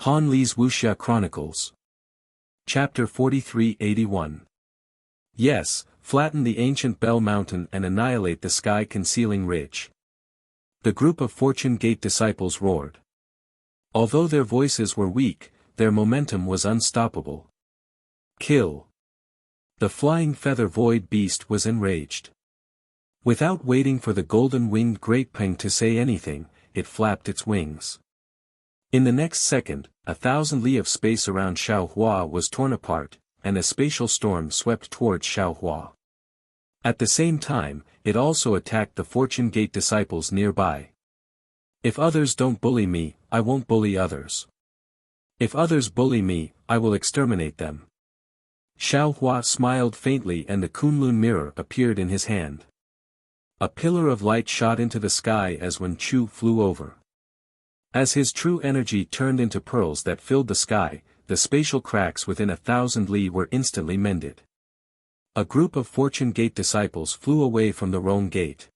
Han Li's Wuxia Chronicles. Chapter 4381. Yes, flatten the ancient Bell Mountain and annihilate the sky-concealing ridge. The group of Fortune Gate disciples roared. Although their voices were weak, their momentum was unstoppable. Kill. The flying feather void beast was enraged. Without waiting for the golden-winged great peng to say anything, it flapped its wings. In the next second, 1,000 li of space around Xiaohua was torn apart, and a spatial storm swept towards Xiaohua. At the same time, it also attacked the Fortune Gate disciples nearby. If others don't bully me, I won't bully others. If others bully me, I will exterminate them. Xiaohua smiled faintly and the Kunlun mirror appeared in his hand. A pillar of light shot into the sky as Wen Chu flew over. As his true energy turned into pearls that filled the sky, the spatial cracks within 1,000 li were instantly mended. A group of Fortune Gate disciples flew away from the Rome Gate.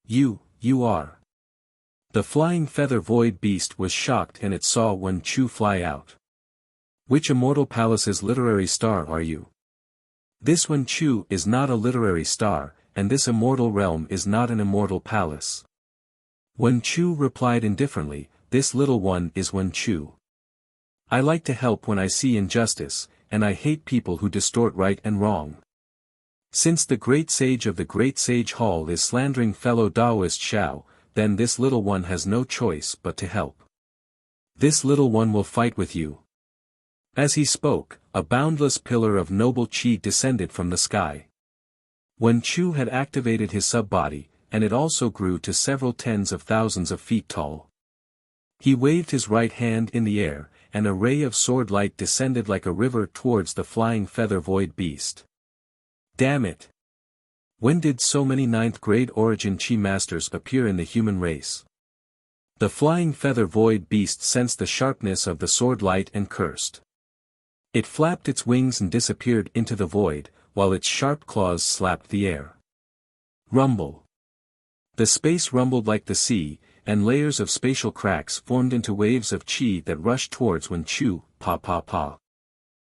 You are. The flying feather void beast was shocked and it saw Wen Chu fly out. Which immortal palace's literary star are you? This Wen Chu is not a literary star, and this immortal realm is not an immortal palace. Wen Chu replied indifferently, this little one is Wen Chu. I like to help when I see injustice, and I hate people who distort right and wrong. Since the great sage of the Great Sage Hall is slandering fellow Taoist Xiao, then this little one has no choice but to help. This little one will fight with you. As he spoke, a boundless pillar of noble qi descended from the sky. Wen Chu had activated his sub-body, and it also grew to several tens of thousands of feet tall. He waved his right hand in the air, and a ray of sword light descended like a river towards the flying feather void beast. Damn it! When did so many 9th grade origin Qi masters appear in the human race? The flying feather void beast sensed the sharpness of the sword light and cursed. It flapped its wings and disappeared into the void, while its sharp claws slapped the air. Rumble. The space rumbled like the sea, and layers of spatial cracks formed into waves of qi that rushed towards Wen Chu, pa.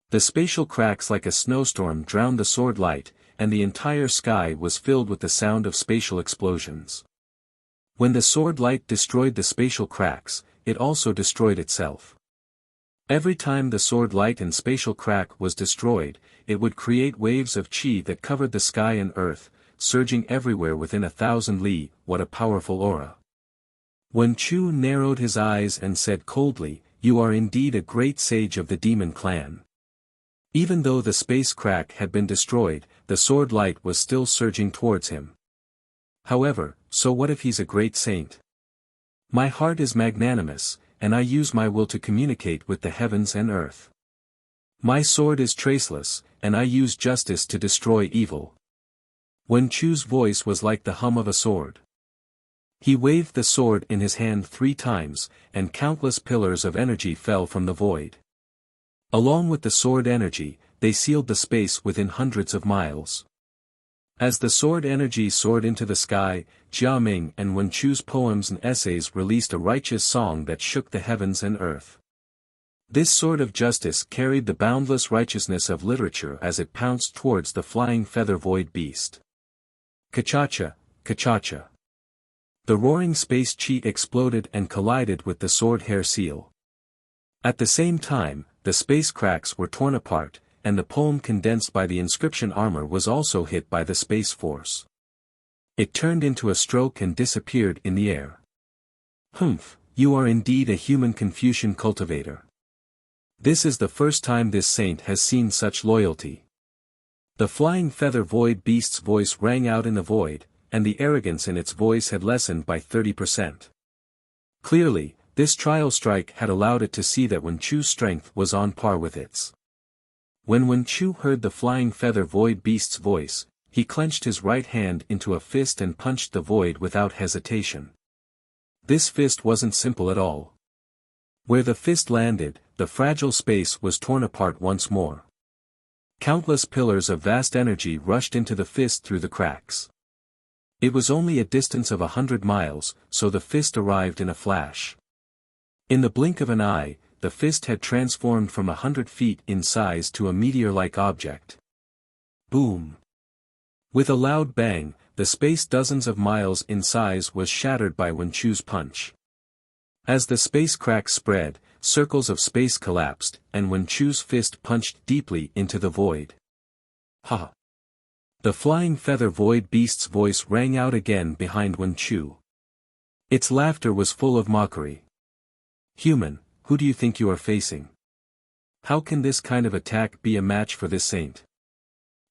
The spatial cracks like a snowstorm drowned the sword light, and the entire sky was filled with the sound of spatial explosions. When the sword light destroyed the spatial cracks, it also destroyed itself. Every time the sword light and spatial crack was destroyed, it would create waves of qi that covered the sky and earth, surging everywhere within 1,000 li. What a powerful aura. Wen Chu narrowed his eyes and said coldly, you are indeed a great sage of the demon clan. Even though the space crack had been destroyed, the sword light was still surging towards him. However, so what if he's a great saint? My heart is magnanimous, and I use my will to communicate with the heavens and earth. My sword is traceless, and I use justice to destroy evil. Wen Chu's voice was like the hum of a sword. He waved the sword in his hand 3 times, and countless pillars of energy fell from the void. Along with the sword energy, they sealed the space within hundreds of miles. As the sword energy soared into the sky, Jia Ming and Wen Chu's poems and essays released a righteous song that shook the heavens and earth. This sword of justice carried the boundless righteousness of literature as it pounced towards the flying feather void beast. Kachacha, kachacha. The roaring space qi exploded and collided with the sword hair seal. At the same time, the space cracks were torn apart, and the poem condensed by the inscription armor was also hit by the space force. It turned into a stroke and disappeared in the air. Humph, you are indeed a human Confucian cultivator. This is the first time this saint has seen such loyalty. The flying feather void beast's voice rang out in the void, and the arrogance in its voice had lessened by 30%. Clearly, this trial strike had allowed it to see that Wen Chu's strength was on par with its. When Wen Chu heard the flying feather void beast's voice, he clenched his right hand into a fist and punched the void without hesitation. This fist wasn't simple at all. Where the fist landed, the fragile space was torn apart once more. Countless pillars of vast energy rushed into the fist through the cracks. It was only a distance of 100 miles, so the fist arrived in a flash. In the blink of an eye, the fist had transformed from 100 feet in size to a meteor-like object. Boom! With a loud bang, the space dozens of miles in size was shattered by Wen Chu's punch. As the space crack spread, circles of space collapsed, and Wen Chu's fist punched deeply into the void. Ha! The flying feather void beast's voice rang out again behind Wen Chu. Its laughter was full of mockery. Human, who do you think you are facing? How can this kind of attack be a match for this saint?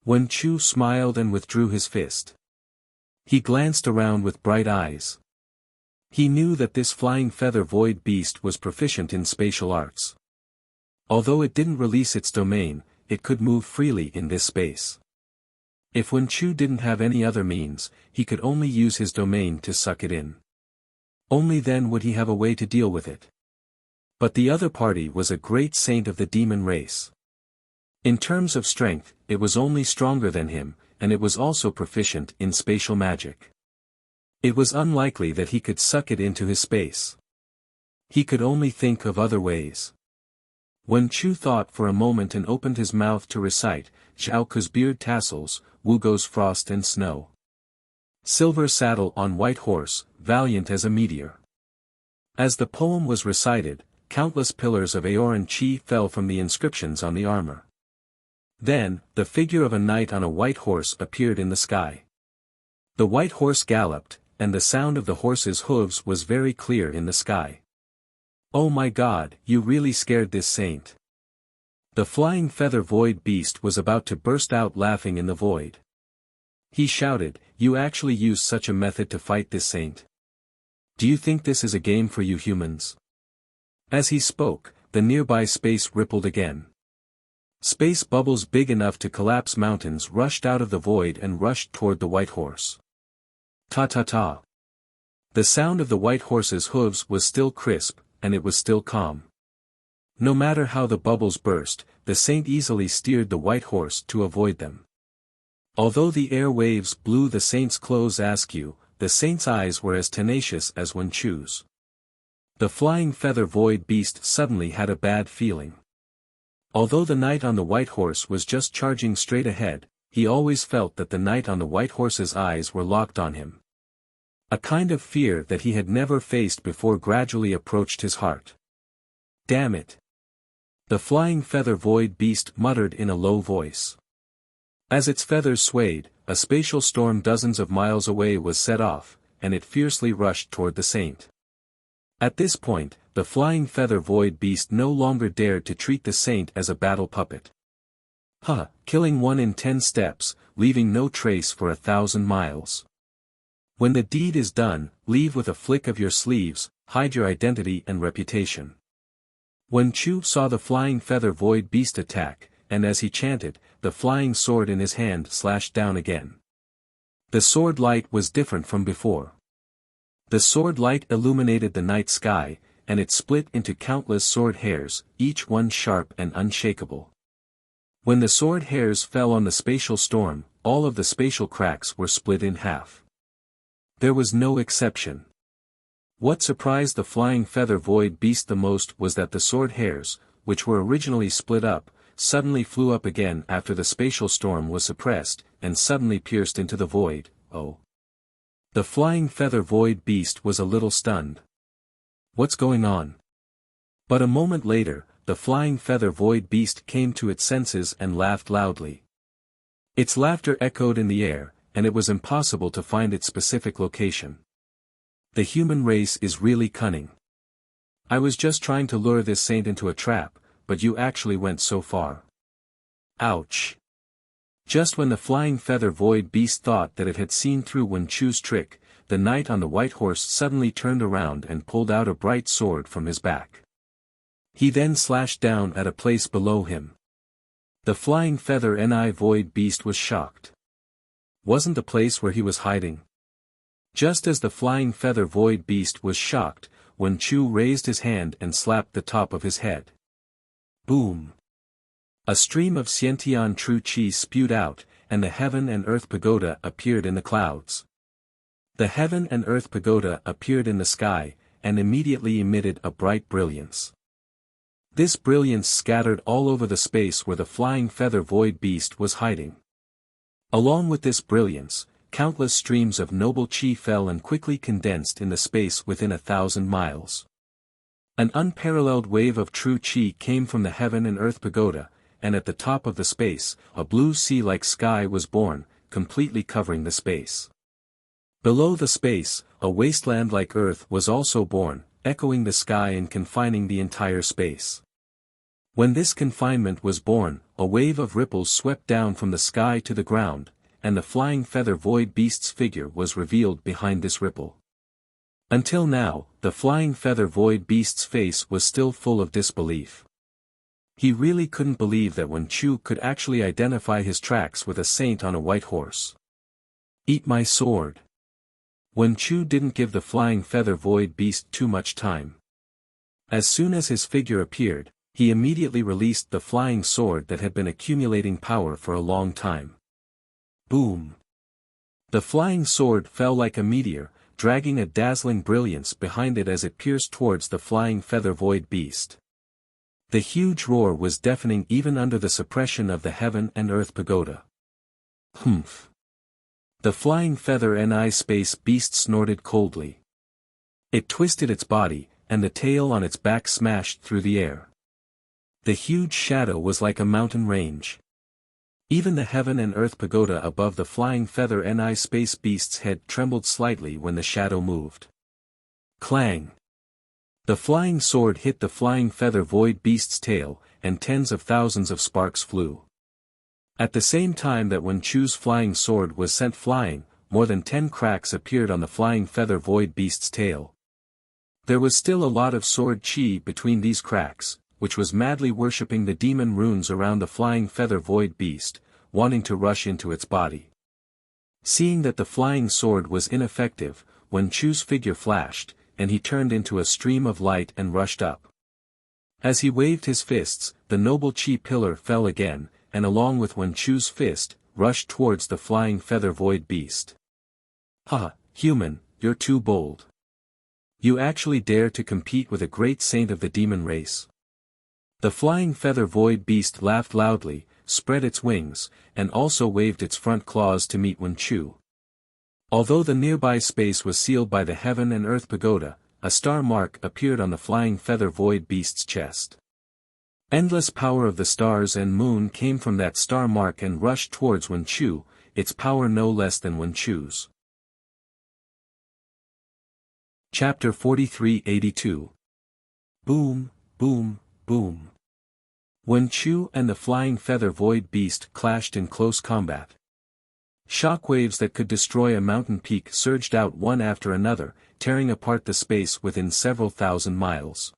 Wen Chu smiled and withdrew his fist. He glanced around with bright eyes. He knew that this flying feather void beast was proficient in spatial arts. Although it didn't release its domain, it could move freely in this space. If Wen Chu didn't have any other means, he could only use his domain to suck it in. Only then would he have a way to deal with it. But the other party was a great saint of the demon race. In terms of strength, it was only stronger than him, and it was also proficient in spatial magic. It was unlikely that he could suck it into his space. He could only think of other ways. Wen Chu thought for a moment and opened his mouth to recite, Zhao Ke's beard tassels, Wu Go's frost and snow. Silver saddle on white horse, valiant as a meteor. As the poem was recited, countless pillars of Aoran Qi fell from the inscriptions on the armor. Then, the figure of a knight on a white horse appeared in the sky. The white horse galloped, and the sound of the horse's hooves was very clear in the sky. Oh my God, you really scared this saint. The flying feather void beast was about to burst out laughing in the void. He shouted, you actually used such a method to fight this saint? Do you think this is a game for you humans? As he spoke, the nearby space rippled again. Space bubbles big enough to collapse mountains rushed out of the void and rushed toward the white horse. Ta-ta-ta. The sound of the white horse's hooves was still crisp, and it was still calm. No matter how the bubbles burst, the saint easily steered the white horse to avoid them. Although the air waves blew the saint's clothes askew, the saint's eyes were as tenacious as Wen Chu's. The flying feather void beast suddenly had a bad feeling. Although the knight on the white horse was just charging straight ahead, he always felt that the knight on the white horse's eyes were locked on him. A kind of fear that he had never faced before gradually approached his heart. Damn it! The flying feather void beast muttered in a low voice. As its feathers swayed, a spatial storm dozens of miles away was set off, and it fiercely rushed toward the saint. At this point, the flying feather void beast no longer dared to treat the saint as a battle puppet. Killing one in 10 steps, leaving no trace for 1,000 miles. When the deed is done, leave with a flick of your sleeves, hide your identity and reputation. Wen Chu saw the flying feather void beast attack, and as he chanted, the flying sword in his hand slashed down again. The sword light was different from before. The sword light illuminated the night sky, and it split into countless sword hairs, each one sharp and unshakable. When the sword hairs fell on the spatial storm, all of the spatial cracks were split in half. There was no exception. What surprised the flying feather void beast the most was that the sword hairs, which were originally split up, suddenly flew up again after the spatial storm was suppressed, and suddenly pierced into the void. Oh! The flying feather void beast was a little stunned. What's going on? But a moment later, the flying feather void beast came to its senses and laughed loudly. Its laughter echoed in the air, and it was impossible to find its specific location. The human race is really cunning. I was just trying to lure this saint into a trap, but you actually went so far. Ouch! Just when the flying feather void beast thought that it had seen through Wen Chu's trick, the knight on the white horse suddenly turned around and pulled out a bright sword from his back. He then slashed down at a place below him. The flying feather void beast was shocked. Wasn't the place where he was hiding? Just as the flying feather void beast was shocked, Wen Chu raised his hand and slapped the top of his head. Boom! A stream of Xiantian true qi spewed out, and the heaven and earth pagoda appeared in the clouds. The heaven and earth pagoda appeared in the sky, and immediately emitted a bright brilliance. This brilliance scattered all over the space where the flying feather void beast was hiding. Along with this brilliance, countless streams of noble chi fell and quickly condensed in the space within 1,000 miles. An unparalleled wave of true chi came from the heaven and earth pagoda, and at the top of the space, a blue sea-like sky was born, completely covering the space. Below the space, a wasteland like earth was also born, echoing the sky and confining the entire space. When this confinement was born, a wave of ripples swept down from the sky to the ground, and the flying feather void beast's figure was revealed behind this ripple. Until now, the flying feather void beast's face was still full of disbelief. He really couldn't believe that Wen Chu could actually identify his tracks with a saint on a white horse. "Eat my sword." Wen Chu didn't give the flying feather void beast too much time. As soon as his figure appeared, he immediately released the flying sword that had been accumulating power for a long time. Boom! The flying sword fell like a meteor, dragging a dazzling brilliance behind it as it pierced towards the flying feather void beast. The huge roar was deafening even under the suppression of the heaven and earth pagoda. Humph! The flying feather and space beast snorted coldly. It twisted its body, and the tail on its back smashed through the air. The huge shadow was like a mountain range. Even the heaven and earth pagoda above the flying feather and space beast's head trembled slightly when the shadow moved. Clang! The flying sword hit the flying feather void beast's tail, and tens of thousands of sparks flew. At the same time that Wen Chu's flying sword was sent flying, more than 10 cracks appeared on the flying feather void beast's tail. There was still a lot of sword chi between these cracks, which was madly worshipping the demon runes around the flying feather void beast, wanting to rush into its body. Seeing that the flying sword was ineffective, Wen Chu's figure flashed, and he turned into a stream of light and rushed up. As he waved his fists, the noble chi pillar fell again, and along with Wen Chu's fist, rushed towards the flying feather void beast. "Ha, human, you're too bold. You actually dare to compete with a great saint of the demon race." The flying feather void beast laughed loudly, spread its wings, and also waved its front claws to meet Wen Chu. Although the nearby space was sealed by the heaven and earth pagoda, a star mark appeared on the flying feather void beast's chest. Endless power of the stars and moon came from that star mark and rushed towards Wen Chu, its power no less than Wen Chu's. Chapter 4382. Boom, boom, boom. Wen Chu and the flying feather void beast clashed in close combat. Shockwaves that could destroy a mountain peak surged out one after another, tearing apart the space within several thousand miles.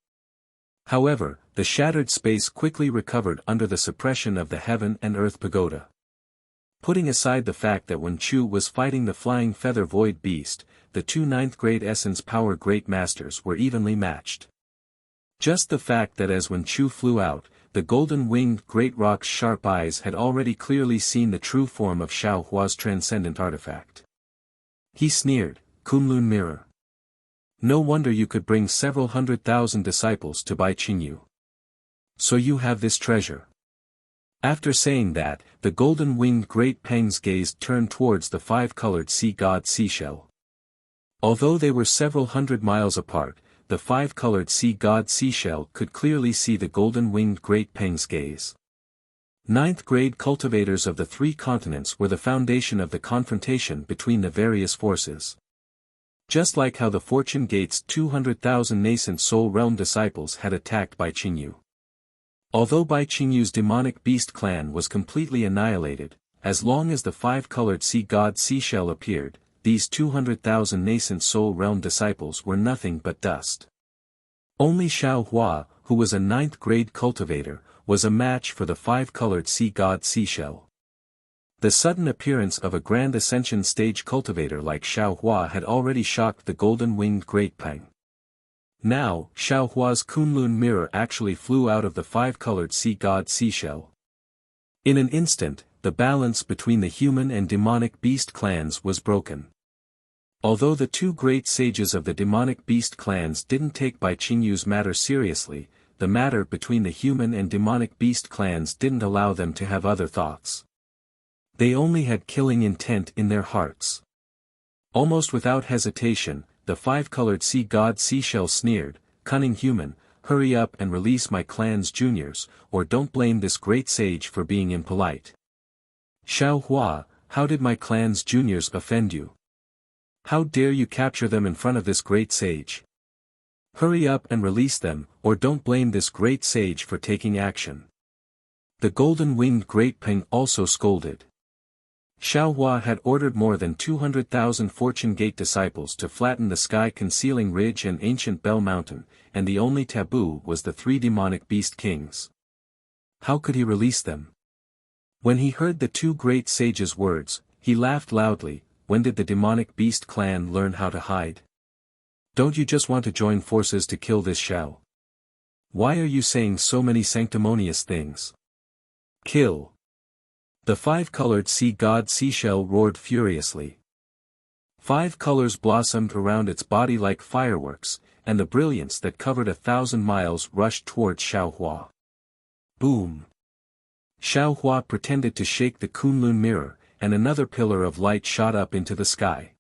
However, the shattered space quickly recovered under the suppression of the heaven and earth pagoda. Putting aside the fact that Wen Chu was fighting the flying feather void beast, the two ninth-grade essence power great masters were evenly matched. Just the fact that as Wen Chu flew out, the golden-winged great rock's sharp eyes had already clearly seen the true form of Xiao Hua's transcendent artifact. He sneered, "Kunlun mirror. No wonder you could bring several 100,000 disciples to Bai Qingyu. So you have this treasure." After saying that, the golden-winged great Peng's gaze turned towards the five-colored sea god seashell. Although they were several hundred miles apart, the five-colored sea god seashell could clearly see the golden-winged great Peng's gaze. Ninth-grade cultivators of the three continents were the foundation of the confrontation between the various forces. Just like how the Fortune Gate's 200,000 nascent soul realm disciples had attacked Bai Qingyu. Although Bai Qingyu's demonic beast clan was completely annihilated, as long as the five-colored sea god seashell appeared, these 200,000 nascent soul realm disciples were nothing but dust. Only Xiao Hua, who was a ninth-grade cultivator, was a match for the five-colored sea god seashell. The sudden appearance of a grand ascension stage cultivator like Xiao Hua had already shocked the golden-winged great Peng. Now, Xiao Hua's Kunlun mirror actually flew out of the five-colored sea god seashell. In an instant, the balance between the human and demonic beast clans was broken. Although the two great sages of the demonic beast clans didn't take Bai Qingyu's matter seriously, the matter between the human and demonic beast clans didn't allow them to have other thoughts. They only had killing intent in their hearts. Almost without hesitation, the five-colored sea god seashell sneered, "Cunning human, hurry up and release my clan's juniors, or don't blame this great sage for being impolite." "Xiao Hua, how did my clan's juniors offend you? How dare you capture them in front of this great sage? Hurry up and release them, or don't blame this great sage for taking action." The golden-winged Great Ping also scolded. Xiao Hua had ordered more than 200,000 Fortune Gate disciples to flatten the sky-concealing ridge and ancient Bell Mountain, and the only taboo was the three demonic beast kings. How could he release them? When he heard the two great sages' words, he laughed loudly. When did the demonic beast clan learn how to hide? Don't you just want to join forces to kill this Xiao? Why are you saying so many sanctimonious things? Kill! The five-colored sea god seashell roared furiously. 5 colors blossomed around its body like fireworks, and the brilliance that covered 1,000 miles rushed towards Xiao Hua. Boom! Xiao Hua pretended to shake the Kunlun mirror, and another pillar of light shot up into the sky.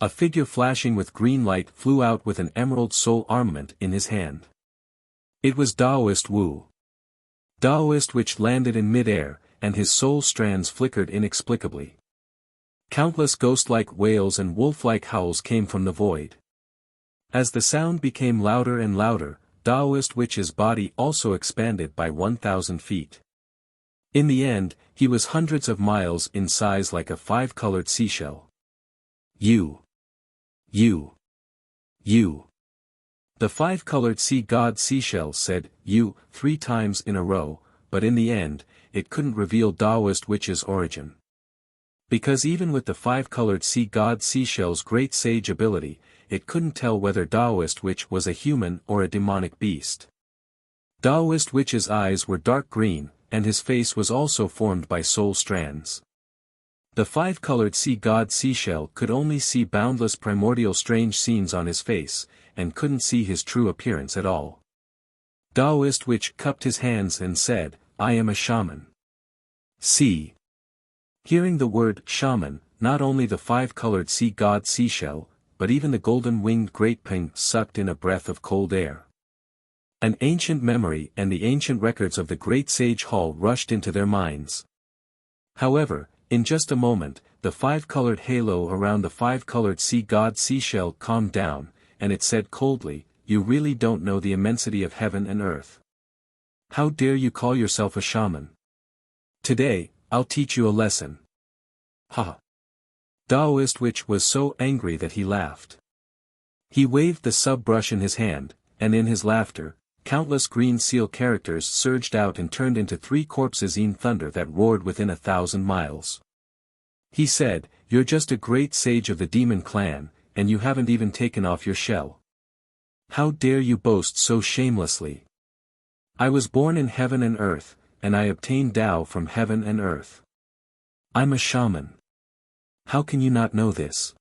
A figure flashing with green light flew out with an emerald soul armament in his hand. It was Daoist Wu. Daoist which landed in mid-air, and his soul strands flickered inexplicably. Countless ghost-like wails and wolf-like howls came from the void. As the sound became louder and louder, Daoist Witch's body also expanded by 1,000 feet. In the end, he was hundreds of miles in size like a five-colored seashell. You. The five-colored sea god seashell said, "You," 3 times in a row, but in the end, it couldn't reveal Daoist Witch's origin. Because even with the five-colored sea god seashell's great sage ability, it couldn't tell whether Daoist Witch was a human or a demonic beast. Daoist Witch's eyes were dark green, and his face was also formed by soul strands. The five-colored sea god seashell could only see boundless primordial strange scenes on his face, and couldn't see his true appearance at all. Daoist Witch cupped his hands and said, "I am a shaman." See. Hearing the word shaman, not only the five-colored sea god seashell, but even the golden-winged Great Ping sucked in a breath of cold air. An ancient memory and the ancient records of the Great Sage Hall rushed into their minds. However, in just a moment, the five-colored halo around the five-colored sea god seashell calmed down, and it said coldly, "You really don't know the immensity of heaven and earth. How dare you call yourself a shaman? Today, I'll teach you a lesson." Ha! Daoist Witch was so angry that he laughed. He waved the sub-brush in his hand, and in his laughter, countless green seal characters surged out and turned into 3 corpses in thunder that roared within 1,000 miles. He said, "You're just a great sage of the demon clan, and you haven't even taken off your shell. How dare you boast so shamelessly? I was born in heaven and earth, and I obtained Tao from heaven and earth. I'm a shaman. How can you not know this?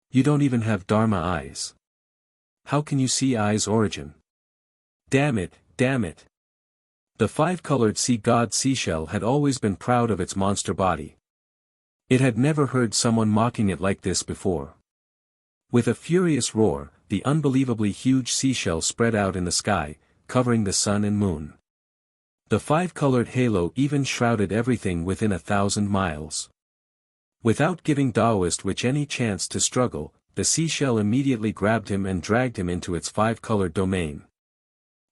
You don't even have Dharma eyes. How can you see I's origin? Damn it, damn it." The five-colored sea god seashell had always been proud of its monster body. It had never heard someone mocking it like this before. With a furious roar, the unbelievably huge seashell spread out in the sky, covering the sun and moon. The five-colored halo even shrouded everything within 1,000 miles. Without giving Daoist Witch any chance to struggle, the seashell immediately grabbed him and dragged him into its five-colored domain.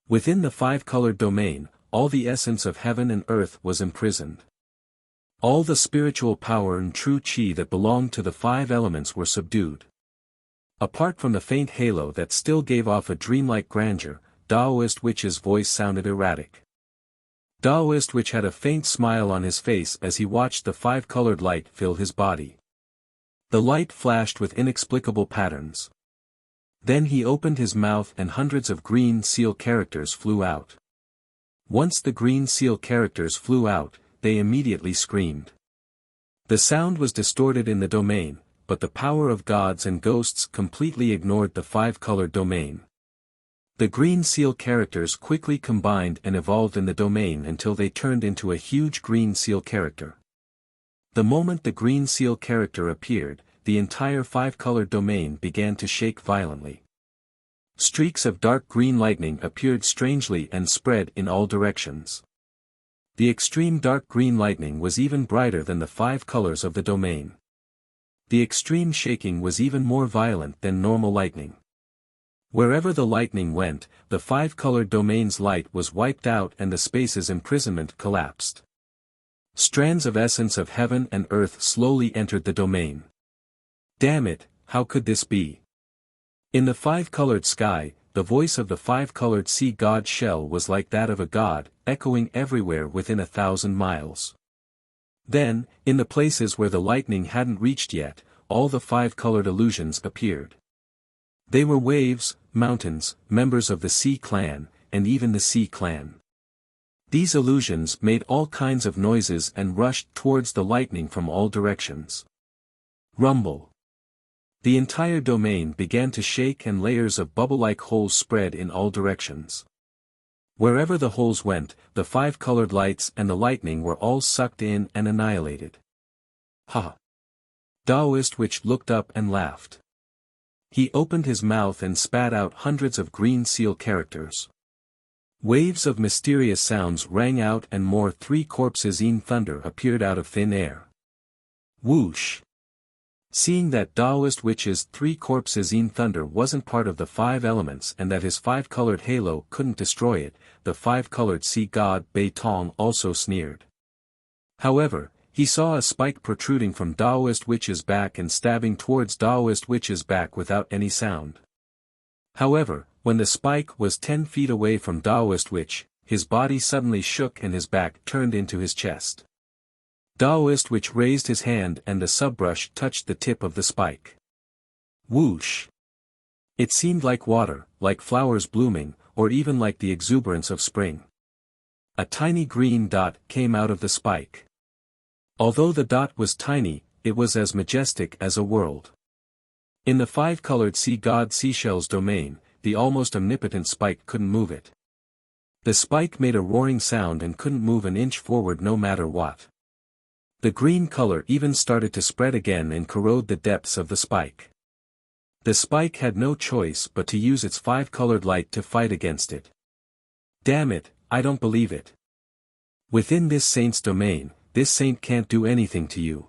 Within the five-colored domain, all the essence of heaven and earth was imprisoned. All the spiritual power and true chi that belonged to the 5 elements were subdued. Apart from the faint halo that still gave off a dreamlike grandeur, Daoist Witch's voice sounded erratic. Daoist Witch had a faint smile on his face as he watched the five-colored light fill his body. The light flashed with inexplicable patterns. Then he opened his mouth and hundreds of green seal characters flew out. Once the green seal characters flew out, they immediately screamed. The sound was distorted in the domain, but the power of gods and ghosts completely ignored the five-colored domain. The green seal characters quickly combined and evolved in the domain until they turned into a huge green seal character. The moment the green seal character appeared, the entire five-colored domain began to shake violently. Streaks of dark green lightning appeared strangely and spread in all directions. The extreme dark green lightning was even brighter than the five colors of the domain. The extreme shaking was even more violent than normal lightning. Wherever the lightning went, the five-colored domain's light was wiped out and the space's imprisonment collapsed. Strands of essence of heaven and earth slowly entered the domain. Damn it, how could this be? In the five-colored sky, the voice of the five-colored sea god shell was like that of a god, echoing everywhere within 1,000 miles. Then, in the places where the lightning hadn't reached yet, all the five-colored illusions appeared. They were waves, mountains, members of the Sea Clan, and even the Sea Clan. These illusions made all kinds of noises and rushed towards the lightning from all directions. Rumble. The entire domain began to shake and layers of bubble-like holes spread in all directions. Wherever the holes went, the five-colored lights and the lightning were all sucked in and annihilated. Ha! Taoist Witch looked up and laughed. He opened his mouth and spat out hundreds of green seal characters. Waves of mysterious sounds rang out and more three corpses in thunder appeared out of thin air. Whoosh! Seeing that Taoist Witch's three corpses in thunder wasn't part of the five elements and that his five-colored halo couldn't destroy it, the five-colored sea god Bei Tong also sneered. However, he saw a spike protruding from Taoist Witch's back and stabbing towards Taoist Witch's back without any sound. However, when the spike was 10 feet away from Taoist Witch, his body suddenly shook and his back turned into his chest. Taoist Witch raised his hand and the subbrush touched the tip of the spike. Whoosh! It seemed like water, like flowers blooming, or even like the exuberance of spring. A tiny green dot came out of the spike. Although the dot was tiny, it was as majestic as a world. In the five-colored sea god Seashell's domain, the almost omnipotent spike couldn't move it. The spike made a roaring sound and couldn't move an inch forward no matter what. The green color even started to spread again and corrode the depths of the spike. The spike had no choice but to use its five-colored light to fight against it. Damn it, I don't believe it. Within this saint's domain, this saint can't do anything to you.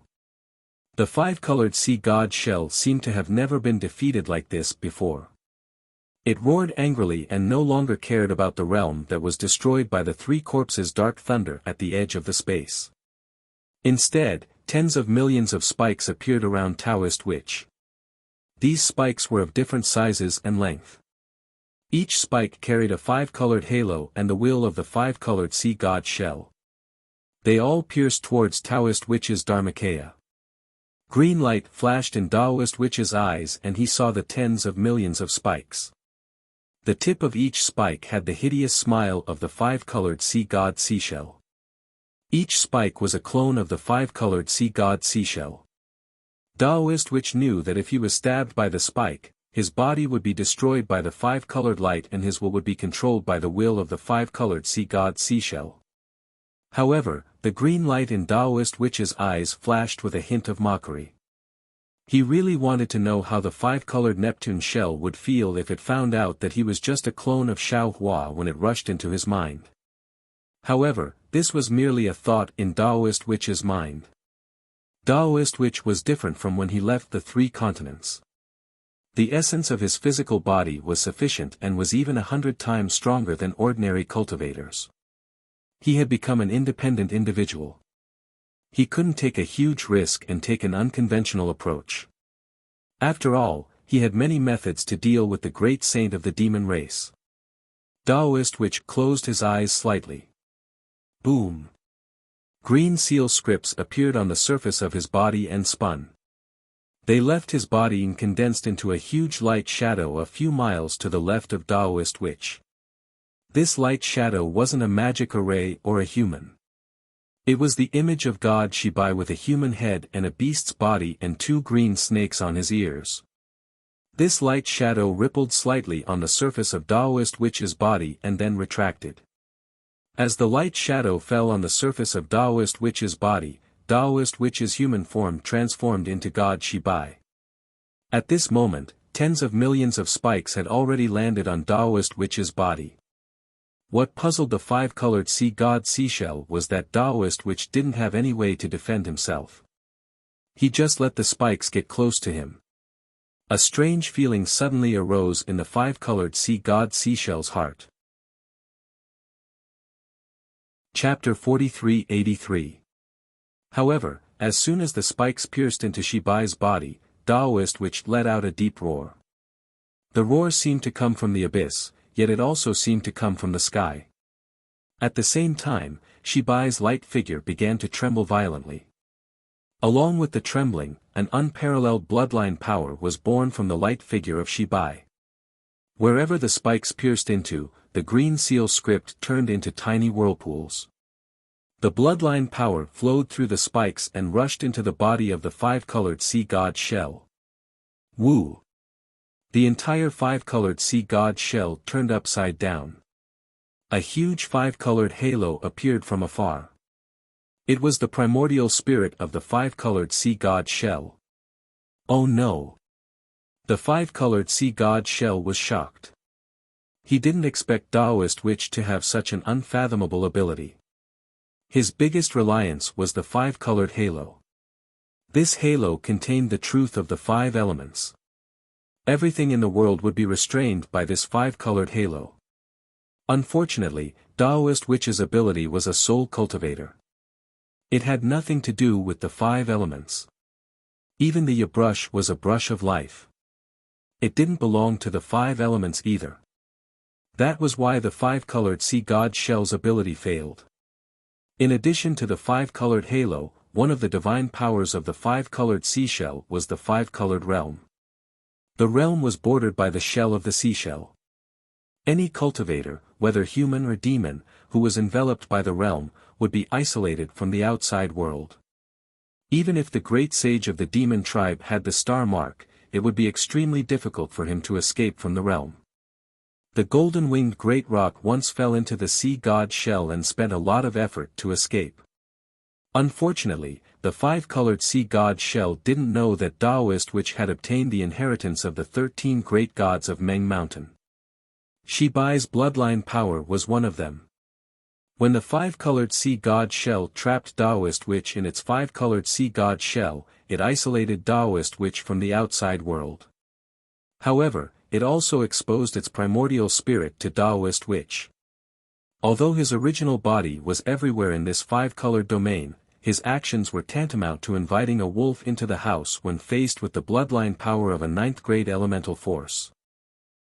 The five-colored sea god shell seemed to have never been defeated like this before. It roared angrily and no longer cared about the realm that was destroyed by the three corpses' dark thunder at the edge of the space. Instead, tens of millions of spikes appeared around Taoist Witch. These spikes were of different sizes and length. Each spike carried a five-colored halo and the will of the five-colored sea god shell. They all pierced towards Taoist Witch's Dharmakaya. Green light flashed in Taoist Witch's eyes and he saw the tens of millions of spikes. The tip of each spike had the hideous smile of the five-colored sea god seashell. Each spike was a clone of the five-colored sea god seashell. Taoist Witch knew that if he was stabbed by the spike, his body would be destroyed by the five-colored light and his will would be controlled by the will of the five-colored sea god seashell. However, the green light in Taoist Witch's eyes flashed with a hint of mockery. He really wanted to know how the five-colored Neptune shell would feel if it found out that he was just a clone of Xiao Hua when it rushed into his mind. However, this was merely a thought in Taoist Witch's mind. Taoist Witch was different from when he left the three continents. The essence of his physical body was sufficient and was even 100 times stronger than ordinary cultivators. He had become an independent individual. He couldn't take a huge risk and take an unconventional approach. After all, he had many methods to deal with the great saint of the demon race. Taoist Witch closed his eyes slightly. Boom! Green seal scripts appeared on the surface of his body and spun. They left his body and condensed into a huge light shadow a few miles to the left of Taoist Witch. This light shadow wasn't a magic array or a human. It was the image of God Shibai with a human head and a beast's body and two green snakes on his ears. This light shadow rippled slightly on the surface of Daoist Witch's body and then retracted. As the light shadow fell on the surface of Daoist Witch's body, Daoist Witch's human form transformed into God Shibai. At this moment, tens of millions of spikes had already landed on Daoist Witch's body. What puzzled the five-colored sea god Seashell was that Daoist Witch didn't have any way to defend himself. He just let the spikes get close to him. A strange feeling suddenly arose in the five-colored sea god Seashell's heart. Chapter 43:83. However, as soon as the spikes pierced into Shibai's body, Daoist Witch let out a deep roar. The roar seemed to come from the abyss, yet it also seemed to come from the sky. At the same time, Shibai's light figure began to tremble violently. Along with the trembling, an unparalleled bloodline power was born from the light figure of Shibai. Wherever the spikes pierced into, the green seal script turned into tiny whirlpools. The bloodline power flowed through the spikes and rushed into the body of the five-colored sea god shell. Woo! The entire five-colored sea god shell turned upside down. A huge five-colored halo appeared from afar. It was the primordial spirit of the five-colored sea god shell. Oh no! The five-colored sea god shell was shocked. He didn't expect Daoist Witch to have such an unfathomable ability. His biggest reliance was the five-colored halo. This halo contained the truth of the five elements. Everything in the world would be restrained by this five-colored halo. Unfortunately, Daoist Witch's ability was a soul cultivator. It had nothing to do with the five elements. Even the brush was a brush of life. It didn't belong to the five elements either. That was why the five-colored sea god shell's ability failed. In addition to the five-colored halo, one of the divine powers of the five-colored seashell was the five-colored realm. The realm was bordered by the shell of the seashell. Any cultivator, whether human or demon, who was enveloped by the realm, would be isolated from the outside world. Even if the great sage of the demon tribe had the star mark, it would be extremely difficult for him to escape from the realm. The golden-winged great rock once fell into the sea god shell and spent a lot of effort to escape. Unfortunately, the five-colored sea god shell didn't know that Daoist Witch had obtained the inheritance of the 13 great gods of Meng Mountain. Shibai's bloodline power was one of them. When the five-colored sea god shell trapped Daoist Witch in its five-colored sea god shell, it isolated Daoist Witch from the outside world. However, it also exposed its primordial spirit to Daoist Witch. Although his original body was everywhere in this five-colored domain, his actions were tantamount to inviting a wolf into the house when faced with the bloodline power of a ninth-grade elemental force.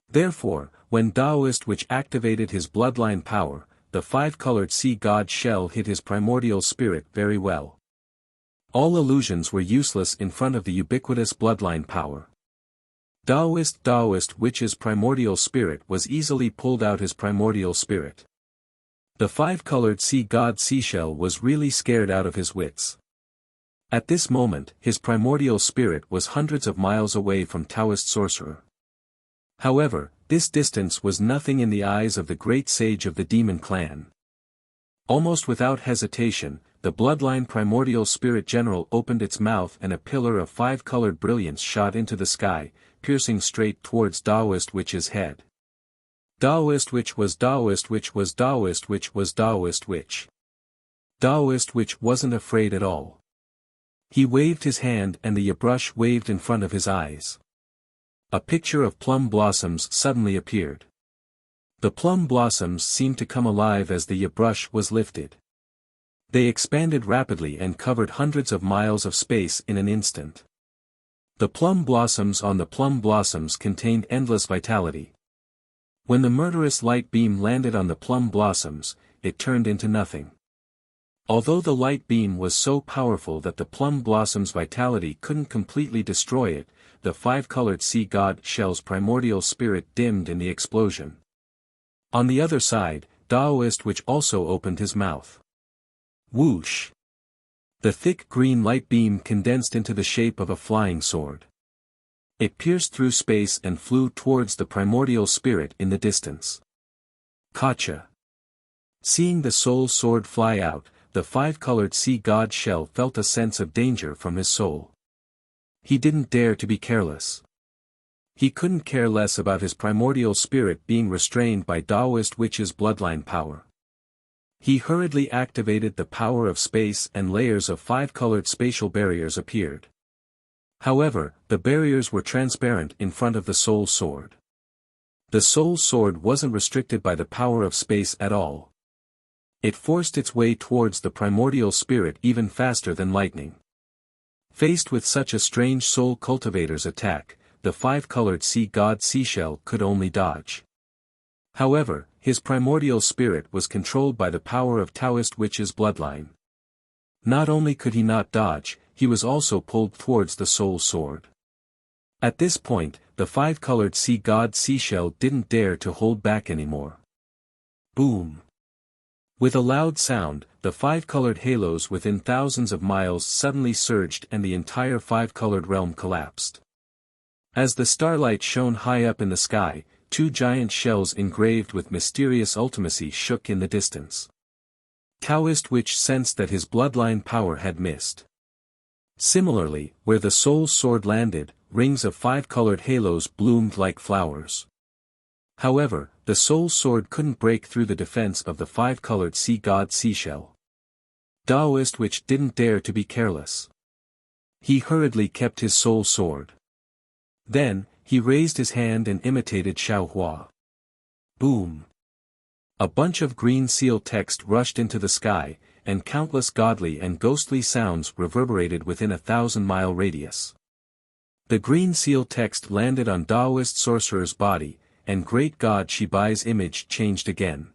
Therefore, when Daoist Witch activated his bloodline power, the five-colored sea god shell hid his primordial spirit very well. All illusions were useless in front of the ubiquitous bloodline power. Daoist Witch's primordial spirit was easily pulled out his primordial spirit. The five-colored sea god Seashell was really scared out of his wits. At this moment, his primordial spirit was hundreds of miles away from Taoist sorcerer. However, this distance was nothing in the eyes of the great sage of the demon clan. Almost without hesitation, the bloodline primordial spirit general opened its mouth and a pillar of five-colored brilliance shot into the sky, piercing straight towards Daoist Witch's head. Daoist Witch was Daoist Witch was Daoist Witch was Daoist Witch. Daoist Witch wasn't afraid at all. He waved his hand and the brush waved in front of his eyes. A picture of plum blossoms suddenly appeared. The plum blossoms seemed to come alive as the brush was lifted. They expanded rapidly and covered hundreds of miles of space in an instant. The plum blossoms on the plum blossoms contained endless vitality. When the murderous light beam landed on the plum blossoms, it turned into nothing. Although the light beam was so powerful that the plum blossom's vitality couldn't completely destroy it, the five-colored sea god shell's primordial spirit dimmed in the explosion. On the other side, Daoist Witch also opened his mouth. Whoosh! The thick green light beam condensed into the shape of a flying sword. It pierced through space and flew towards the primordial spirit in the distance. Gotcha. Seeing the soul sword fly out, the five-colored sea god shell felt a sense of danger from his soul. He didn't dare to be careless. He couldn't care less about his primordial spirit being restrained by Taoist witch's bloodline power. He hurriedly activated the power of space and layers of five-colored spatial barriers appeared. However, the barriers were transparent in front of the soul sword. The soul sword wasn't restricted by the power of space at all. It forced its way towards the primordial spirit even faster than lightning. Faced with such a strange soul cultivator's attack, the five-colored sea god seashell could only dodge. However, his primordial spirit was controlled by the power of Taoist witch's bloodline. Not only could he not dodge, he was also pulled towards the soul sword. At this point, the five-colored sea god seashell didn't dare to hold back anymore. Boom! With a loud sound, the five-colored halos within thousands of miles suddenly surged and the entire five-colored realm collapsed. As the starlight shone high up in the sky, two giant shells engraved with mysterious ultimacy shook in the distance. Taoist witch sensed that his bloodline power had missed. Similarly, where the soul sword landed, rings of five-colored halos bloomed like flowers. However, the soul sword couldn't break through the defense of the five-colored sea god seashell. Taoist witch didn't dare to be careless. He hurriedly kept his soul sword. Then, he raised his hand and imitated Xiaohua. Boom! A bunch of green seal text rushed into the sky, and countless godly and ghostly sounds reverberated within a 1,000-mile radius. The green seal text landed on Taoist sorcerer's body, and great god Shibai's image changed again.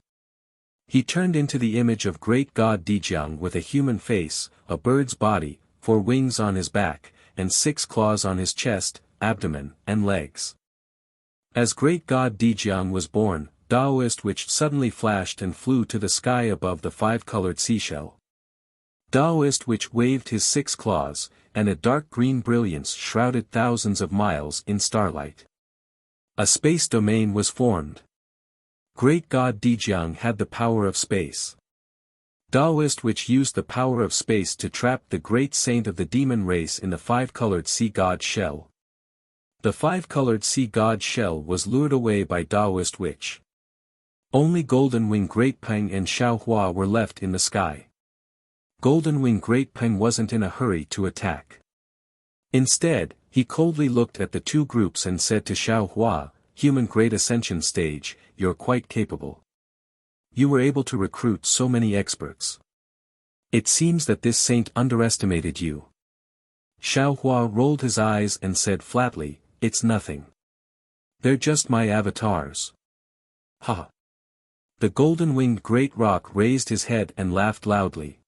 He turned into the image of great god Dijiang with a human face, a bird's body, 4 wings on his back, and 6 claws on his chest, abdomen, and legs. As great god Dijiang was born, Taoist witch suddenly flashed and flew to the sky above the five-colored seashell. Taoist witch waved his 6 claws, and a dark green brilliance shrouded thousands of miles in starlight. A space domain was formed. Great god Dijiang had the power of space. Taoist witch used the power of space to trap the great saint of the demon race in the five-colored sea god shell. The five-colored sea god shell was lured away by Taoist witch. Only Golden Wing Great Peng and Xiaohua were left in the sky. Golden Wing Great Peng wasn't in a hurry to attack. Instead, he coldly looked at the two groups and said to Xiaohua, "Human Great Ascension Stage, you're quite capable. You were able to recruit so many experts. It seems that this saint underestimated you." Xiaohua rolled his eyes and said flatly, "It's nothing. They're just my avatars." Ha! The golden-winged great rock raised his head and laughed loudly.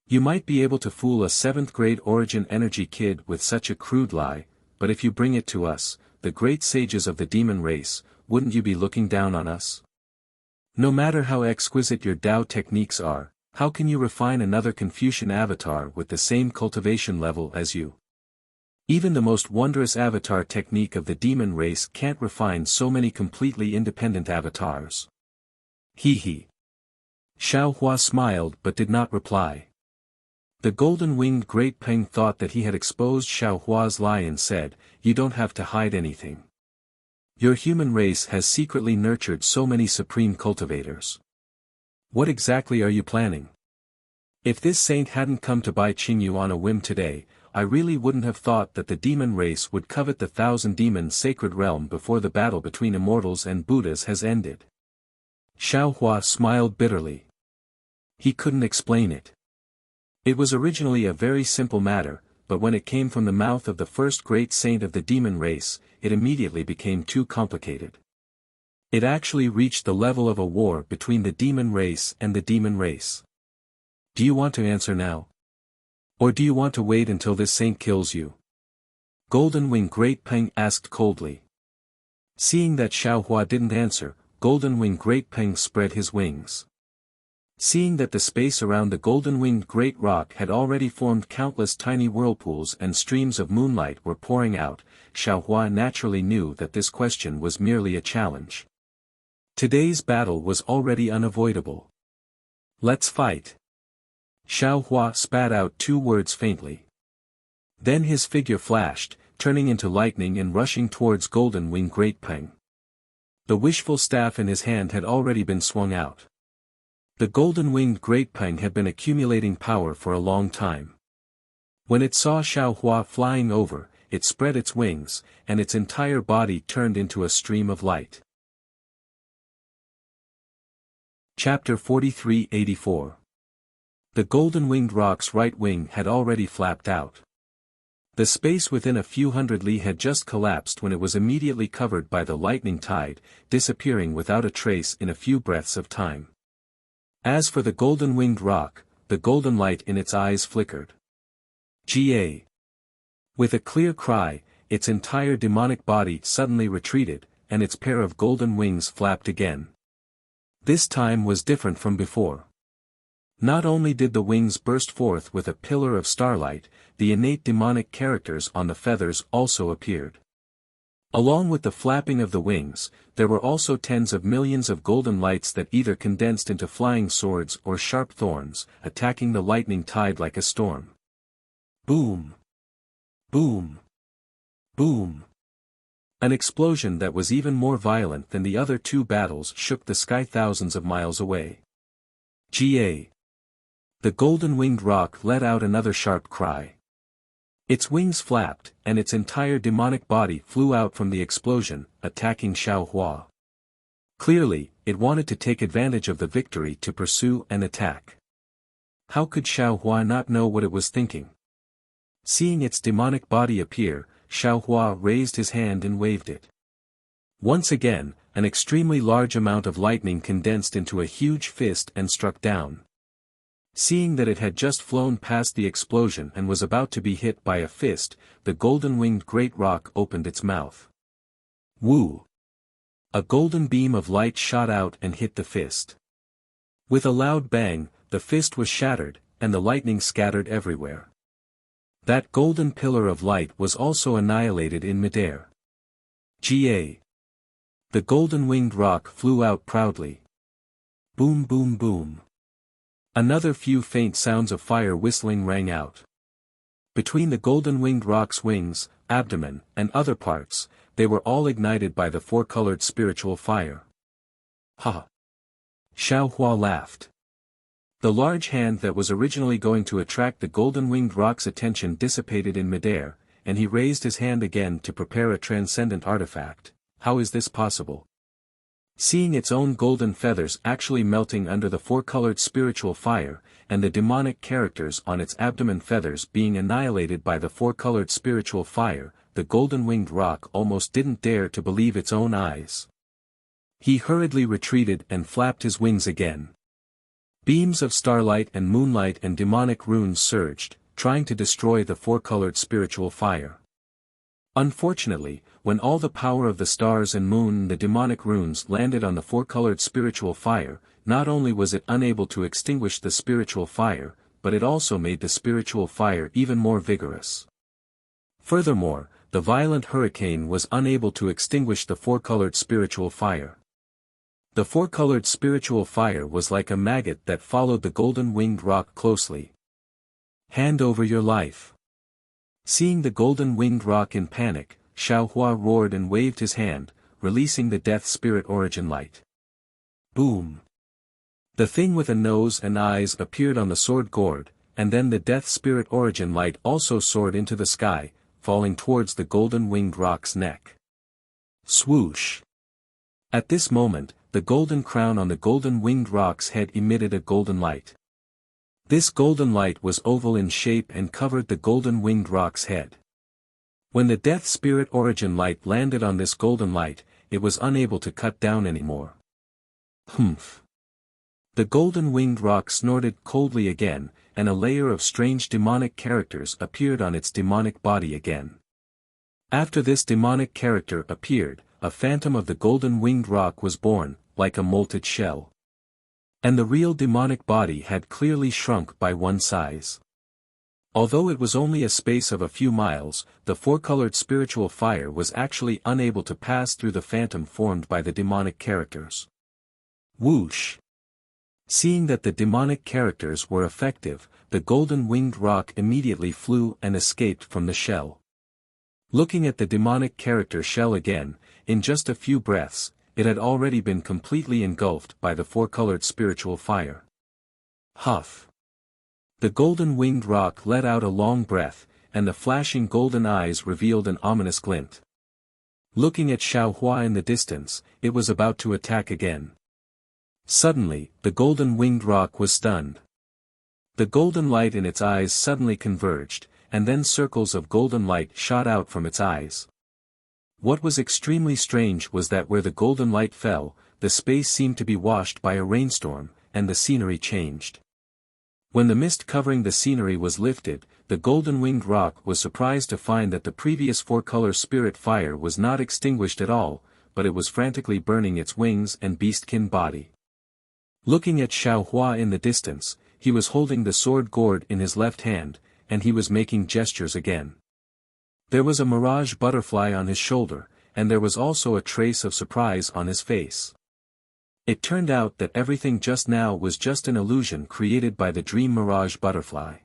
"You might be able to fool a 7th-grade origin energy kid with such a crude lie, but if you bring it to us, the great sages of the demon race, wouldn't you be looking down on us? No matter how exquisite your Tao techniques are, how can you refine another Confucian avatar with the same cultivation level as you? Even the most wondrous avatar technique of the demon race can't refine so many completely independent avatars." Hee hee. Xiaohua smiled but did not reply. The golden-winged Great Peng thought that he had exposed Xiaohua's lie and said, "You don't have to hide anything. Your human race has secretly nurtured so many supreme cultivators. What exactly are you planning? If this saint hadn't come to buy Qingyu on a whim today, I really wouldn't have thought that the demon race would covet the 1,000-demon sacred realm before the battle between immortals and Buddhas has ended." Xiaohua smiled bitterly. He couldn't explain it. It was originally a very simple matter, but when it came from the mouth of the first great saint of the demon race, it immediately became too complicated. It actually reached the level of a war between the demon race and the demon race. Do you want to answer now? Or do you want to wait until this saint kills you? Golden Wing Great Peng asked coldly. Seeing that Xiaohua didn't answer, Golden Wing Great Peng spread his wings. Seeing that the space around the golden-winged great rock had already formed countless tiny whirlpools and streams of moonlight were pouring out, Xiaohua naturally knew that this question was merely a challenge. Today's battle was already unavoidable. Let's fight. Xiaohua spat out 2 words faintly. Then his figure flashed, turning into lightning and rushing towards golden-winged great Peng. The wishful staff in his hand had already been swung out. The golden-winged great Peng had been accumulating power for a long time. When it saw Xiaohua flying over, it spread its wings, and its entire body turned into a stream of light. Chapter 43-84. The golden-winged rock's right wing had already flapped out. The space within a few hundred li had just collapsed when it was immediately covered by the lightning tide, disappearing without a trace in a few breaths of time. As for the golden-winged rock, the golden light in its eyes flickered. Ga. With a clear cry, its entire demonic body suddenly retreated, and its pair of golden wings flapped again. This time was different from before. Not only did the wings burst forth with a pillar of starlight, the innate demonic characters on the feathers also appeared. Along with the flapping of the wings, there were also tens of millions of golden lights that either condensed into flying swords or sharp thorns, attacking the lightning tide like a storm. Boom! Boom! Boom! An explosion that was even more violent than the other 2 battles shook the sky thousands of miles away. Ga. The golden-winged rock let out another sharp cry. Its wings flapped, and its entire demonic body flew out from the explosion, attacking Xiaohua. Clearly, it wanted to take advantage of the victory to pursue and attack. How could Xiaohua not know what it was thinking? Seeing its demonic body appear, Xiaohua raised his hand and waved it. Once again, an extremely large amount of lightning condensed into a huge fist and struck down. Seeing that it had just flown past the explosion and was about to be hit by a fist, the golden-winged great rock opened its mouth. Woo! A golden beam of light shot out and hit the fist. With a loud bang, the fist was shattered, and the lightning scattered everywhere. That golden pillar of light was also annihilated in midair. Ga. The golden-winged rock flew out proudly. Boom boom boom. Another few faint sounds of fire whistling rang out. Between the golden-winged rock's wings, abdomen, and other parts, they were all ignited by the 4-colored spiritual fire. Ha! Xiaohua laughed. The large hand that was originally going to attract the golden-winged rock's attention dissipated in midair, and he raised his hand again to prepare a transcendent artifact. How is this possible? Seeing its own golden feathers actually melting under the 4-colored spiritual fire, and the demonic characters on its abdomen feathers being annihilated by the 4-colored spiritual fire, the golden-winged rock almost didn't dare to believe its own eyes. He hurriedly retreated and flapped his wings again. Beams of starlight and moonlight and demonic runes surged, trying to destroy the 4-colored spiritual fire. Unfortunately, when all the power of the stars and moon and the demonic runes landed on the 4-colored spiritual fire, not only was it unable to extinguish the spiritual fire, but it also made the spiritual fire even more vigorous. Furthermore, the violent hurricane was unable to extinguish the 4-colored spiritual fire. The 4-colored spiritual fire was like a maggot that followed the golden-winged rock closely. Hand over your life. Seeing the golden-winged rock in panic, Xiaohua roared and waved his hand, releasing the death spirit origin light. Boom! The thing with a nose and eyes appeared on the sword gourd, and then the death spirit origin light also soared into the sky, falling towards the golden-winged rock's neck. Swoosh! At this moment, the golden crown on the golden-winged rock's head emitted a golden light. This golden light was oval in shape and covered the golden-winged rock's head. When the death spirit origin light landed on this golden light, it was unable to cut down anymore. Humph! The golden-winged rock snorted coldly again, and a layer of strange demonic characters appeared on its demonic body again. After this demonic character appeared, a phantom of the golden-winged rock was born, like a molted shell. And the real demonic body had clearly shrunk by one size. Although it was only a space of a few miles, the four-colored spiritual fire was actually unable to pass through the phantom formed by the demonic characters. Whoosh! Seeing that the demonic characters were effective, the golden-winged roc immediately flew and escaped from the shell. Looking at the demonic character shell again, in just a few breaths, it had already been completely engulfed by the four-colored spiritual fire. Huff! The golden-winged roc let out a long breath, and the flashing golden eyes revealed an ominous glint. Looking at Xiaohua in the distance, it was about to attack again. Suddenly, the golden-winged roc was stunned. The golden light in its eyes suddenly converged, and then circles of golden light shot out from its eyes. What was extremely strange was that where the golden light fell, the space seemed to be washed by a rainstorm, and the scenery changed. When the mist covering the scenery was lifted, the golden-winged roc was surprised to find that the previous four-color spirit fire was not extinguished at all, but it was frantically burning its wings and beastkin body. Looking at Xiaohua in the distance, he was holding the sword gourd in his left hand, and he was making gestures again. There was a mirage butterfly on his shoulder, and there was also a trace of surprise on his face. It turned out that everything just now was just an illusion created by the dream mirage butterfly.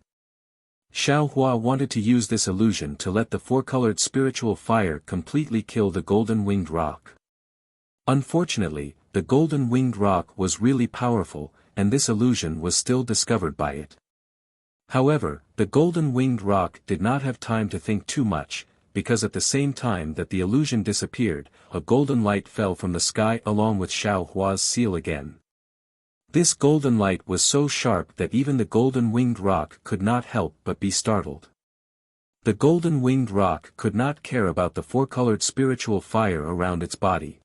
Xiaohua wanted to use this illusion to let the four-colored spiritual fire completely kill the golden-winged roc. Unfortunately, the golden-winged roc was really powerful, and this illusion was still discovered by it. However, the golden-winged roc did not have time to think too much, because at the same time that the illusion disappeared, a golden light fell from the sky along with Xiaohua's seal again. This golden light was so sharp that even the golden-winged roc could not help but be startled. The golden-winged roc could not care about the four-colored spiritual fire around its body.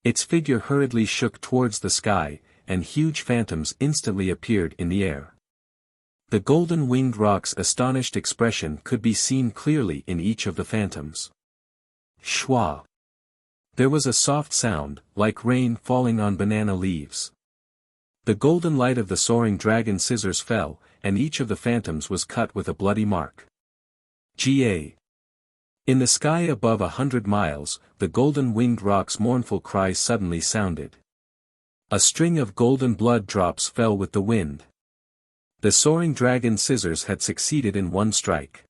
Its figure hurriedly shook towards the sky, and huge phantoms instantly appeared in the air. The golden-winged roc's astonished expression could be seen clearly in each of the phantoms. Shwa! There was a soft sound, like rain falling on banana leaves. The golden light of the soaring dragon scissors fell, and each of the phantoms was cut with a bloody mark. Ga! In the sky above 100 miles, the golden-winged roc's mournful cry suddenly sounded. A string of golden blood drops fell with the wind. The soaring dragon scissors had succeeded in one strike.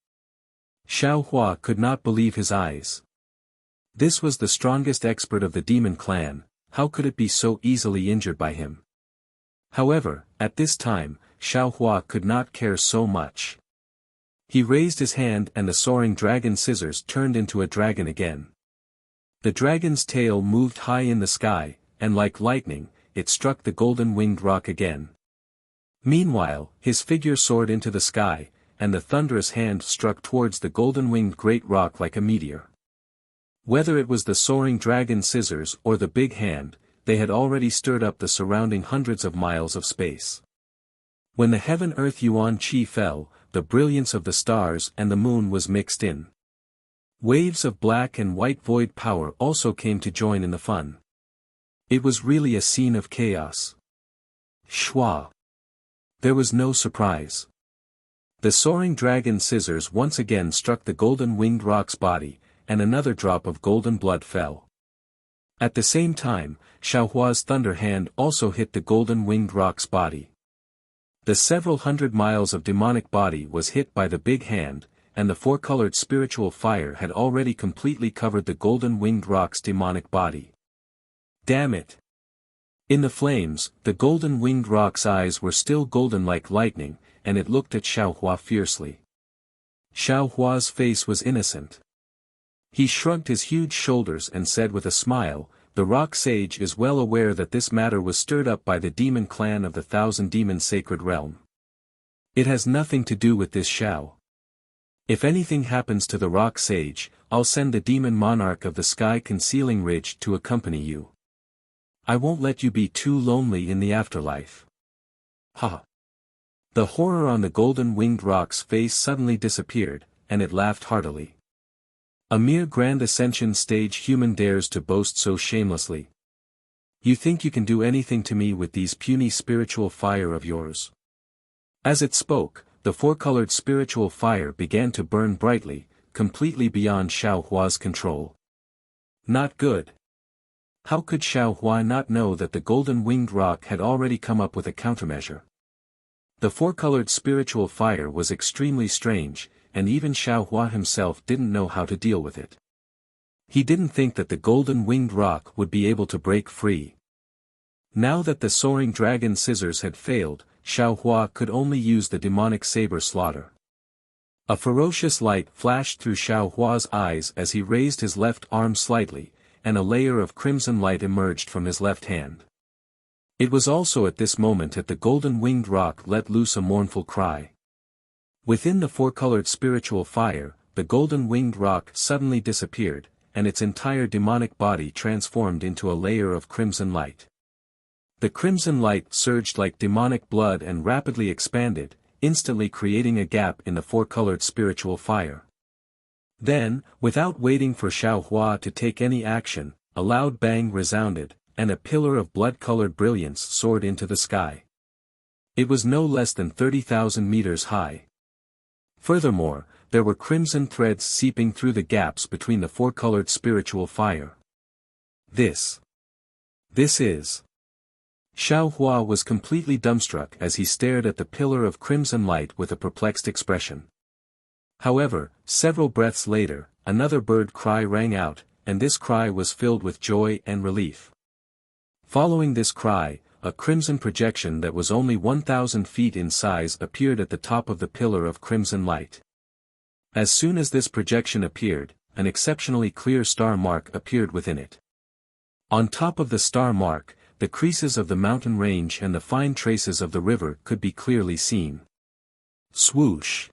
Xiaohua could not believe his eyes. This was the strongest expert of the demon clan, how could it be so easily injured by him? However, at this time, Xiaohua could not care so much. He raised his hand and the soaring dragon scissors turned into a dragon again. The dragon's tail moved high in the sky, and like lightning, it struck the golden-winged roc again. Meanwhile, his figure soared into the sky, and the thunderous hand struck towards the golden-winged great roc like a meteor. Whether it was the soaring dragon scissors or the big hand, they had already stirred up the surrounding hundreds of miles of space. When the heaven-earth yuan qi fell, the brilliance of the stars and the moon was mixed in. Waves of black and white void power also came to join in the fun. It was really a scene of chaos. Shwa! There was no surprise. The soaring dragon scissors once again struck the golden-winged roc's body, and another drop of golden blood fell. At the same time, Xiaohua's thunder hand also hit the golden-winged roc's body. The several hundred miles of demonic body was hit by the big hand, and the four-colored spiritual fire had already completely covered the golden-winged roc's demonic body. Damn it! In the flames, the golden-winged roc's eyes were still golden like lightning, and it looked at Xiaohua fiercely. Xiaohua's face was innocent. He shrugged his huge shoulders and said with a smile, "The rock sage is well aware that this matter was stirred up by the demon clan of the Thousand Demon Sacred Realm. It has nothing to do with this Xiao. If anything happens to the rock sage, I'll send the demon monarch of the sky concealing ridge to accompany you. I won't let you be too lonely in the afterlife." Ha! The horror on the golden-winged roc's face suddenly disappeared, and it laughed heartily. A mere grand ascension stage human dares to boast so shamelessly. You think you can do anything to me with these puny spiritual fire of yours? As it spoke, the four-colored spiritual fire began to burn brightly, completely beyond Xiao Hua's control. Not good. How could Xiao Hua not know that the golden-winged rock had already come up with a countermeasure? The four-colored spiritual fire was extremely strange, and even Xiao Hua himself didn't know how to deal with it. He didn't think that the golden-winged rock would be able to break free. Now that the soaring dragon scissors had failed, Xiao Hua could only use the demonic saber slaughter. A ferocious light flashed through Xiao Hua's eyes as he raised his left arm slightly, and a layer of crimson light emerged from his left hand. It was also at this moment that the golden-winged rock let loose a mournful cry. Within the four-colored spiritual fire, the golden-winged rock suddenly disappeared, and its entire demonic body transformed into a layer of crimson light. The crimson light surged like demonic blood and rapidly expanded, instantly creating a gap in the four-colored spiritual fire. Then, without waiting for Xiao Hua to take any action, a loud bang resounded, and a pillar of blood-colored brilliance soared into the sky. It was no less than 30,000 meters high. Furthermore, there were crimson threads seeping through the gaps between the four-colored spiritual fire. This is... Xiao Hua was completely dumbstruck as he stared at the pillar of crimson light with a perplexed expression. However, several breaths later, another bird cry rang out, and this cry was filled with joy and relief. Following this cry, a crimson projection that was only 1,000 feet in size appeared at the top of the pillar of crimson light. As soon as this projection appeared, an exceptionally clear star mark appeared within it. On top of the star mark, the creases of the mountain range and the fine traces of the river could be clearly seen. Swoosh!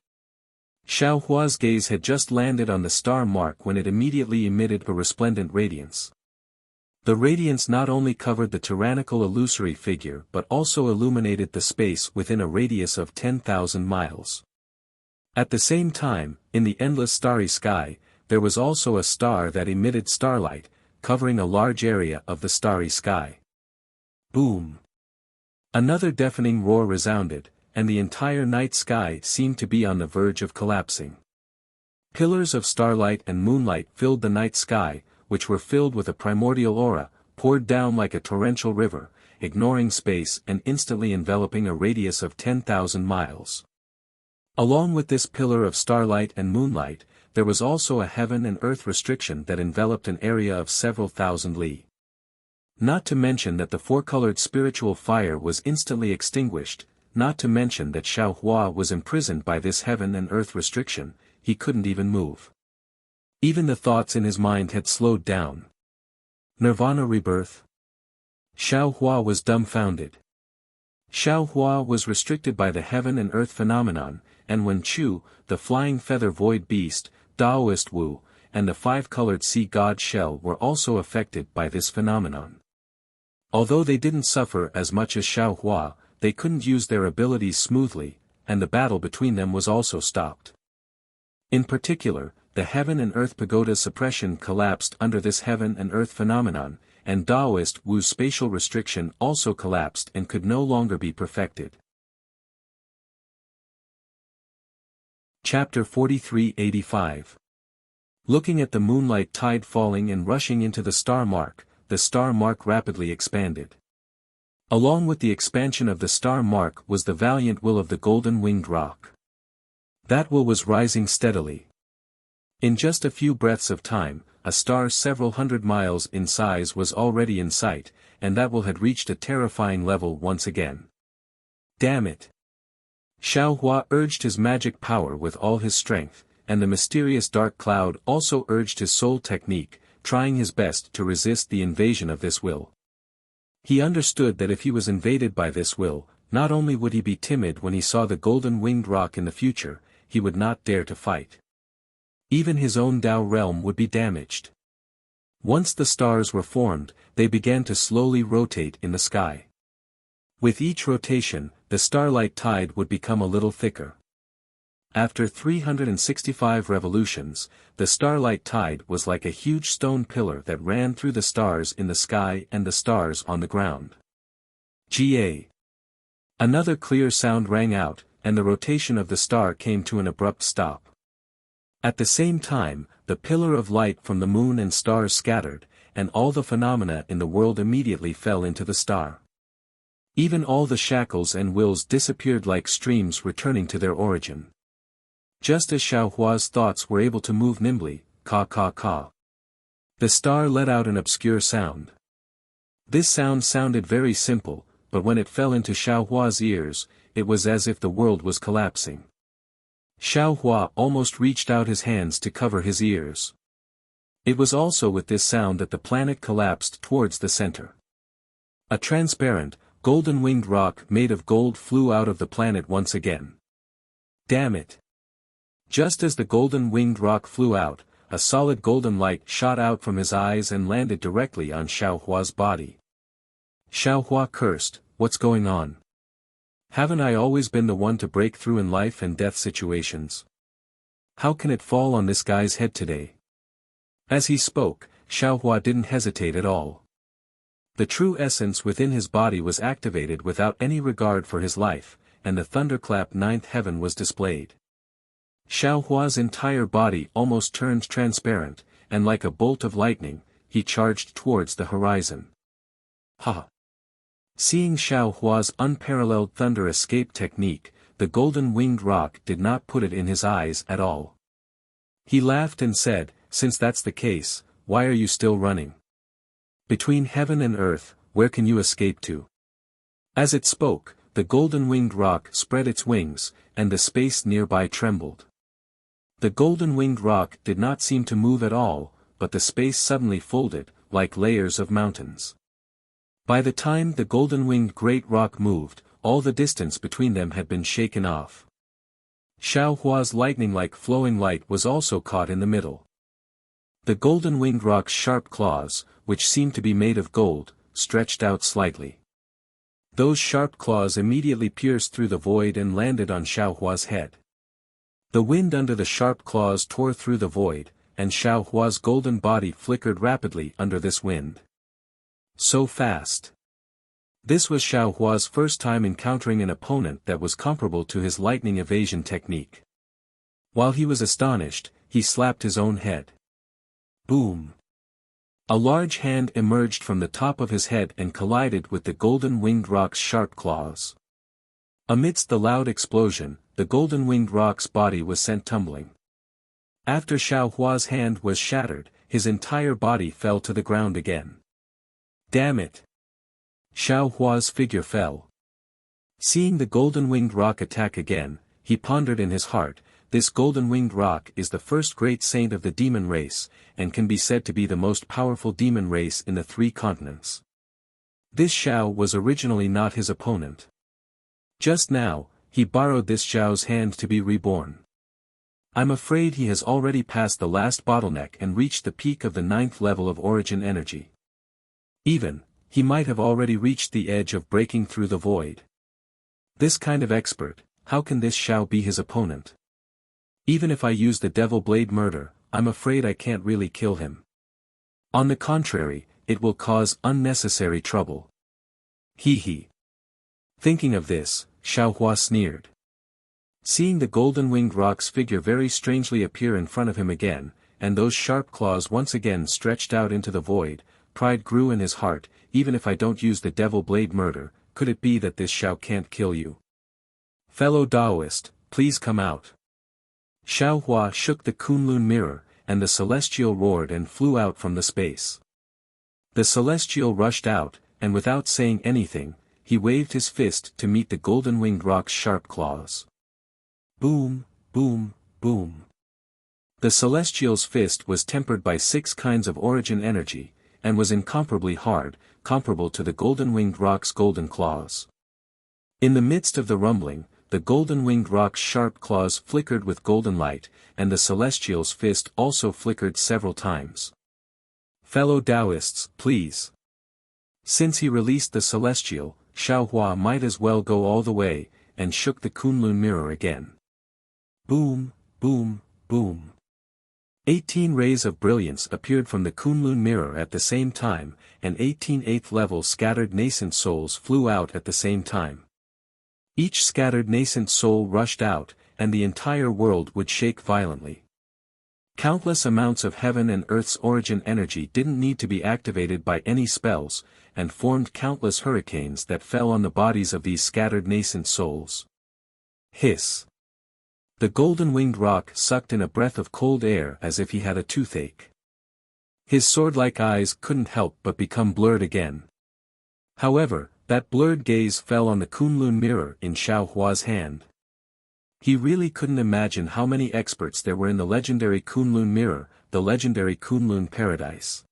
Xiao Hua's gaze had just landed on the star mark when it immediately emitted a resplendent radiance. The radiance not only covered the tyrannical illusory figure but also illuminated the space within a radius of 10,000 miles. At the same time, in the endless starry sky, there was also a star that emitted starlight, covering a large area of the starry sky. Boom! Another deafening roar resounded, and the entire night sky seemed to be on the verge of collapsing. Pillars of starlight and moonlight filled the night sky, which were filled with a primordial aura, poured down like a torrential river, ignoring space and instantly enveloping a radius of 10,000 miles. Along with this pillar of starlight and moonlight, there was also a heaven and earth restriction that enveloped an area of several thousand li. Not to mention that the four-colored spiritual fire was instantly extinguished, not to mention that Xiao Hua was imprisoned by this heaven and earth restriction, he couldn't even move. Even the thoughts in his mind had slowed down. Nirvana rebirth? Xiao Hua was dumbfounded. Xiao Hua was restricted by the heaven and earth phenomenon, and when Chu, the flying feather void beast, Taoist Wu, and the five-colored sea god Shell were also affected by this phenomenon. Although they didn't suffer as much as Xiao Hua, they couldn't use their abilities smoothly, and the battle between them was also stopped. In particular, the heaven and earth pagoda suppression collapsed under this heaven and earth phenomenon, and Taoist Wu's spatial restriction also collapsed and could no longer be perfected. Chapter 4385. Looking at the moonlight tide falling and rushing into the star mark rapidly expanded. Along with the expansion of the star mark was the valiant will of the golden-winged rock. That will was rising steadily. In just a few breaths of time, a star several hundred miles in size was already in sight, and that will had reached a terrifying level once again. Damn it! Xiao Hua urged his magic power with all his strength, and the mysterious dark cloud also urged his soul technique, trying his best to resist the invasion of this will. He understood that if he was invaded by this will, not only would he be timid when he saw the golden-winged rock in the future, he would not dare to fight. Even his own Tao realm would be damaged. Once the stars were formed, they began to slowly rotate in the sky. With each rotation, the starlight tide would become a little thicker. After 365 revolutions, the starlight tide was like a huge stone pillar that ran through the stars in the sky and the stars on the ground. Ga. Another clear sound rang out, and the rotation of the star came to an abrupt stop. At the same time, the pillar of light from the moon and stars scattered, and all the phenomena in the world immediately fell into the star. Even all the shackles and wills disappeared like streams returning to their origin. Just as Xiao Hua's thoughts were able to move nimbly, ka ka ka. The star let out an obscure sound. This sound sounded very simple, but when it fell into Xiao Hua's ears, it was as if the world was collapsing. Xiao Hua almost reached out his hands to cover his ears. It was also with this sound that the planet collapsed towards the center. A transparent, golden-winged rock made of gold flew out of the planet once again. Damn it! Just as the golden-winged rock flew out, a solid golden light shot out from his eyes and landed directly on Xiao Hua's body. Xiao Hua cursed, "What's going on? Haven't I always been the one to break through in life and death situations? How can it fall on this guy's head today?" As he spoke, Xiao Hua didn't hesitate at all. The true essence within his body was activated without any regard for his life, and the thunderclap ninth heaven was displayed. Xiao Hua's entire body almost turned transparent, and like a bolt of lightning, he charged towards the horizon. Ha! Seeing Xiao Hua's unparalleled thunder escape technique, the golden-winged rock did not put it in his eyes at all. He laughed and said, "Since that's the case, why are you still running? Between heaven and earth, where can you escape to?" As it spoke, the golden-winged rock spread its wings, and the space nearby trembled. The golden-winged rock did not seem to move at all, but the space suddenly folded, like layers of mountains. By the time the golden-winged great rock moved, all the distance between them had been shaken off. Xiao Hua's lightning-like flowing light was also caught in the middle. The golden-winged rock's sharp claws, which seemed to be made of gold, stretched out slightly. Those sharp claws immediately pierced through the void and landed on Xiao Hua's head. The wind under the sharp claws tore through the void, and Xiao Hua's golden body flickered rapidly under this wind. So fast. This was Xiao Hua's first time encountering an opponent that was comparable to his lightning evasion technique. While he was astonished, he slapped his own head. Boom! A large hand emerged from the top of his head and collided with the golden-winged rock's sharp claws. Amidst the loud explosion, the golden-winged rock's body was sent tumbling. After Xiao Hua's hand was shattered, his entire body fell to the ground again. Damn it! Xiao Hua's figure fell. Seeing the golden-winged rock attack again, he pondered in his heart, "This golden-winged rock is the first great saint of the demon race, and can be said to be the most powerful demon race in the 3 continents. This Xiao was originally not his opponent. Just now, he borrowed this Xiao's hand to be reborn. I'm afraid he has already passed the last bottleneck and reached the peak of the 9th level of origin energy. Even, he might have already reached the edge of breaking through the void. This kind of expert, how can this Xiao be his opponent? Even if I use the devil blade murder, I'm afraid I can't really kill him. On the contrary, it will cause unnecessary trouble. Hee hee." Thinking of this, Xiao Hua sneered. Seeing the golden-winged rock's figure very strangely appear in front of him again, and those sharp claws once again stretched out into the void, pride grew in his heart. "Even if I don't use the devil blade murder, could it be that this Xiao can't kill you? Fellow Taoist, please come out." Xiao Hua shook the Kunlun mirror, and the celestial roared and flew out from the space. The celestial rushed out, and without saying anything, he waved his fist to meet the golden-winged rock's sharp claws. Boom, boom, boom. The celestial's fist was tempered by 6 kinds of origin energy, and was incomparably hard, comparable to the golden-winged rock's golden claws. In the midst of the rumbling, the golden-winged rock's sharp claws flickered with golden light, and the celestial's fist also flickered several times. "Fellow Taoists, please." Since he released the celestial, Xiao Hua might as well go all the way, and shook the Kunlun mirror again. Boom, boom, boom. 18 rays of brilliance appeared from the Kunlun mirror at the same time, and 18 8th-level scattered nascent souls flew out at the same time. Each scattered nascent soul rushed out, and the entire world would shake violently. Countless amounts of heaven and earth's origin energy didn't need to be activated by any spells, and formed countless hurricanes that fell on the bodies of these scattered nascent souls. Hiss. The golden-winged rock sucked in a breath of cold air as if he had a toothache. His sword-like eyes couldn't help but become blurred again. However, that blurred gaze fell on the Kunlun mirror in Xiao Hua's hand. He really couldn't imagine how many experts there were in the legendary Kunlun mirror, the legendary Kunlun paradise.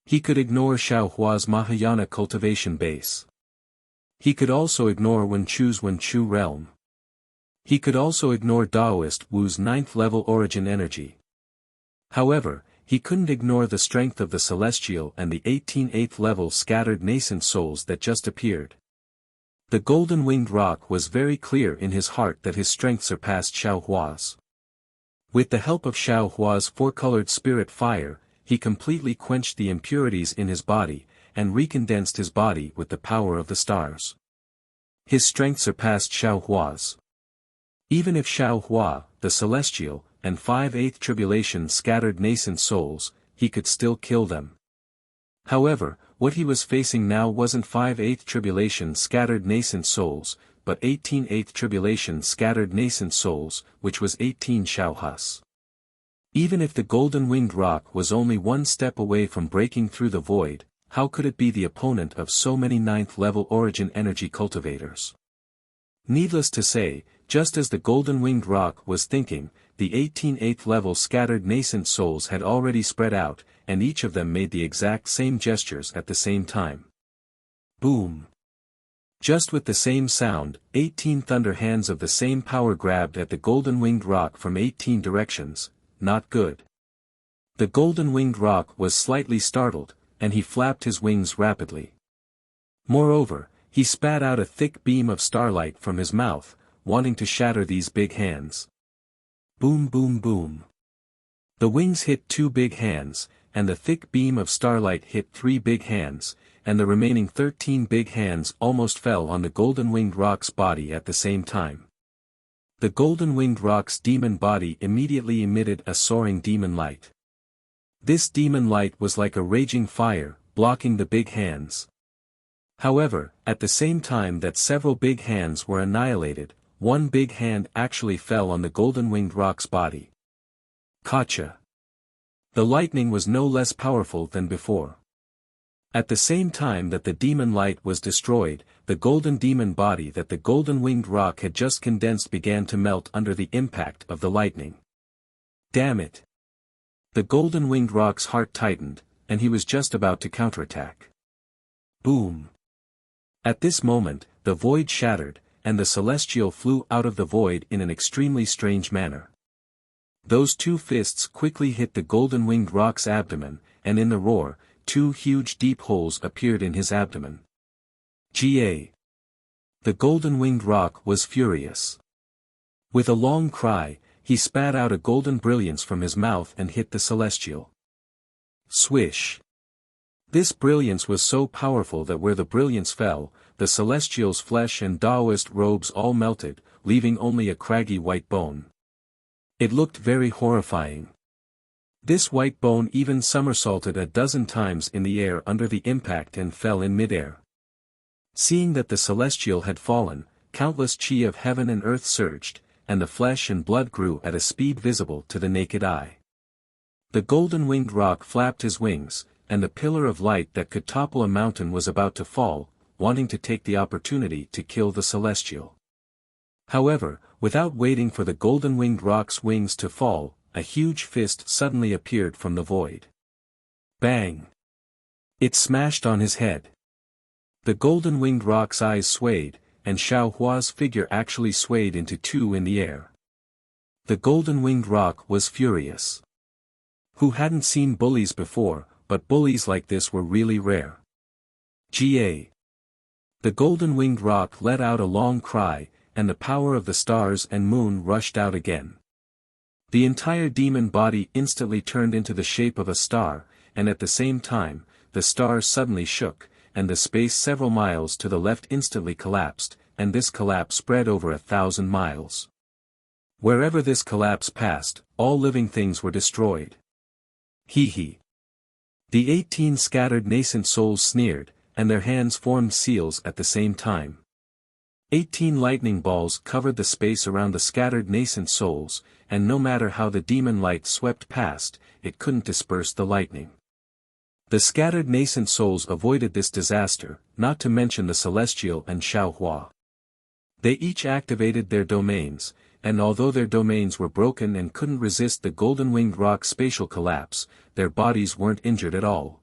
He could ignore Xiao Hua's Mahayana cultivation base. He could also ignore Wenchu's Wenchu realm. He could also ignore Daoist Wu's 9th-level origin energy. However, he couldn't ignore the strength of the celestial and the 18 8th-level scattered nascent souls that just appeared. The golden-winged rock was very clear in his heart that his strength surpassed Xiao Hua's. With the help of Xiao Hua's four-colored spirit fire, he completely quenched the impurities in his body, and recondensed his body with the power of the stars. His strength surpassed Xiao Hua's. Even if Xiao Hua, the celestial, and 5/8 tribulation scattered nascent souls, he could still kill them. However, what he was facing now wasn't 5/8 tribulation scattered nascent souls, but 18/8 tribulation scattered nascent souls, which was 18 Xiao Huas. Even if the golden-winged rock was only one step away from breaking through the void, how could it be the opponent of so many 9th-level origin energy cultivators? Needless to say, just as the golden-winged rock was thinking, the 18 8th-level scattered nascent souls had already spread out, and each of them made the exact same gestures at the same time. Boom! Just with the same sound, 18 thunder hands of the same power grabbed at the golden-winged rock from 18 directions. Not good. The golden-winged rock was slightly startled, and he flapped his wings rapidly. Moreover, he spat out a thick beam of starlight from his mouth, wanting to shatter these big hands. Boom boom boom. The wings hit 2 big hands, and the thick beam of starlight hit 3 big hands, and the remaining 13 big hands almost fell on the golden-winged rock's body at the same time. The golden-winged rock's demon body immediately emitted a soaring demon light. This demon light was like a raging fire, blocking the big hands. However, at the same time that several big hands were annihilated, one big hand actually fell on the golden-winged rock's body. Gotcha! The lightning was no less powerful than before. At the same time that the demon light was destroyed, the golden demon body that the golden-winged rock had just condensed began to melt under the impact of the lightning. Damn it! The golden-winged rock's heart tightened, and he was just about to counterattack. Boom! At this moment, the void shattered, and the celestial flew out of the void in an extremely strange manner. Those 2 fists quickly hit the golden-winged rock's abdomen, and in the roar, 2 huge deep holes appeared in his abdomen. Ga! The golden-winged rock was furious. With a long cry, he spat out a golden brilliance from his mouth and hit the celestial. Swish! This brilliance was so powerful that where the brilliance fell, the celestial's flesh and Daoist robes all melted, leaving only a craggy white bone. It looked very horrifying. This white bone even somersaulted a dozen times in the air under the impact and fell in midair. Seeing that the celestial had fallen, countless chi of heaven and earth surged, and the flesh and blood grew at a speed visible to the naked eye. The golden-winged rock flapped his wings, and the pillar of light that could topple a mountain was about to fall, wanting to take the opportunity to kill the celestial. However, without waiting for the golden-winged rock's wings to fall, a huge fist suddenly appeared from the void. Bang! It smashed on his head. The golden-winged rock's eyes swayed, and Xiao Hua's figure actually swayed into 2 in the air. The golden-winged rock was furious. Who hadn't seen bullies before, but bullies like this were really rare. Ga! The golden-winged rock let out a long cry, and the power of the stars and moon rushed out again. The entire demon body instantly turned into the shape of a star, and at the same time, the star suddenly shook, and the space several miles to the left instantly collapsed, and this collapse spread over 1,000 miles. Wherever this collapse passed, all living things were destroyed. Hee hee. The 18 scattered nascent souls sneered, and their hands formed seals at the same time. 18 lightning balls covered the space around the scattered nascent souls, and no matter how the demon light swept past, it couldn't disperse the lightning. The scattered nascent souls avoided this disaster, not to mention the Celestial and Xiaohua. They each activated their domains, and although their domains were broken and couldn't resist the golden-winged rock's spatial collapse, their bodies weren't injured at all.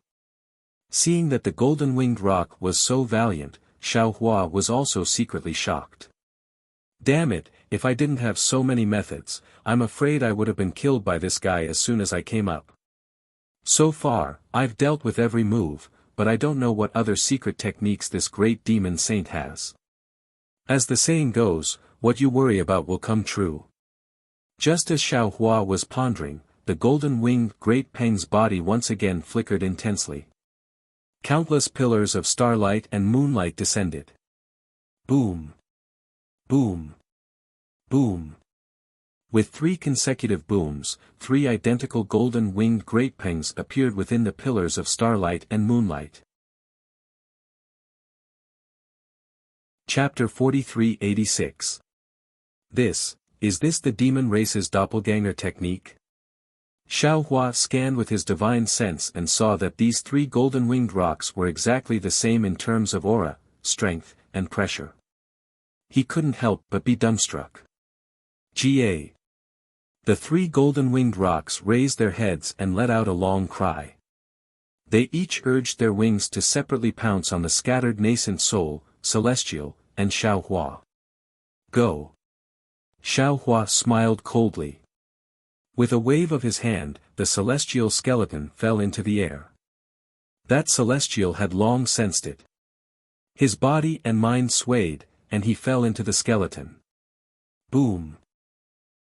Seeing that the golden-winged rock was so valiant, Xiaohua was also secretly shocked. Damn it, if I didn't have so many methods, I'm afraid I would have been killed by this guy as soon as I came up. So far, I've dealt with every move, but I don't know what other secret techniques this great demon saint has. As the saying goes, what you worry about will come true. Just as Xiaohua was pondering, the golden-winged Great Peng's body once again flickered intensely. Countless pillars of starlight and moonlight descended. Boom. Boom. Boom. With 3 consecutive booms, 3 identical golden-winged Great Pengs appeared within the pillars of starlight and moonlight. Chapter 4386. Is this the demon race's doppelganger technique? Xiaohua scanned with his divine sense and saw that these 3 golden-winged rocks were exactly the same in terms of aura, strength, and pressure. He couldn't help but be dumbstruck. Ga. The 3 golden-winged rocks raised their heads and let out a long cry. They each urged their wings to separately pounce on the scattered nascent soul, Celestial, and Xiaohua. Go. Xiaohua smiled coldly. With a wave of his hand, the celestial skeleton fell into the air. That celestial had long sensed it. His body and mind swayed, and he fell into the skeleton. Boom.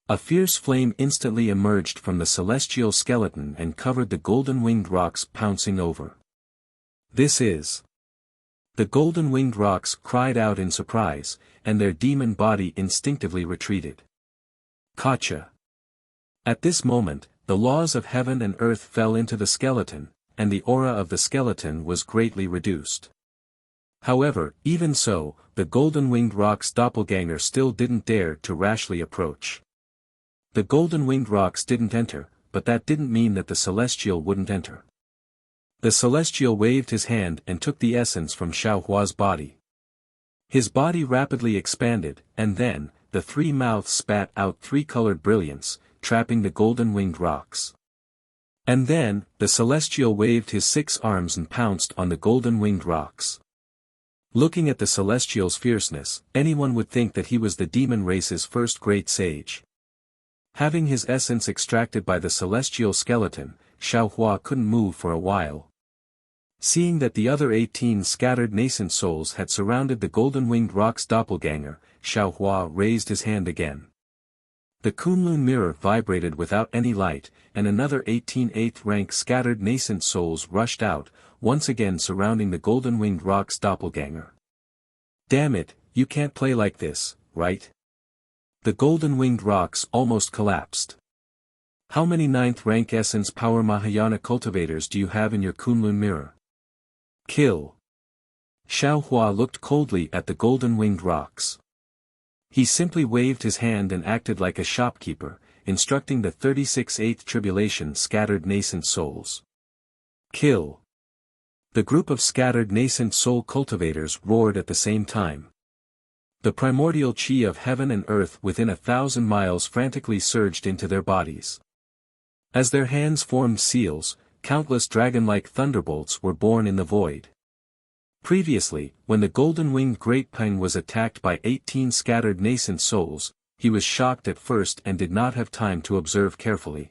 A fierce flame instantly emerged from the celestial skeleton and covered the golden-winged rocks pouncing over. This is. The golden-winged rocks cried out in surprise, and their demon body instinctively retreated. Gotcha. At this moment, the laws of heaven and earth fell into the skeleton, and the aura of the skeleton was greatly reduced. However, even so, the golden-winged rock's doppelganger still didn't dare to rashly approach. The golden-winged rocks didn't enter, but that didn't mean that the celestial wouldn't enter. The celestial waved his hand and took the essence from Xiaohua's body. His body rapidly expanded, and then, the 3 mouths spat out 3-colored brilliance, trapping the golden-winged rocks. And then, the celestial waved his 6 arms and pounced on the golden-winged rocks. Looking at the celestial's fierceness, anyone would think that he was the demon race's first great sage. Having his essence extracted by the celestial skeleton, Xiaohua couldn't move for a while. Seeing that the other 18 scattered nascent souls had surrounded the golden-winged rock's doppelganger, Xiaohua raised his hand again. The Kunlun mirror vibrated without any light, and another 18 8th-rank scattered nascent souls rushed out, once again surrounding the golden-winged rock's doppelganger. Damn it, you can't play like this, right? The golden-winged rocks almost collapsed. How many 9th-rank essence power Mahayana cultivators do you have in your Kunlun mirror? Kill. Xiaohua looked coldly at the golden-winged rocks. He simply waved his hand and acted like a shopkeeper, instructing the 36 8th tribulation scattered nascent souls. Kill. The group of scattered nascent soul cultivators roared at the same time. The primordial chi of heaven and earth within 1,000 miles frantically surged into their bodies. As their hands formed seals, countless dragon-like thunderbolts were born in the void. Previously, when the golden-winged Great Peng was attacked by 18 scattered nascent souls, he was shocked at first and did not have time to observe carefully.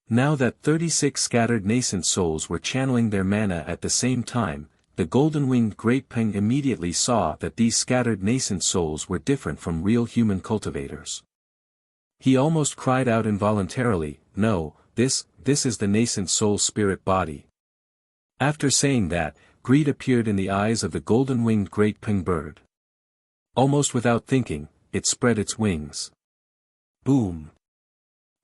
Now that 36 scattered nascent souls were channeling their mana at the same time, the golden-winged great peng immediately saw that these scattered nascent souls were different from real human cultivators. He almost cried out involuntarily, "No, this is the nascent soul spirit body." After saying that, greed appeared in the eyes of the golden-winged great peng bird. Almost without thinking, it spread its wings. Boom!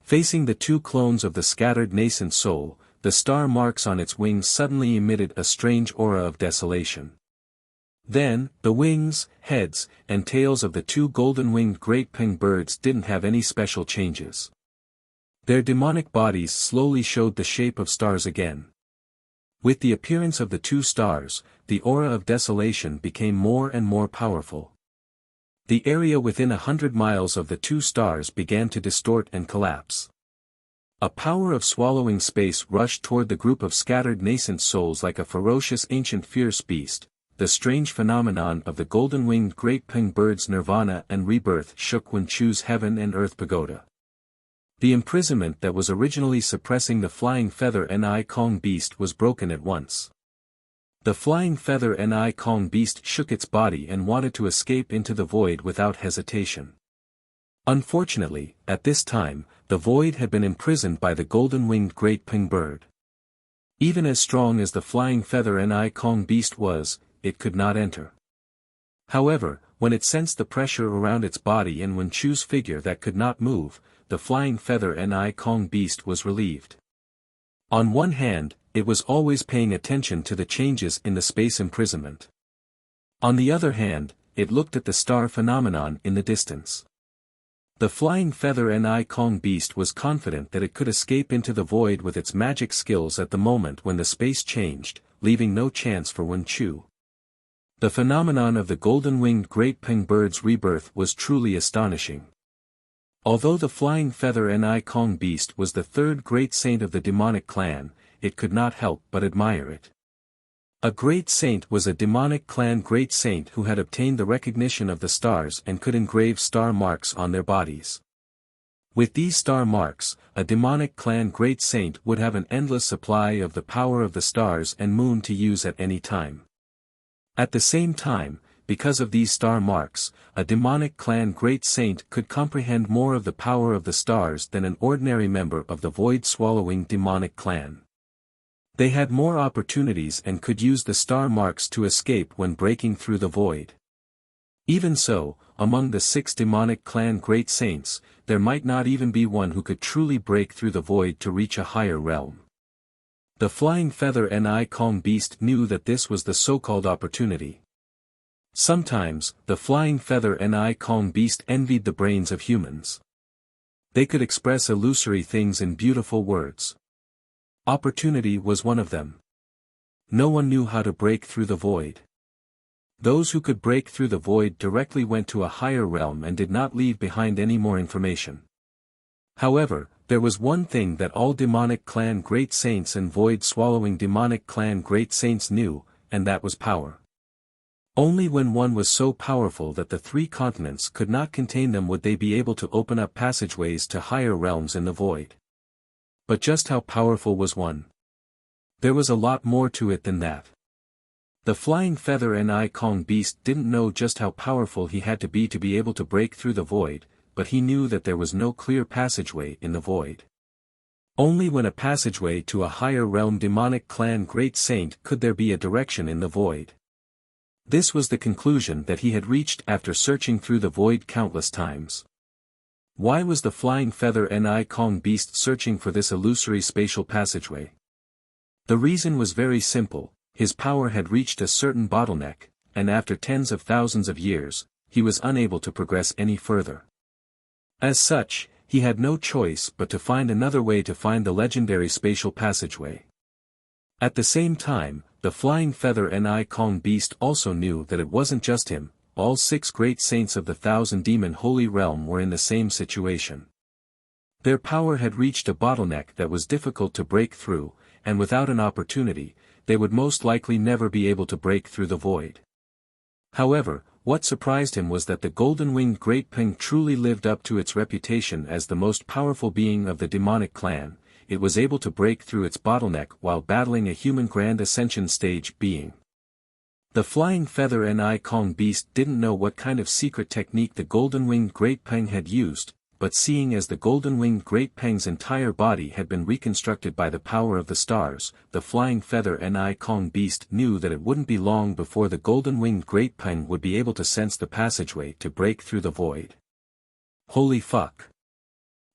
Facing the two clones of the scattered nascent soul, the star marks on its wings suddenly emitted a strange aura of desolation. Then, the wings, heads, and tails of the two golden-winged great peng birds didn't have any special changes. Their demonic bodies slowly showed the shape of stars again. With the appearance of the two stars, the aura of desolation became more and more powerful. The area within 100 miles of the two stars began to distort and collapse. A power of swallowing space rushed toward the group of scattered nascent souls like a ferocious ancient fierce beast. The strange phenomenon of the golden-winged great peng bird's nirvana and rebirth shook Wen Chu's heaven and earth pagoda. The imprisonment that was originally suppressing the flying feather Ni Kong beast was broken at once. The flying feather Ni Kong beast shook its body and wanted to escape into the void without hesitation. Unfortunately, at this time, the void had been imprisoned by the golden-winged great peng bird. Even as strong as the flying feather Ni Kong beast was, it could not enter. However, when it sensed the pressure around its body and Wen Chu's figure that could not move, the flying feather Ni Kong beast was relieved. On one hand, it was always paying attention to the changes in the space imprisonment. On the other hand, it looked at the star phenomenon in the distance. The flying feather Ni Kong beast was confident that it could escape into the void with its magic skills at the moment when the space changed, leaving no chance for Wen Chu. The phenomenon of the golden-winged great peng bird's rebirth was truly astonishing. Although the flying feather Ni Kong beast was the third great saint of the demonic clan, it could not help but admire it. A great saint was a demonic clan great saint who had obtained the recognition of the stars and could engrave star marks on their bodies. With these star marks, a demonic clan great saint would have an endless supply of the power of the stars and moon to use at any time. At the same time, because of these star marks, a demonic clan great saint could comprehend more of the power of the stars than an ordinary member of the void-swallowing demonic clan. They had more opportunities and could use the star marks to escape when breaking through the void. Even so, among the 6 demonic clan great saints, there might not even be one who could truly break through the void to reach a higher realm. The flying feather Ni Kong beast knew that this was the so-called opportunity. Sometimes, the flying feather Ni Kong beast envied the brains of humans. They could express illusory things in beautiful words. Opportunity was one of them. No one knew how to break through the void. Those who could break through the void directly went to a higher realm and did not leave behind any more information. However, there was one thing that all demonic clan great saints and void-swallowing demonic clan great saints knew, and that was power. Only when one was so powerful that the 3 continents could not contain them would they be able to open up passageways to higher realms in the void. But just how powerful was one? There was a lot more to it than that. The flying feather Ni Kong beast didn't know just how powerful he had to be able to break through the void, but he knew that there was no clear passageway in the void. Only when a passageway to a higher realm demonic clan great saint could there be a direction in the void. This was the conclusion that he had reached after searching through the void countless times. Why was the flying feather Ni Kong beast searching for this illusory spatial passageway? The reason was very simple: his power had reached a certain bottleneck, and after tens of thousands of years, he was unable to progress any further. As such, he had no choice but to find another way to find the legendary spatial passageway. At the same time, the flying feather Ni Kong beast also knew that it wasn't just him. All 6 great saints of the Thousand Demon Holy Realm were in the same situation. Their power had reached a bottleneck that was difficult to break through, and without an opportunity, they would most likely never be able to break through the void. However, what surprised him was that the golden-winged great peng truly lived up to its reputation as the most powerful being of the demonic clan. It was able to break through its bottleneck while battling a human Grand Ascension stage being. The flying feather and Kong beast didn't know what kind of secret technique the golden-winged Great Peng had used, but seeing as the golden-winged Great Peng's entire body had been reconstructed by the power of the stars, the flying feather and Kong beast knew that it wouldn't be long before the golden-winged Great Peng would be able to sense the passageway to break through the void. Holy fuck!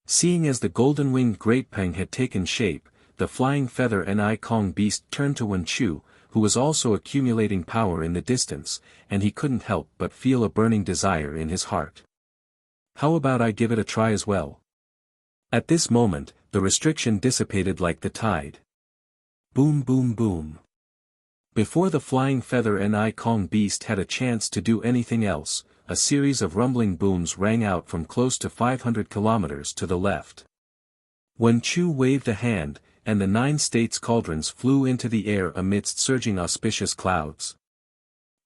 Seeing as the golden-winged Great Peng had taken shape, the flying feather and Kong beast turned to Wen Chu, who was also accumulating power in the distance, and he couldn't help but feel a burning desire in his heart. How about I give it a try as well? At this moment, the restriction dissipated like the tide. Boom boom boom. Before the flying feather and Kong beast had a chance to do anything else, a series of rumbling booms rang out from close to 500 kilometers to the left. Wen Chu waved a hand, and the 9 states cauldrons flew into the air amidst surging auspicious clouds.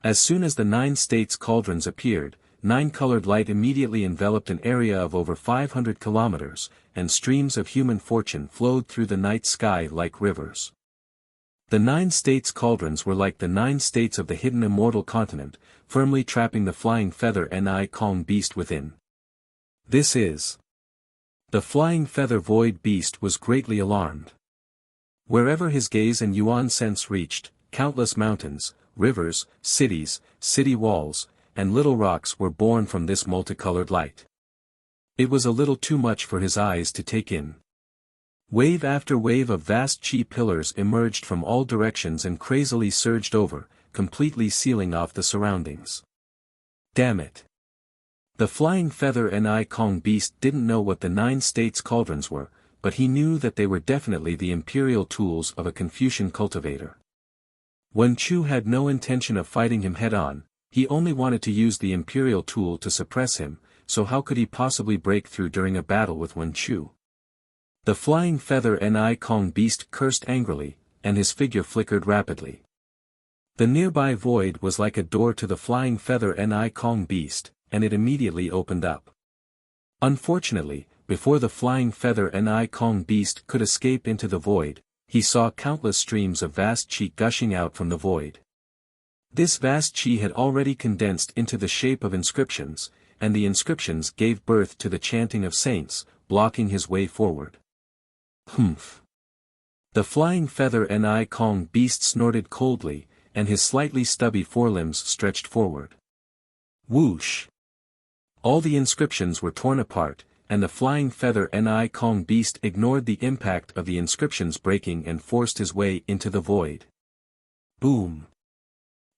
As soon as the 9 states cauldrons appeared, 9-colored light immediately enveloped an area of over 500 kilometers, and streams of human fortune flowed through the night sky like rivers. The 9 states cauldrons were like the 9 states of the hidden immortal continent, firmly trapping the flying feather and Kong beast within. This is. The flying feather void beast was greatly alarmed. Wherever his gaze and yuan sense reached, countless mountains, rivers, cities, city walls, and little rocks were born from this multicolored light. It was a little too much for his eyes to take in. Wave after wave of vast chi pillars emerged from all directions and crazily surged over, completely sealing off the surroundings. Damn it! The flying feather and Kong beast didn't know what the 9 states cauldrons were, but he knew that they were definitely the imperial tools of a Confucian cultivator. Wen Chu had no intention of fighting him head-on, he only wanted to use the imperial tool to suppress him, so how could he possibly break through during a battle with Wen Chu? The flying feather and Kong beast cursed angrily, and his figure flickered rapidly. The nearby void was like a door to the flying feather and Kong beast, and it immediately opened up. Unfortunately, before the flying feather and Kong beast could escape into the void, he saw countless streams of vast chi gushing out from the void. This vast chi had already condensed into the shape of inscriptions, and the inscriptions gave birth to the chanting of saints, blocking his way forward. Humph! The flying feather and Kong beast snorted coldly, and his slightly stubby forelimbs stretched forward. Whoosh! All the inscriptions were torn apart, and the flying feather and Kong beast ignored the impact of the inscriptions breaking and forced his way into the void. Boom!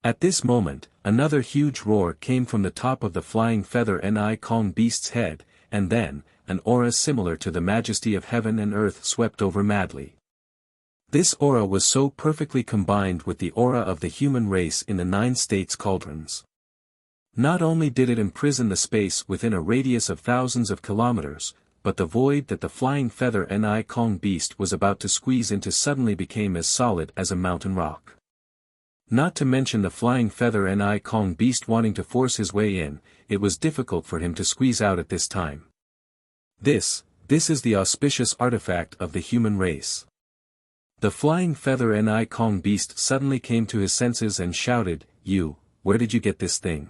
At this moment, another huge roar came from the top of the flying feather and Kong beast's head, and then, an aura similar to the majesty of heaven and earth swept over madly. This aura was so perfectly combined with the aura of the human race in the 9 states cauldrons. Not only did it imprison the space within a radius of thousands of kilometers, but the void that the flying feather and Kong beast was about to squeeze into suddenly became as solid as a mountain rock. Not to mention the flying feather and Kong beast wanting to force his way in, it was difficult for him to squeeze out at this time. This is the auspicious artifact of the human race. The flying feather and Kong beast suddenly came to his senses and shouted, where did you get this thing?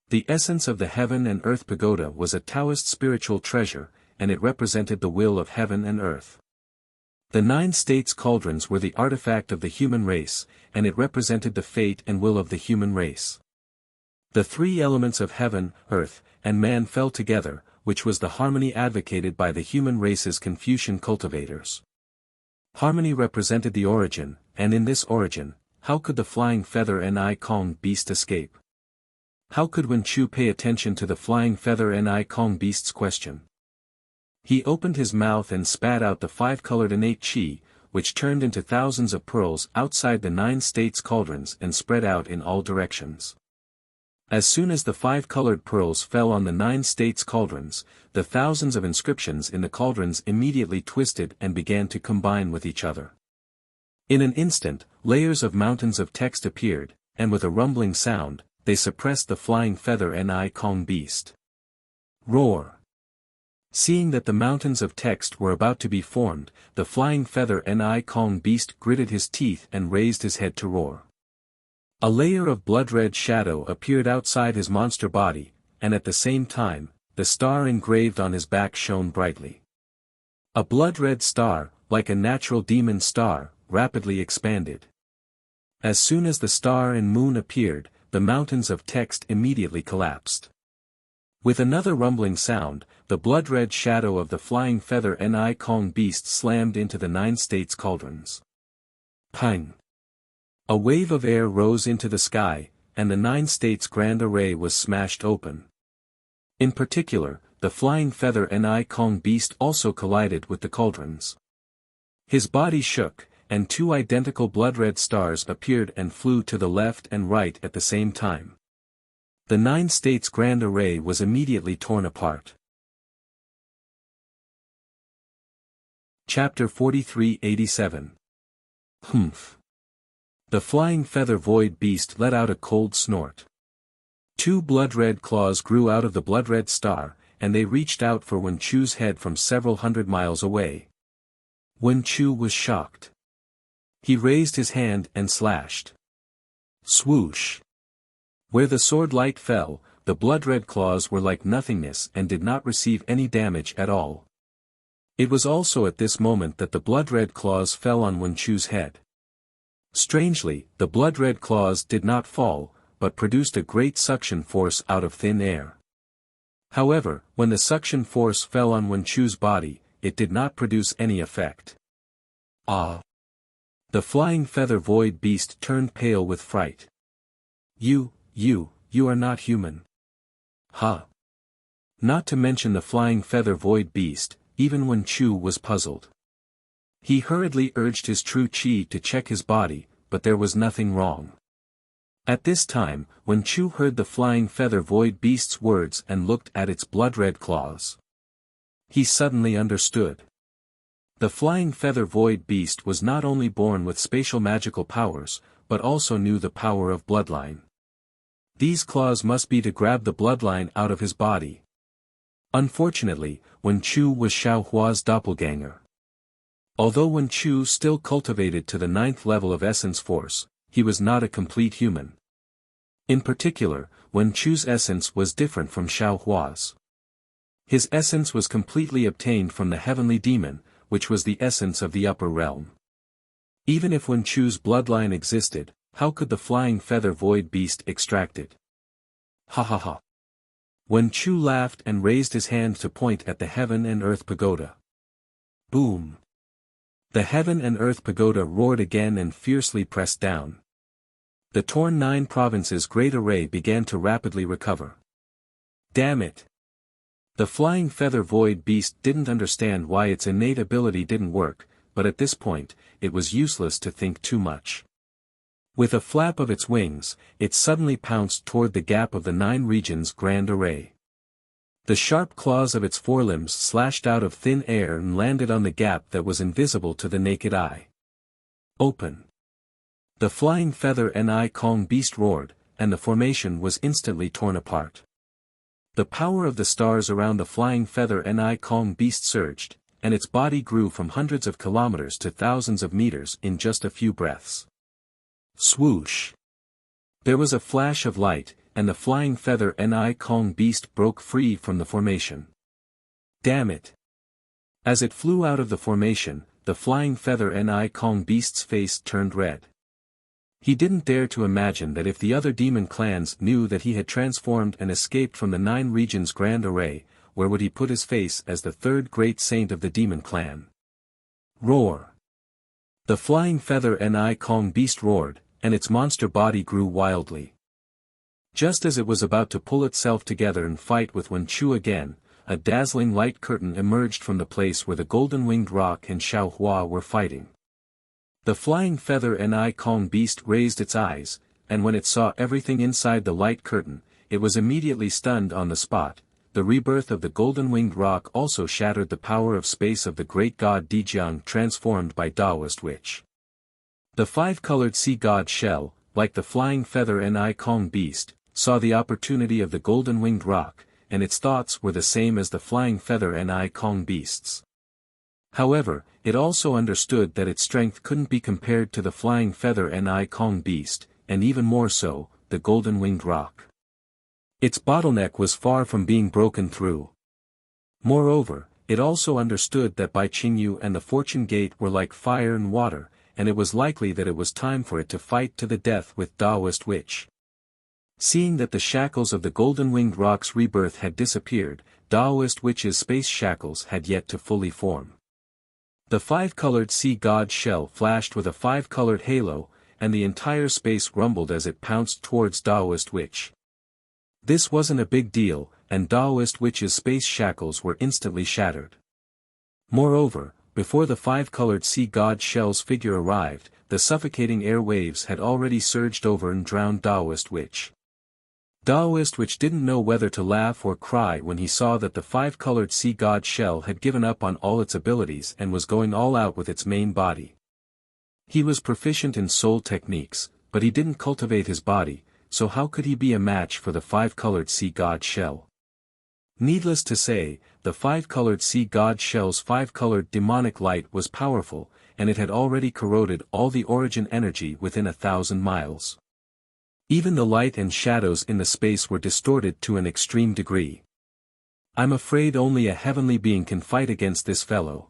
The essence of the heaven and earth pagoda was a Taoist spiritual treasure, and it represented the will of heaven and earth. The 9 states cauldrons were the artifact of the human race, and it represented the fate and will of the human race. The 3 elements of heaven, earth, and man fell together, which was the harmony advocated by the human race's Confucian cultivators. Harmony represented the origin, and in this origin, how could the flying feather and Kong beast escape? How could Wen Chu pay attention to the flying feather and Kong beast's question? He opened his mouth and spat out the 5-colored innate chi, which turned into thousands of pearls outside the 9 states cauldrons and spread out in all directions. As soon as the 5-colored pearls fell on the 9 states cauldrons, the thousands of inscriptions in the cauldrons immediately twisted and began to combine with each other. In an instant, layers of mountains of text appeared, and with a rumbling sound, they suppressed the flying feather and Kong beast. Roar! Seeing that the mountains of text were about to be formed, the flying feather and Kong beast gritted his teeth and raised his head to roar. A layer of blood-red shadow appeared outside his monster body, and at the same time, the star engraved on his back shone brightly. A blood-red star, like a natural demon star, rapidly expanded. As soon as the star and moon appeared, the mountains of text immediately collapsed. With another rumbling sound, the blood-red shadow of the flying feather Ni Kong beast slammed into the 9 states cauldrons. Ping! A wave of air rose into the sky, and the 9 states grand array was smashed open. In particular, the flying feather Ni Kong beast also collided with the cauldrons. His body shook, and 2 identical blood-red stars appeared and flew to the left and right at the same time. The 9 states grand array was immediately torn apart. Chapter 43-87. Humph. The flying feather void beast let out a cold snort. 2 blood-red claws grew out of the blood-red star, and they reached out for Wen Chu's head from several hundred miles away. Wen Chu was shocked. He raised his hand and slashed. Swoosh! Where the sword light fell, the blood-red claws were like nothingness and did not receive any damage at all. It was also at this moment that the blood-red claws fell on Wen Chu's head. Strangely, the blood-red claws did not fall, but produced a great suction force out of thin air. However, when the suction force fell on Wen Chu's body, it did not produce any effect. Ah! The flying feather void beast turned pale with fright. You are not human. Huh? Not to mention the flying feather void beast, even Wen Chu was puzzled. He hurriedly urged his true chi to check his body, but there was nothing wrong. At this time, Wen Chu heard the flying feather void beast's words and looked at its blood-red claws. He suddenly understood. The flying feather void beast was not only born with spatial magical powers, but also knew the power of bloodline. These claws must be to grab the bloodline out of his body. Unfortunately, Wen Chu was Xiao Hua's doppelganger. Although Wen Chu still cultivated to the 9th level of essence force, he was not a complete human. In particular, Wen Chu's essence was different from Xiao Hua's. His essence was completely obtained from the heavenly demon, which was the essence of the upper realm. Even if Wen Chu's bloodline existed, how could the flying feather void beast extract it? Ha ha ha. Wen Chu laughed and raised his hand to point at the heaven and earth pagoda. Boom! The heaven and earth pagoda roared again and fiercely pressed down. The torn 9 provinces' great array began to rapidly recover. Damn it! The flying feather void beast didn't understand why its innate ability didn't work, but at this point, it was useless to think too much. With a flap of its wings, it suddenly pounced toward the gap of the 9 regions' grand array. The sharp claws of its forelimbs slashed out of thin air and landed on the gap that was invisible to the naked eye. Open! The flying feather Ni Kong beast roared, and the formation was instantly torn apart. The power of the stars around the flying feather Ni Kong beast surged, and its body grew from hundreds of kilometers to thousands of meters in just a few breaths. Swoosh! There was a flash of light, and the flying feather Ni Kong beast broke free from the formation. Damn it! As it flew out of the formation, the flying feather Ni Kong beast's face turned red. He didn't dare to imagine that if the other demon clans knew that he had transformed and escaped from the 9 regions' grand array, where would he put his face as the 3rd great saint of the demon clan? Roar! The flying feather Ni Kong beast roared, and its monster body grew wildly. Just as it was about to pull itself together and fight with Wen Chu again, a dazzling light curtain emerged from the place where the golden-winged roc and Xiao Hua were fighting. The flying feather Ni Kong beast raised its eyes, and when it saw everything inside the light curtain, it was immediately stunned on the spot. The rebirth of the golden-winged roc also shattered the power of space of the great god Dijiang transformed by Taoist witch. The 5-colored sea god Shell, like the flying feather Ni Kong beast, saw the opportunity of the golden-winged roc, and its thoughts were the same as the flying feather Ni Kong beast's. However, it also understood that its strength couldn't be compared to the flying feather Ni Kong beast, and even more so, the golden-winged rock. Its bottleneck was far from being broken through. Moreover, it also understood that Bai Qingyu and the Fortune Gate were like fire and water, and it was likely that it was time for it to fight to the death with Taoist Witch. Seeing that the shackles of the golden-winged rock's rebirth had disappeared, Taoist Witch's space shackles had yet to fully form. The five-colored sea god shell flashed with a five-colored halo, and the entire space rumbled as it pounced towards Taoist Witch. This wasn't a big deal, and Taoist Witch's space shackles were instantly shattered. Moreover, before the five-colored sea god shell's figure arrived, the suffocating air waves had already surged over and drowned Taoist Witch. Taoist Witch didn't know whether to laugh or cry when he saw that the five-colored sea god shell had given up on all its abilities and was going all out with its main body. He was proficient in soul techniques, but he didn't cultivate his body, so how could he be a match for the five-colored sea god shell? Needless to say, the five-colored sea god shell's five-colored demonic light was powerful, and it had already corroded all the origin energy within 1,000 miles. Even the light and shadows in the space were distorted to an extreme degree. I'm afraid only a heavenly being can fight against this fellow.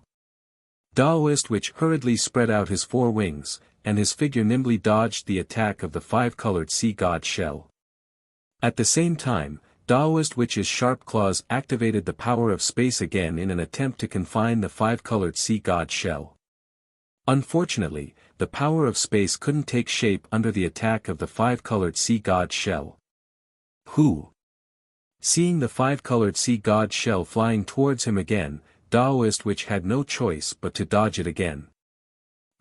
Taoist Witch hurriedly spread out his four wings, and his figure nimbly dodged the attack of the five-colored sea god shell. At the same time, Taoist Witch's sharp claws activated the power of space again in an attempt to confine the five-colored sea god shell. Unfortunately, the power of space couldn't take shape under the attack of the five-colored sea god shell. Who? Seeing the five-colored sea god shell flying towards him again, Taoist Witch had no choice but to dodge it again.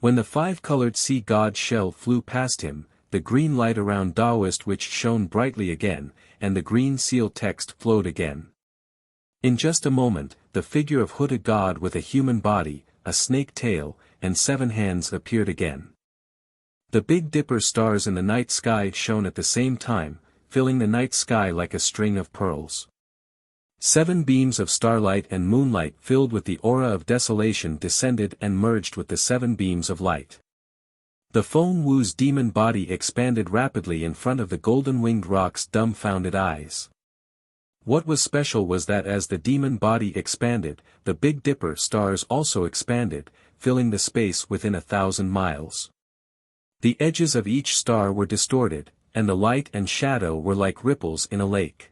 When the five-colored sea god shell flew past him, the green light around Taoist Witch shone brightly again, and the green seal text flowed again. In just a moment, the figure of hooded god with a human body, a snake tail, and 7 hands appeared again. The Big Dipper stars in the night sky shone at the same time, filling the night sky like a string of pearls. 7 beams of starlight and moonlight filled with the aura of desolation descended and merged with the 7 beams of light. The Feng Wu's demon body expanded rapidly in front of the golden-winged rock's dumbfounded eyes. What was special was that as the demon body expanded, the Big Dipper stars also expanded, filling the space within 1,000 miles. The edges of each star were distorted, and the light and shadow were like ripples in a lake.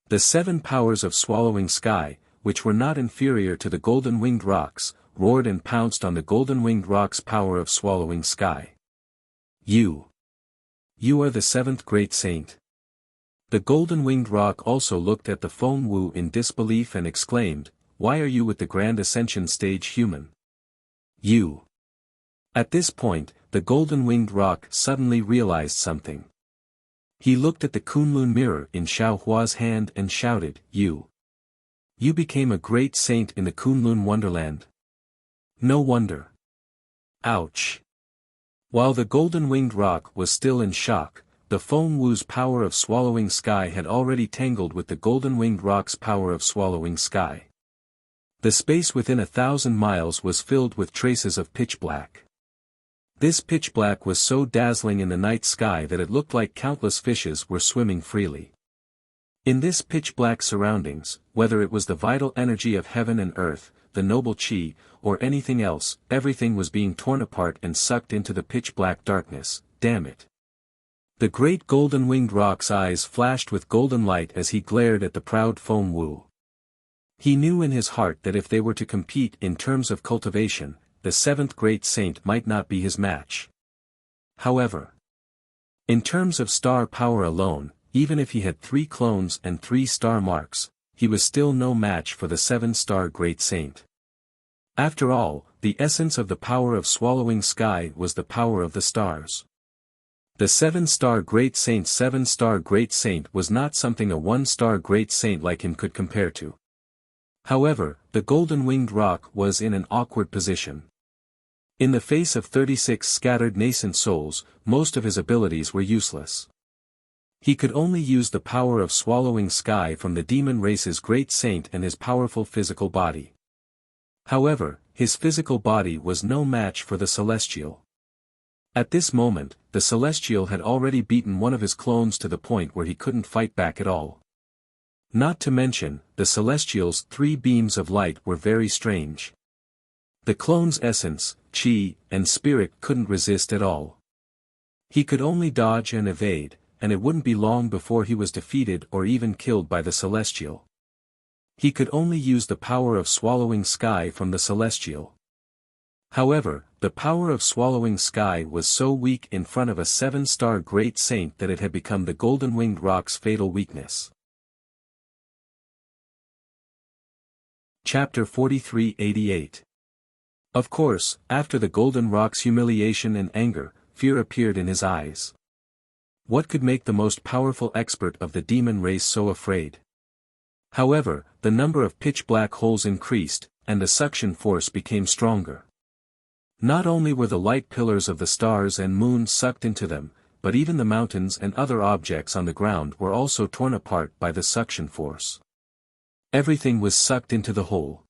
The 7 powers of swallowing sky, which were not inferior to the golden-winged rocks, roared and pounced on the golden-winged rock's power of swallowing sky. You are the 7th great saint. The golden-winged rock also looked at the Feng Wu in disbelief and exclaimed, "Why are you with the Grand Ascension stage human? You." At this point, the golden-winged rock suddenly realized something. He looked at the Kunlun mirror in Xiao Hua's hand and shouted, You became a great saint in the Kunlun wonderland. No wonder. Ouch. While the golden-winged rock was still in shock, the Feng Wu's power of swallowing sky had already tangled with the golden-winged rock's power of swallowing sky. The space within 1,000 miles was filled with traces of pitch black. This pitch black was so dazzling in the night sky that it looked like countless fishes were swimming freely. In this pitch-black surroundings, whether it was the vital energy of heaven and earth, the noble chi, or anything else, everything was being torn apart and sucked into the pitch-black darkness. Damn it. The great golden-winged rock's eyes flashed with golden light as he glared at the proud Feng Wu. He knew in his heart that if they were to compete in terms of cultivation, the 7th great saint might not be his match. However, in terms of star power alone, even if he had 3 clones and 3 star marks, he was still no match for the 7-star great saint. After all, the essence of the power of swallowing sky was the power of the stars. The 7-star great saint's 7-star great saint was not something a 1-star great saint like him could compare to. However, the golden-winged rock was in an awkward position. In the face of 36 scattered nascent souls, most of his abilities were useless. He could only use the power of swallowing sky from the demon race's great saint and his powerful physical body. However, his physical body was no match for the celestial. At this moment, the Celestial had already beaten one of his clones to the point where he couldn't fight back at all. Not to mention, the Celestial's 3 beams of light were very strange. The clone's essence, chi, and spirit couldn't resist at all. He could only dodge and evade, and it wouldn't be long before he was defeated or even killed by the Celestial. He could only use the power of swallowing sky from the Celestial. However, the power of swallowing sky was so weak in front of a 7-star great saint that it had become the golden-winged rock's fatal weakness. Chapter 43-88. Of course, after the golden rock's humiliation and anger, fear appeared in his eyes. What could make the most powerful expert of the demon race so afraid? However, the number of pitch-black holes increased, and the suction force became stronger. Not only were the light pillars of the stars and moons sucked into them, but even the mountains and other objects on the ground were also torn apart by the suction force. Everything was sucked into the hole.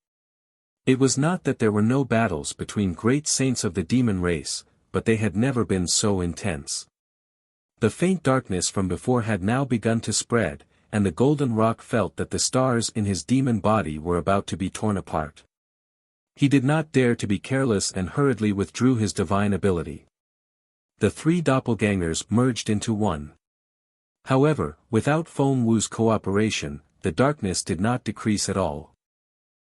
It was not that there were no battles between great saints of the demon race, but they had never been so intense. The faint darkness from before had now begun to spread, and the golden rock felt that the stars in his demon body were about to be torn apart. He did not dare to be careless and hurriedly withdrew his divine ability. The 3 doppelgangers merged into one. However, without Feng Wu's cooperation, the darkness did not decrease at all.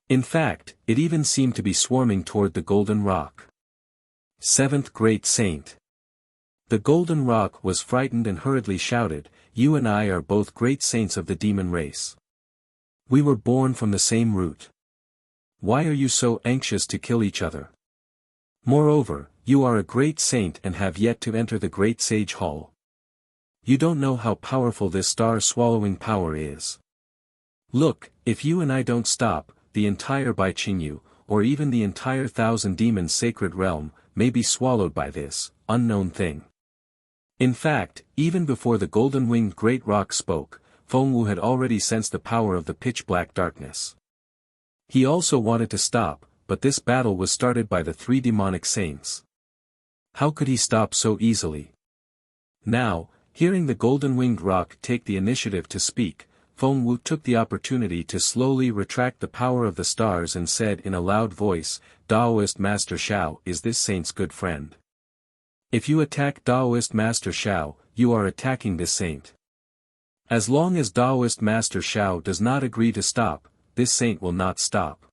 In fact, it even seemed to be swarming toward the golden rock. 7th Great Saint. The golden rock was frightened and hurriedly shouted, "You and I are both great saints of the demon race. We were born from the same root. Why are you so anxious to kill each other? Moreover, you are a great saint and have yet to enter the great sage hall. You don't know how powerful this star-swallowing power is. Look, if you and I don't stop, the entire Baiqingyu, or even the entire 1,000 demons sacred realm, may be swallowed by this unknown thing." In fact, even before the golden-winged great rock spoke, Feng Wu had already sensed the power of the pitch-black darkness. He also wanted to stop, but this battle was started by the 3 demonic saints. How could he stop so easily? Now, hearing the golden-winged rock take the initiative to speak, Feng Wu took the opportunity to slowly retract the power of the stars and said in a loud voice, "Daoist Master Shao is this saint's good friend. If you attack Daoist Master Shao, you are attacking this saint. As long as Daoist Master Shao does not agree to stop, this saint will not stop."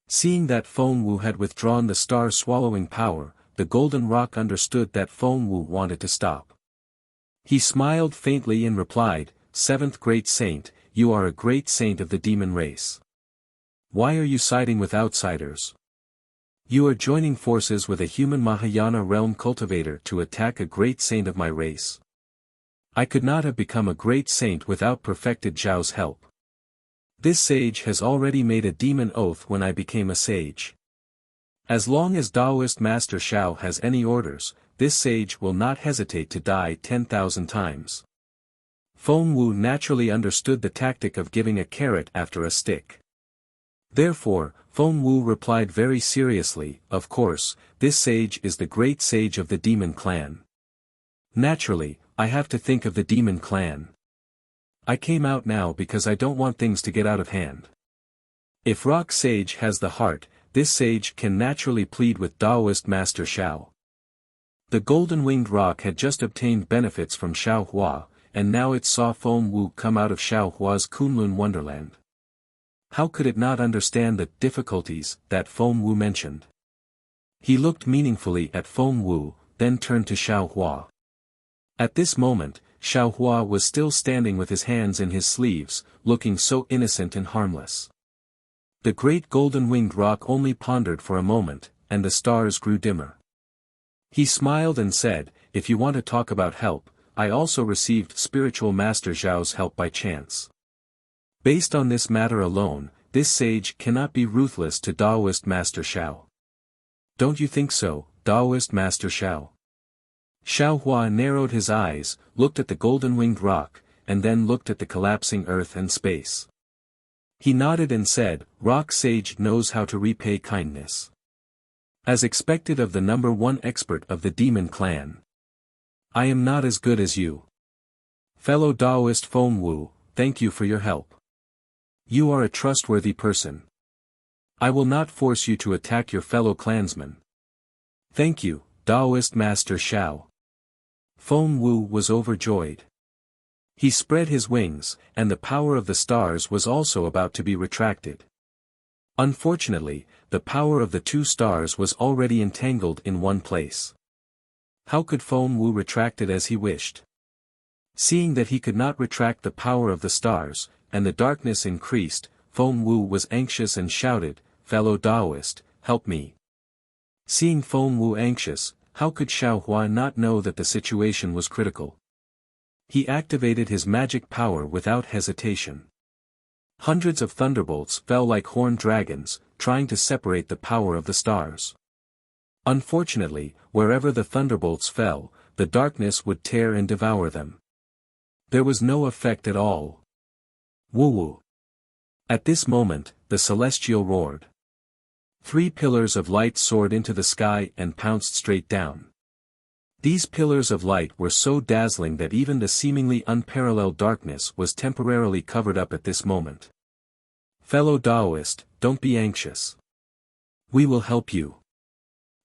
Seeing that Feng Wu had withdrawn the star-swallowing power, the golden rock understood that Feng Wu wanted to stop. He smiled faintly and replied, "7th Great Saint, you are a great saint of the demon race. Why are you siding with outsiders? You are joining forces with a human Mahayana realm cultivator to attack a great saint of my race. I could not have become a great saint without perfected Zhao's help. This sage has already made a demon oath when I became a sage. As long as Daoist Master Shao has any orders, this sage will not hesitate to die 10,000 times." Feng Wu naturally understood the tactic of giving a carrot after a stick. Therefore, Feng Wu replied very seriously, "Of course, this sage is the great sage of the demon clan. Naturally, I have to think of the demon clan. I came out now because I don't want things to get out of hand. If Rock Sage has the heart, this sage can naturally plead with Daoist Master Shao." The golden-winged rock had just obtained benefits from Xiao Hua, and now it saw Feng Wu come out of Xiao Hua's Kunlun wonderland. How could it not understand the difficulties that Feng Wu mentioned? He looked meaningfully at Feng Wu, then turned to Xiao Hua. At this moment, Xiao Hua was still standing with his hands in his sleeves, looking so innocent and harmless. The great golden-winged rock only pondered for a moment, and the stars grew dimmer. He smiled and said, "If you want to talk about help, I also received spiritual Master Zhao's help by chance. Based on this matter alone, this sage cannot be ruthless to Daoist Master Shao. Don't you think so, Daoist Master Shao?" Xiao Hua narrowed his eyes, looked at the golden-winged rock, and then looked at the collapsing earth and space. He nodded and said, "Rock Sage knows how to repay kindness. As expected of the #1 expert of the demon clan. I am not as good as you. Fellow Taoist Feng Wu, thank you for your help. You are a trustworthy person. I will not force you to attack your fellow clansmen. Thank you, Taoist Master Xiao. Feng Wu was overjoyed. He spread his wings, and the power of the stars was also about to be retracted. Unfortunately, the power of the 2 stars was already entangled in one place. How could Feng Wu retract it as he wished? Seeing that he could not retract the power of the stars, and the darkness increased, Feng Wu was anxious and shouted, "Fellow Taoist, help me." Seeing Feng Wu anxious, how could Xiao Hua not know that the situation was critical? He activated his magic power without hesitation. Hundreds of thunderbolts fell like horned dragons, trying to separate the power of the stars. Unfortunately, wherever the thunderbolts fell, the darkness would tear and devour them. There was no effect at all. Woo-woo. At this moment, the celestial roared. 3 pillars of light soared into the sky and pounced straight down. These pillars of light were so dazzling that even the seemingly unparalleled darkness was temporarily covered up at this moment. Fellow Taoist, don't be anxious. We will help you.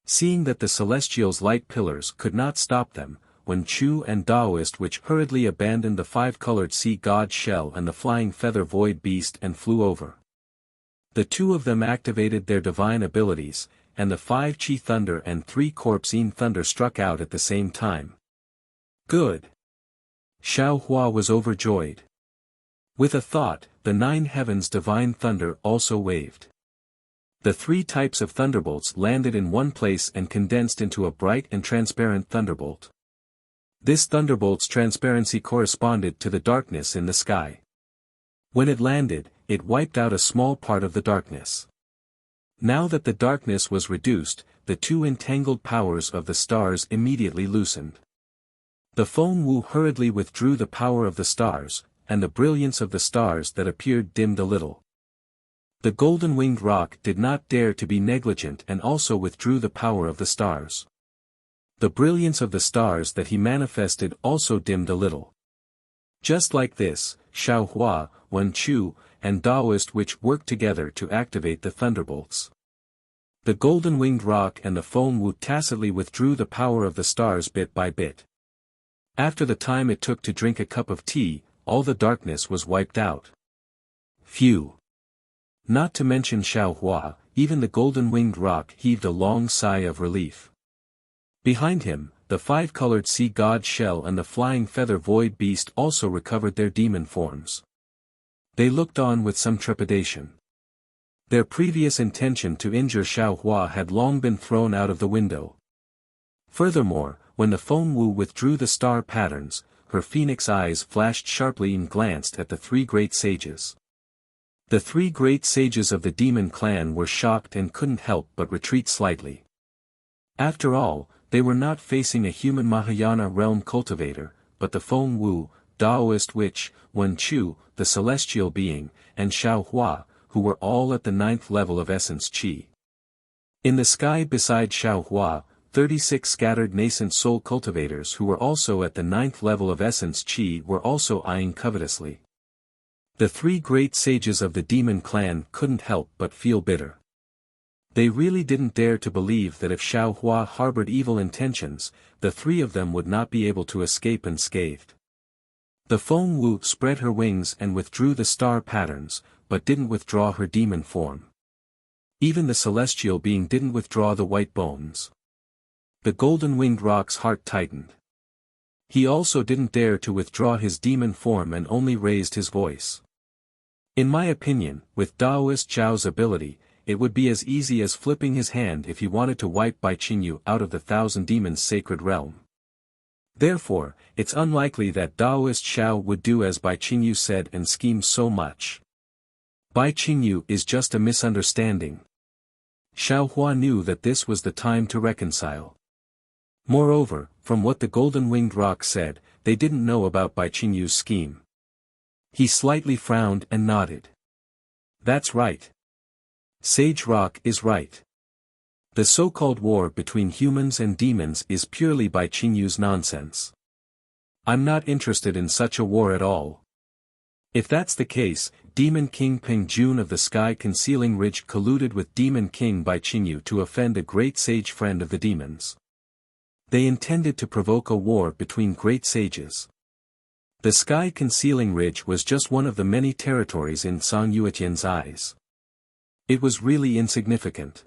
Seeing that the celestial's light pillars could not stop them, Wen Chu and Taoist which hurriedly abandoned the 5-colored sea god shell and the flying feather void beast and flew over. The 2 of them activated their divine abilities, and the 5 Chi Thunder and 3 Corpsine Thunder struck out at the same time. Good. Xiao Hua was overjoyed. With a thought, the 9 heavens divine thunder also waved. The 3 types of thunderbolts landed in one place and condensed into a bright and transparent thunderbolt. This thunderbolt's transparency corresponded to the darkness in the sky. When it landed, it wiped out a small part of the darkness. Now that the darkness was reduced, the 2 entangled powers of the stars immediately loosened. The Feng Wu hurriedly withdrew the power of the stars, and the brilliance of the stars that appeared dimmed a little. The golden-winged roc did not dare to be negligent and also withdrew the power of the stars. The brilliance of the stars that he manifested also dimmed a little. Just like this, Xiao Hua, Wen Chu, and Taoist which worked together to activate the thunderbolts. The golden-winged roc and the Feng Wu tacitly withdrew the power of the stars bit by bit. After the time it took to drink a cup of tea, all the darkness was wiped out. Phew! Not to mention Xiao Hua, even the golden-winged roc heaved a long sigh of relief. Behind him, the 5-colored sea god shell and the flying feather void beast also recovered their demon forms. They looked on with some trepidation. Their previous intention to injure Xiao Hua had long been thrown out of the window. Furthermore, when the Feng Wu withdrew the star patterns, her phoenix eyes flashed sharply and glanced at the 3 great sages. The 3 great sages of the demon clan were shocked and couldn't help but retreat slightly. After all, they were not facing a human Mahayana realm cultivator, but the Feng Wu, Taoist witch, Wen Chu, the celestial being, and Xiao Hua, who were all at the 9th level of essence Qi. In the sky beside Xiao Hua, 36 scattered nascent soul cultivators who were also at the 9th level of essence Qi were also eyeing covetously. The 3 great sages of the demon clan couldn't help but feel bitter. They really didn't dare to believe that if Xiao Hua harbored evil intentions, the 3 of them would not be able to escape unscathed. The Feng Wu spread her wings and withdrew the star patterns, but didn't withdraw her demon form. Even the celestial being didn't withdraw the white bones. The golden-winged roc's heart tightened. He also didn't dare to withdraw his demon form and only raised his voice. In my opinion, with Taoist Zhao's ability, it would be as easy as flipping his hand if he wanted to wipe Bai Qingyu out of the 1,000 demons sacred realm. Therefore, it's unlikely that Taoist Zhao would do as Bai Qingyu said and scheme so much. Bai Qingyu is just a misunderstanding. Xiao Hua knew that this was the time to reconcile. Moreover, from what the golden-winged roc said, they didn't know about Bai Qingyu's scheme. He slightly frowned and nodded. That's right. Sage Rock is right. The so-called war between humans and demons is purely Bai Qingyu's nonsense. I'm not interested in such a war at all. If that's the case, Demon King Ping Jun of the Sky Concealing Ridge colluded with Demon King Bai Qingyu to offend a great sage friend of the demons. They intended to provoke a war between great sages. The Sky Concealing Ridge was just one of the many territories in Song Yuetian's eyes. It was really insignificant.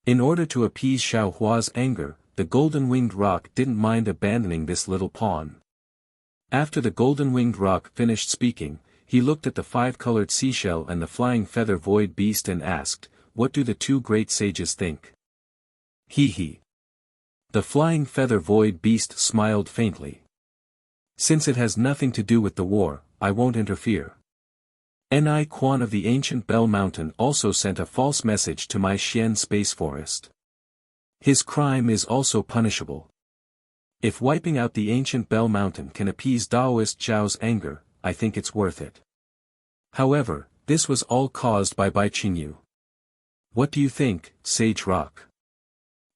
In order to appease Xiao Hua's anger, the golden-winged rock didn't mind abandoning this little pawn. After the golden-winged rock finished speaking, he looked at the five-colored seashell and the flying feather void beast and asked, "What do the two great sages think?" He. The flying feather void beast smiled faintly. "Since it has nothing to do with the war, I won't interfere. Ni Quan of the ancient Bell Mountain also sent a false message to my Xian space forest. His crime is also punishable. If wiping out the ancient Bell Mountain can appease Daoist Zhao's anger, I think it's worth it. However, this was all caused by Bai Qingyu. What do you think, Sage Rock?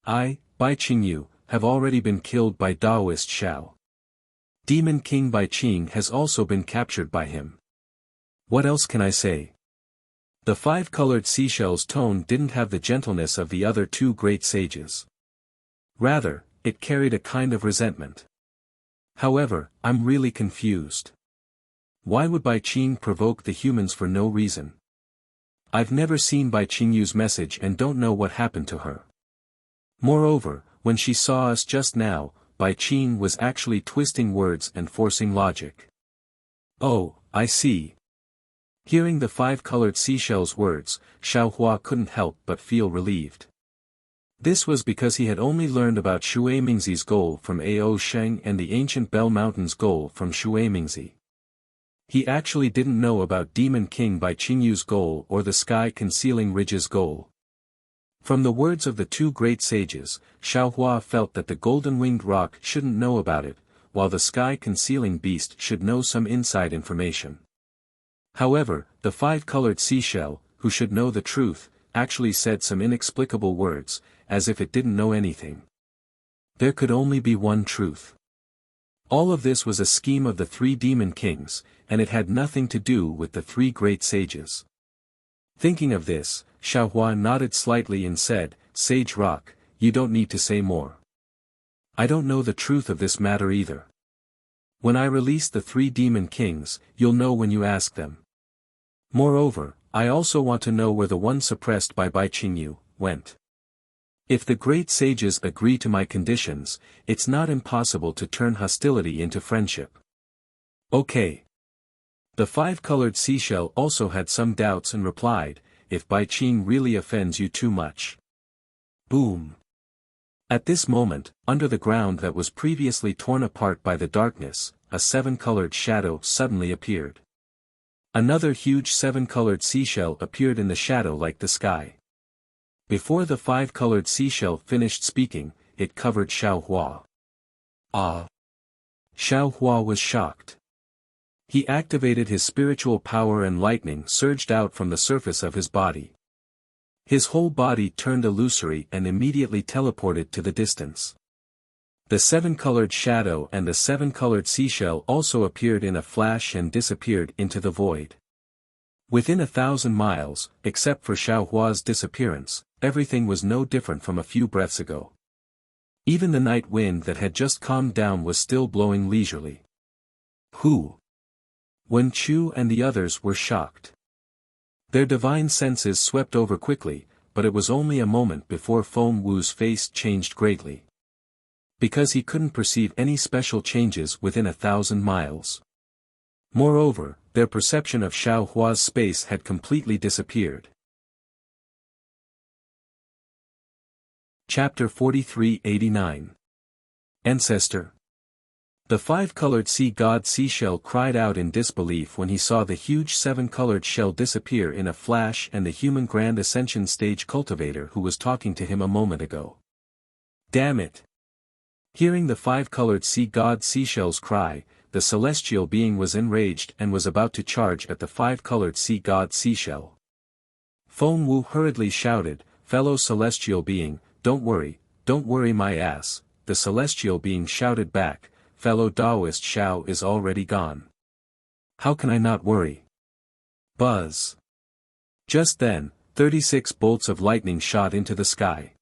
I, Bai Qingyu, have already been killed by Daoist Zhao. Demon King Bai Qing has also been captured by him. What else can I say?" The five-colored seashell's tone didn't have the gentleness of the other two great sages. Rather, it carried a kind of resentment. "However, I'm really confused. Why would Bai Qing provoke the humans for no reason? I've never seen Bai Qingyu's message and don't know what happened to her. Moreover, when she saw us just now, Bai Qing was actually twisting words and forcing logic." "Oh, I see." Hearing the five-colored seashell's words, Xiao Hua couldn't help but feel relieved. This was because he had only learned about Shui Mingzi's goal from Ao Sheng and the ancient Bell Mountain's goal from Shui Mingzi. He actually didn't know about Demon King Bai Qingyu's goal or the Sky Concealing Ridge's goal. From the words of the two great sages, Xiao Hua felt that the golden-winged rock shouldn't know about it, while the Sky Concealing Beast should know some inside information. However, the five-colored seashell, who should know the truth, actually said some inexplicable words, as if it didn't know anything. There could only be one truth. All of this was a scheme of the three demon kings, and it had nothing to do with the three great sages. Thinking of this, Xiao Hua nodded slightly and said, "Sage Rock, you don't need to say more. I don't know the truth of this matter either. When I release the three demon kings, you'll know when you ask them. Moreover, I also want to know where the one suppressed by Bai Qingyu went. If the great sages agree to my conditions, it's not impossible to turn hostility into friendship." "Okay." The five-colored seashell also had some doubts and replied, "If Bai Qing really offends you too much." Boom. At this moment, under the ground that was previously torn apart by the darkness, a seven-colored shadow suddenly appeared. Another huge seven-colored seashell appeared in the shadow like the sky. Before the five-colored seashell finished speaking, it covered Xiao Hua. Ah! Xiao Hua was shocked. He activated his spiritual power and lightning surged out from the surface of his body. His whole body turned illusory and immediately teleported to the distance. The seven-colored shadow and the seven-colored seashell also appeared in a flash and disappeared into the void. Within 1,000 miles, except for Xiao Hua's disappearance, everything was no different from a few breaths ago. Even the night wind that had just calmed down was still blowing leisurely. Who? Wen Chu and the others were shocked. Their divine senses swept over quickly, but it was only a moment before Feng Wu's face changed greatly. Because he couldn't perceive any special changes within 1,000 miles. Moreover, their perception of Xiao Hua's space had completely disappeared. Chapter 43-89. Ancestor. The five-colored sea god seashell cried out in disbelief when he saw the huge seven-colored shell disappear in a flash and the human Grand Ascension stage cultivator who was talking to him a moment ago. Damn it! Hearing the five-colored sea god seashell's cry, the celestial being was enraged and was about to charge at the five-colored sea god seashell. Feng Wu hurriedly shouted, fellow celestial being, don't worry my ass," the celestial being shouted back, "fellow Taoist Shao is already gone. How can I not worry?" Buzz. Just then, 36 bolts of lightning shot into the sky.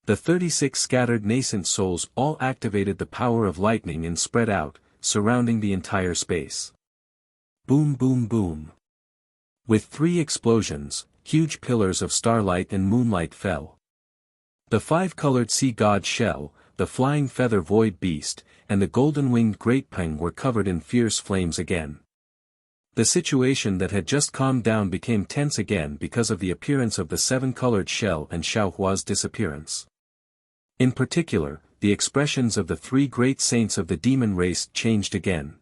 The 36 scattered nascent souls all activated the power of lightning and spread out, surrounding the entire space. Boom boom boom. With 3 explosions, huge pillars of starlight and moonlight fell. The 5-colored sea god shell, the flying feather void beast, and the golden-winged great peng were covered in fierce flames again. The situation that had just calmed down became tense again because of the appearance of the 7-colored shell and Xiaohua's disappearance. In particular, the expressions of the 3 great saints of the demon race changed again.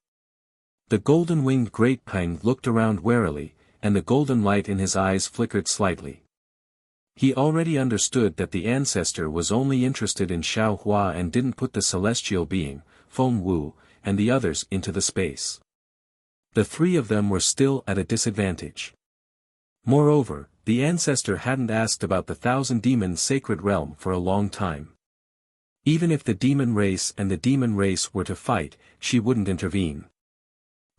The golden-winged great peng looked around warily, and the golden light in his eyes flickered slightly. He already understood that the ancestor was only interested in Xiaohua and didn't put the celestial being, Feng Wu, and the others into the space. The 3 of them were still at a disadvantage. Moreover, the ancestor hadn't asked about the 1,000 demons sacred realm for a long time. Even if the demon race and the demon race were to fight, she wouldn't intervene.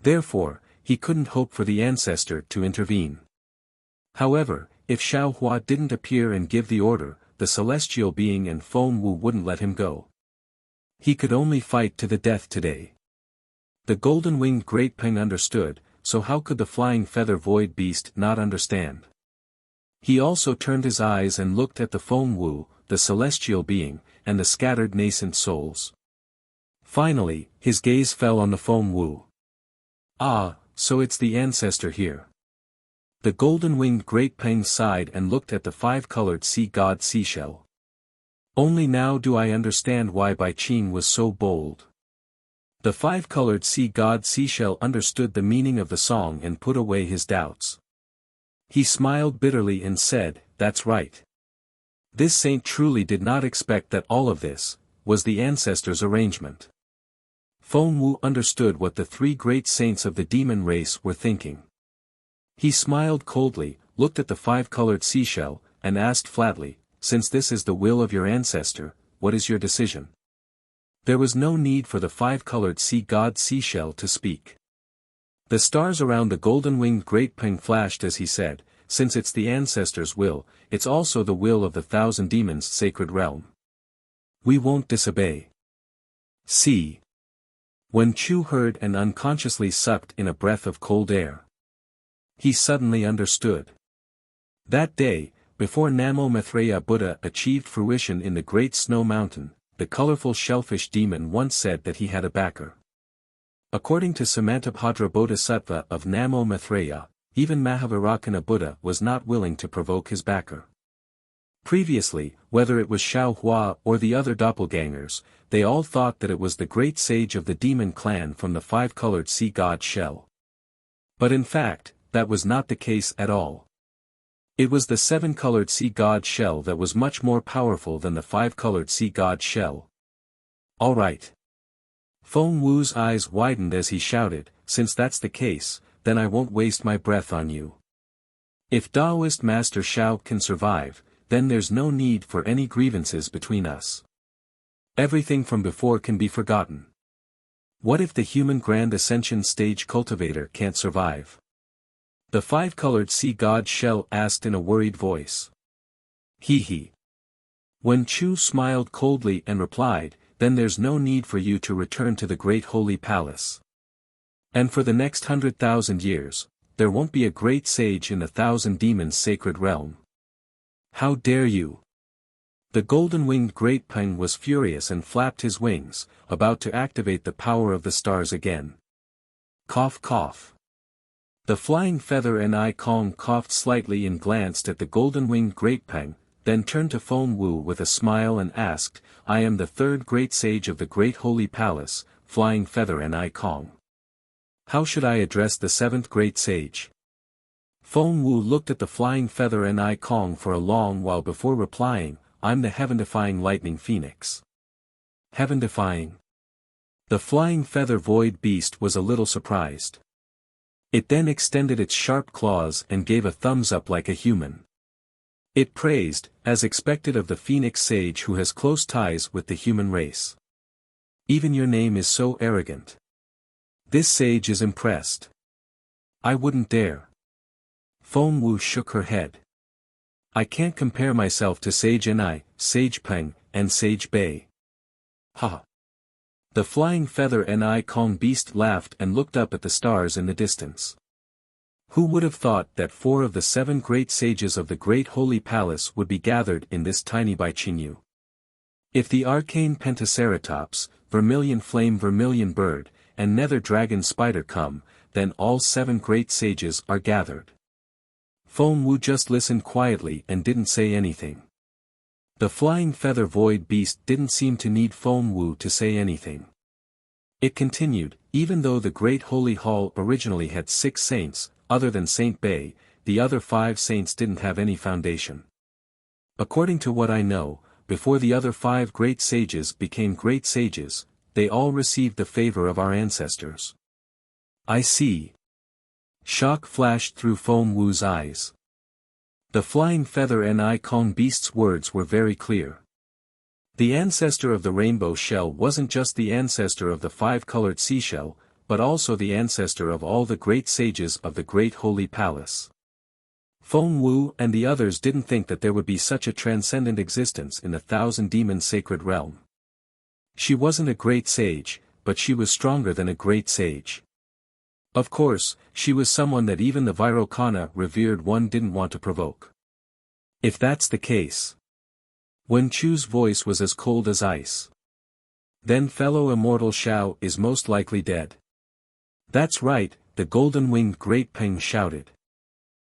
Therefore, he couldn't hope for the ancestor to intervene. However, if Xiaohua didn't appear and give the order, the celestial being and Feng Wu wouldn't let him go. He could only fight to the death today. The golden-winged great peng understood, so how could the flying feather void beast not understand? He also turned his eyes and looked at the Feng Wu, the celestial being, and the scattered nascent souls. Finally, his gaze fell on the Feng Wu. "Ah, so it's the ancestor here." The golden-winged great peng sighed and looked at the 5-colored sea god seashell. "Only now do I understand why Bai Qing was so bold." The 5-colored sea god seashell understood the meaning of the song and put away his doubts. He smiled bitterly and said, "That's right. This saint truly did not expect that all of this was the ancestor's arrangement." Feng Wu understood what the 3 great saints of the demon race were thinking. He smiled coldly, looked at the 5-colored seashell, and asked flatly, "Since this is the will of your ancestor, what is your decision?" There was no need for the 5-colored sea god seashell to speak. The stars around the golden-winged great peng flashed as he said, "Since it's the ancestor's will, it's also the will of the 1,000 demons sacred realm. We won't disobey." See. When Chu heard and unconsciously sucked in a breath of cold air, he suddenly understood. That day, before Namo Maitreya Buddha achieved fruition in the Great Snow Mountain, the colorful shellfish demon once said that he had a backer. According to Samantabhadra Bodhisattva of Namo Maitreya, even Mahavairakana Buddha was not willing to provoke his backer. Previously, whether it was Xiaohua or the other doppelgangers, they all thought that it was the great sage of the demon clan from the 5-colored sea god shell. But in fact, that was not the case at all. It was the 7-colored sea god shell that was much more powerful than the 5-colored sea god shell. "All right." Feng Wu's eyes widened as he shouted, "Since that's the case, then I won't waste my breath on you. If Taoist Master Shao can survive, then there's no need for any grievances between us. Everything from before can be forgotten. What if the human Grand Ascension stage cultivator can't survive?" The 5-colored sea god shell asked in a worried voice. He. When Chu smiled coldly and replied, "Then there's no need for you to return to the great holy palace. And for the next 100,000 years, there won't be a great sage in the 1,000 demons sacred realm. How dare you?" The golden-winged great peng was furious and flapped his wings, about to activate the power of the stars again. Cough cough. The flying feather and I Kong coughed slightly and glanced at the golden-winged great peng, then turned to Feng Wu with a smile and asked, "I am the 3rd great sage of the great holy palace, flying feather and I Kong. How should I address the 7th great sage?" Feng Wu looked at the flying feather and I Kong for a long while before replying, "I'm the heaven-defying lightning phoenix." Heaven-defying? The flying feather void beast was a little surprised. It then extended its sharp claws and gave a thumbs up like a human. It praised, as expected of the Phoenix Sage who has close ties with the human race. Even your name is so arrogant. This sage is impressed. I wouldn't dare. Feng Wu shook her head. I can't compare myself to Sage Enai, Sage Peng, and Sage Bei. Ha! The flying feather Enai Kong beast laughed and looked up at the stars in the distance. Who would have thought that 4 of the 7 great sages of the great holy palace would be gathered in this tiny Baiqingyu? If the arcane pentaceratops, vermilion flame vermilion bird, and nether dragon spider come, then all 7 great sages are gathered. Feng Wu just listened quietly and didn't say anything. The flying feather void beast didn't seem to need Feng Wu to say anything. It continued, even though the great holy hall originally had 6 saints, other than Saint Bei, the other 5 saints didn't have any foundation. According to what I know, before the other 5 great sages became great sages, they all received the favor of our ancestors. I see. Shock flashed through Feng Wu's eyes. The flying feather Enai Kong beast's words were very clear. The ancestor of the rainbow shell wasn't just the ancestor of the 5-colored seashell, but also the ancestor of all the great sages of the great holy palace. Feng Wu and the others didn't think that there would be such a transcendent existence in the 1,000-demon sacred realm. She wasn't a great sage, but she was stronger than a great sage. Of course, she was someone that even the Vairocana revered one didn't want to provoke. If that's the case. Wen Chu's voice was as cold as ice. Then fellow immortal Shao is most likely dead. That's right, the golden-winged Great Peng shouted.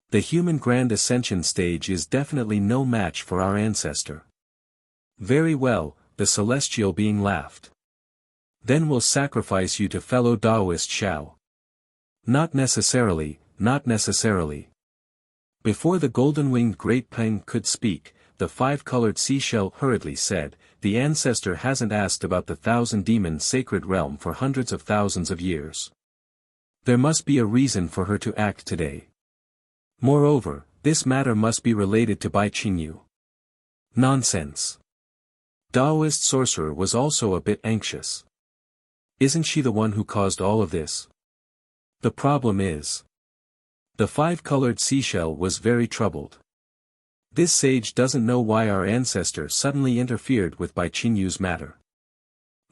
The human grand ascension stage is definitely no match for our ancestor. Very well, the celestial being laughed. Then we'll sacrifice you to fellow Taoist Shao. Not necessarily, not necessarily. Before the golden-winged Great Peng could speak, the 5-colored seashell hurriedly said, the ancestor hasn't asked about the 1,000-demon sacred realm for hundreds of thousands of years. There must be a reason for her to act today. Moreover, this matter must be related to Baiqingyu. Nonsense. Taoist sorcerer was also a bit anxious. Isn't she the one who caused all of this? The problem is. The 5-colored seashell was very troubled. This sage doesn't know why our ancestor suddenly interfered with Baiqingyu's matter.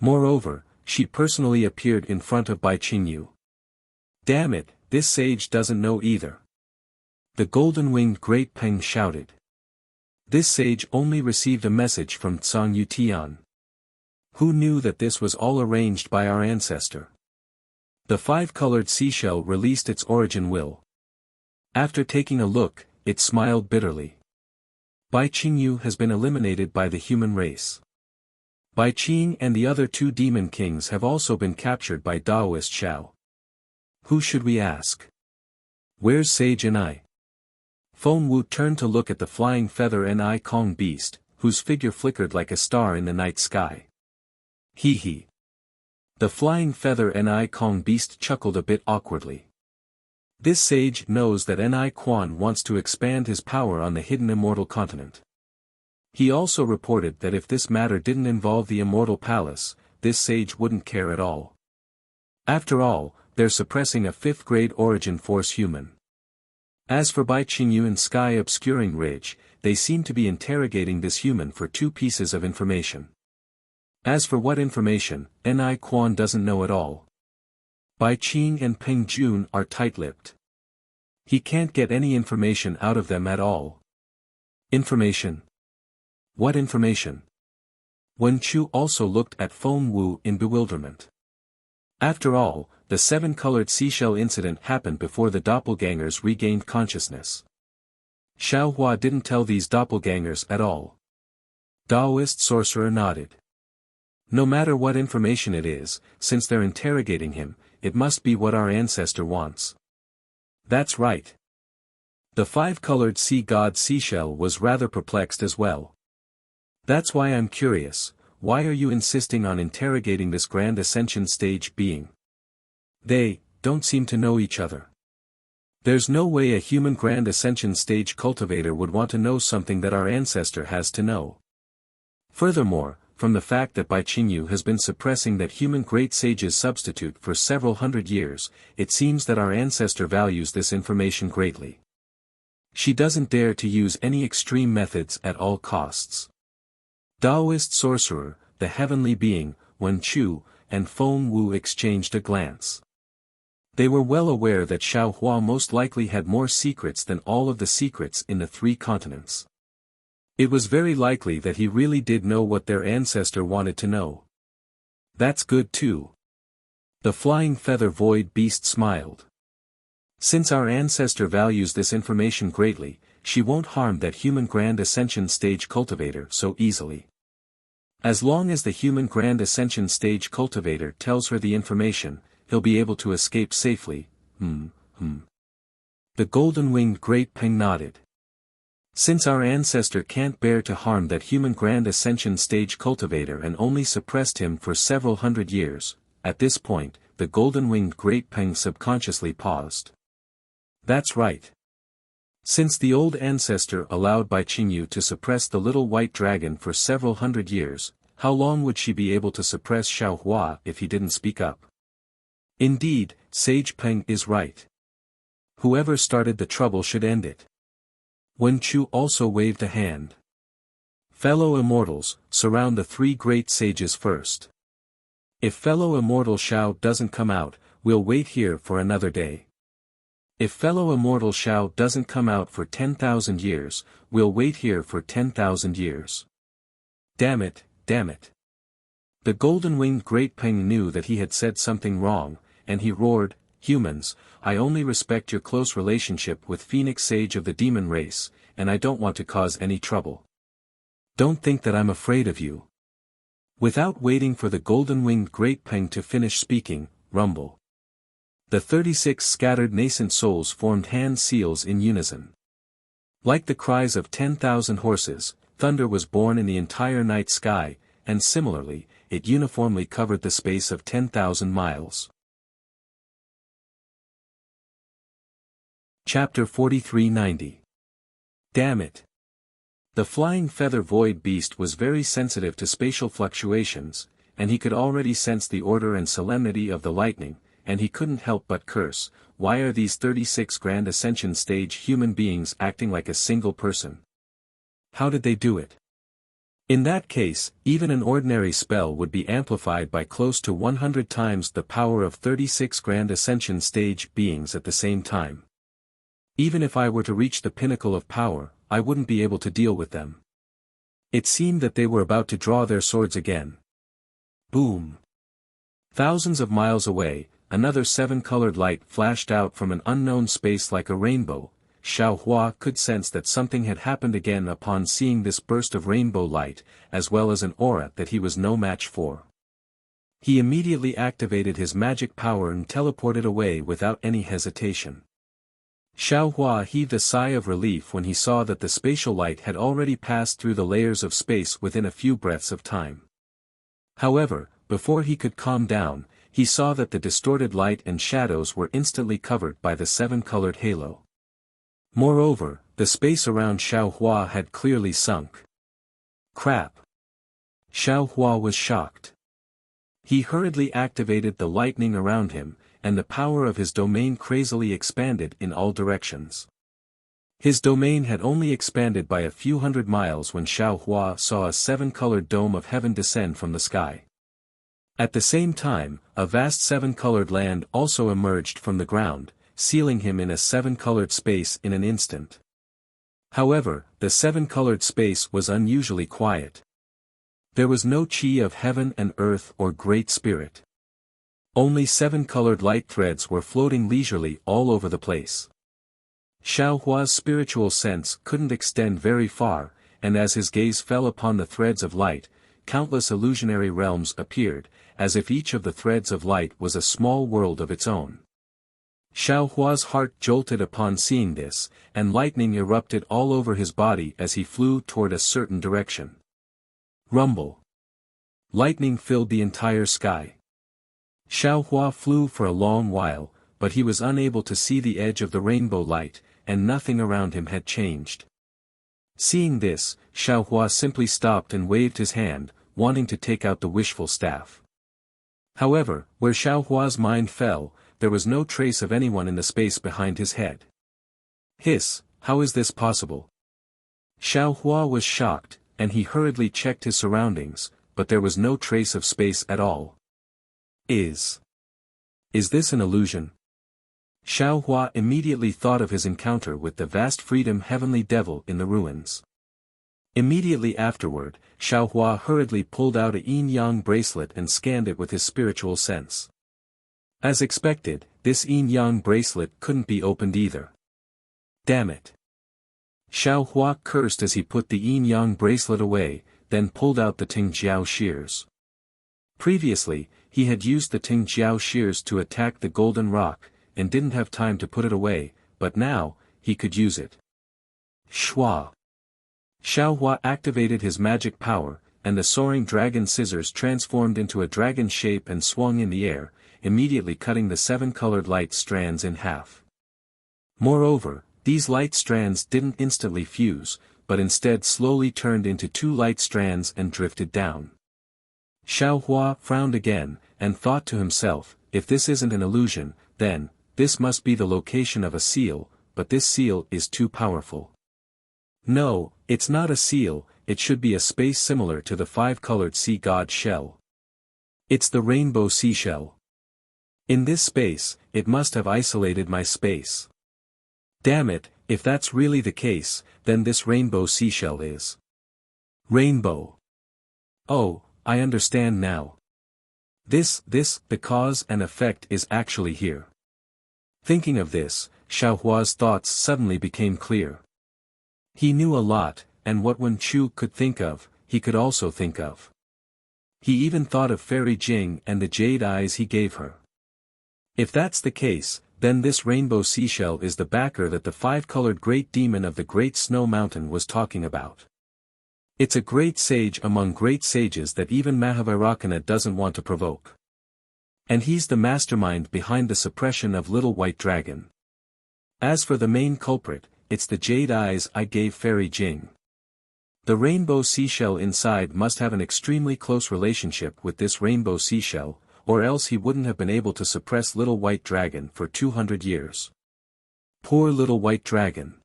Moreover, she personally appeared in front of Baiqingyu. Damn it, this sage doesn't know either. The golden-winged Great Peng shouted. This sage only received a message from Tsang Yutian. Who knew that this was all arranged by our ancestor? The 5-colored seashell released its origin will. After taking a look, it smiled bitterly. Baiqingyu has been eliminated by the human race. Baiqing and the other 2 demon kings have also been captured by Taoist Shao. Who should we ask? Where's Sage Enai? Feng Wu turned to look at the flying feather Enai Kong beast, whose figure flickered like a star in the night sky. Hee hee. The flying feather Enai Kong beast chuckled a bit awkwardly. This sage knows that Enai Quan wants to expand his power on the hidden immortal continent. He also reported that if this matter didn't involve the immortal palace, this sage wouldn't care at all. After all, they're suppressing a 5th-grade origin force human. As for Baiqingyu and Sky Obscuring Ridge, they seem to be interrogating this human for 2 pieces of information. As for what information, Enai Quan doesn't know at all. Baiqing and Peng Jun are tight-lipped. He can't get any information out of them at all. Information? What information? Wen Chu also looked at Feng Wu in bewilderment. After all, the 7-colored seashell incident happened before the doppelgangers regained consciousness. Xiao Hua didn't tell these doppelgangers at all. Taoist sorcerer nodded. No matter what information it is, since they're interrogating him, it must be what our ancestor wants. That's right. The 5-colored sea god seashell was rather perplexed as well. That's why I'm curious, why are you insisting on interrogating this grand ascension stage being? They don't seem to know each other. There's no way a human Grand Ascension stage cultivator would want to know something that our ancestor has to know. Furthermore, from the fact that Bai Qingyu has been suppressing that human great sage's substitute for several hundred years, it seems that our ancestor values this information greatly. She doesn't dare to use any extreme methods at all costs. Taoist sorcerer, the heavenly being, Wen Chu, and Feng Wu exchanged a glance. They were well aware that Xiao Hua most likely had more secrets than all of the secrets in the 3 continents. It was very likely that he really did know what their ancestor wanted to know. That's good too. The flying feather void beast smiled. Since our ancestor values this information greatly, she won't harm that human Grand Ascension stage cultivator so easily. As long as the human Grand Ascension stage cultivator tells her the information, he'll be able to escape safely. The golden-winged Great Peng nodded. Since our ancestor can't bear to harm that human Grand Ascension stage cultivator and only suppressed him for several hundred years, at this point, the golden-winged Great Peng subconsciously paused. That's right. Since the old ancestor allowed Bai Qingyu to suppress the little white dragon for several hundred years, how long would she be able to suppress Xiao Hua if he didn't speak up? Indeed, Sage Peng is right. Whoever started the trouble should end it. Wen Chu also waved a hand. Fellow immortals, surround the 3 great sages first. If fellow immortal Xiao doesn't come out, we'll wait here for another day. If fellow immortal Xiao doesn't come out for 10,000 years, we'll wait here for 10,000 years. Damn it, damn it. The golden-winged Great Peng knew that he had said something wrong, and he roared, "Humans, I only respect your close relationship with Phoenix Sage of the demon race, and I don't want to cause any trouble. Don't think that I'm afraid of you." Without waiting for the golden-winged Great Peng to finish speaking, rumble. The 36 scattered nascent souls formed hand seals in unison. Like the cries of 10,000 horses, thunder was born in the entire night sky, and similarly, it uniformly covered the space of 10,000 miles. Chapter 4390. Damn it. The flying feather void beast was very sensitive to spatial fluctuations, and he could already sense the order and solemnity of the lightning, and he couldn't help but curse, why are these 36 Grand Ascension stage human beings acting like a single person? How did they do it? In that case, even an ordinary spell would be amplified by close to 100 times the power of 36 Grand Ascension stage beings at the same time. Even if I were to reach the pinnacle of power, I wouldn't be able to deal with them. It seemed that they were about to draw their swords again. Boom! Thousands of miles away, another 7-colored light flashed out from an unknown space like a rainbow. Xiao Hua could sense that something had happened again upon seeing this burst of rainbow light, as well as an aura that he was no match for. He immediately activated his magic power and teleported away without any hesitation. Xiao Hua heaved a sigh of relief when he saw that the spatial light had already passed through the layers of space within a few breaths of time. However, before he could calm down, he saw that the distorted light and shadows were instantly covered by the 7-colored halo. Moreover, the space around Xiao Hua had clearly sunk. Crap! Xiao Hua was shocked. He hurriedly activated the lightning around him, and the power of his domain crazily expanded in all directions. His domain had only expanded by a few hundred miles when Xiao Hua saw a 7-colored dome of heaven descend from the sky. At the same time, a vast 7-colored land also emerged from the ground, sealing him in a 7-colored space in an instant. However, the 7-colored space was unusually quiet. There was no chi of heaven and earth or great spirit. Only 7-colored light threads were floating leisurely all over the place. Xiao Hua's spiritual sense couldn't extend very far, and as his gaze fell upon the threads of light, countless illusionary realms appeared, as if each of the threads of light was a small world of its own. Xiao Hua's heart jolted upon seeing this, and lightning erupted all over his body as he flew toward a certain direction. Rumble. Lightning filled the entire sky. Xiao Hua flew for a long while, but he was unable to see the edge of the rainbow light, and nothing around him had changed. Seeing this, Xiaohua simply stopped and waved his hand, wanting to take out the wishful staff. However, where Xiaohua's mind fell, there was no trace of anyone in the space behind his head. Hiss, how is this possible? Xiaohua was shocked, and he hurriedly checked his surroundings, but there was no trace of space at all. Is this an illusion? Xiaohua immediately thought of his encounter with the vast freedom heavenly devil in the ruins. Immediately afterward, Xiaohua hurriedly pulled out a yin-yang bracelet and scanned it with his spiritual sense. As expected, this yin-yang bracelet couldn't be opened either. Damn it! Xiaohua cursed as he put the yin-yang bracelet away, then pulled out the Tingjiao shears. Previously, he had used the Tingjiao shears to attack the golden rock, and didn't have time to put it away, but now, he could use it. Shua! Xiaohua activated his magic power, and the soaring dragon scissors transformed into a dragon shape and swung in the air, immediately cutting the 7 colored light strands in half. Moreover, these light strands didn't instantly fuse, but instead slowly turned into 2 light strands and drifted down. Xiaohua frowned again, and thought to himself, if this isn't an illusion, then, this must be the location of a seal, but this seal is too powerful. No, it's not a seal, it should be a space similar to the 5-colored sea god shell. It's the rainbow seashell. In this space, it must have isolated my space. Damn it, if that's really the case, then this rainbow seashell is rainbow. Oh, I understand now. The cause and effect is actually here. Thinking of this, Xiaohua's thoughts suddenly became clear. He knew a lot, and what Wen Chu could think of, he could also think of. He even thought of Fairy Jing and the jade eyes he gave her. If that's the case, then this rainbow seashell is the backer that the 5-colored great demon of the Great Snow Mountain was talking about. It's a great sage among great sages that even Mahavairakana doesn't want to provoke. And he's the mastermind behind the suppression of Little White Dragon. As for the main culprit, it's the jade eyes I gave Fairy Jing. The rainbow seashell inside must have an extremely close relationship with this rainbow seashell, or else he wouldn't have been able to suppress Little White Dragon for 200 years. Poor Little White Dragon.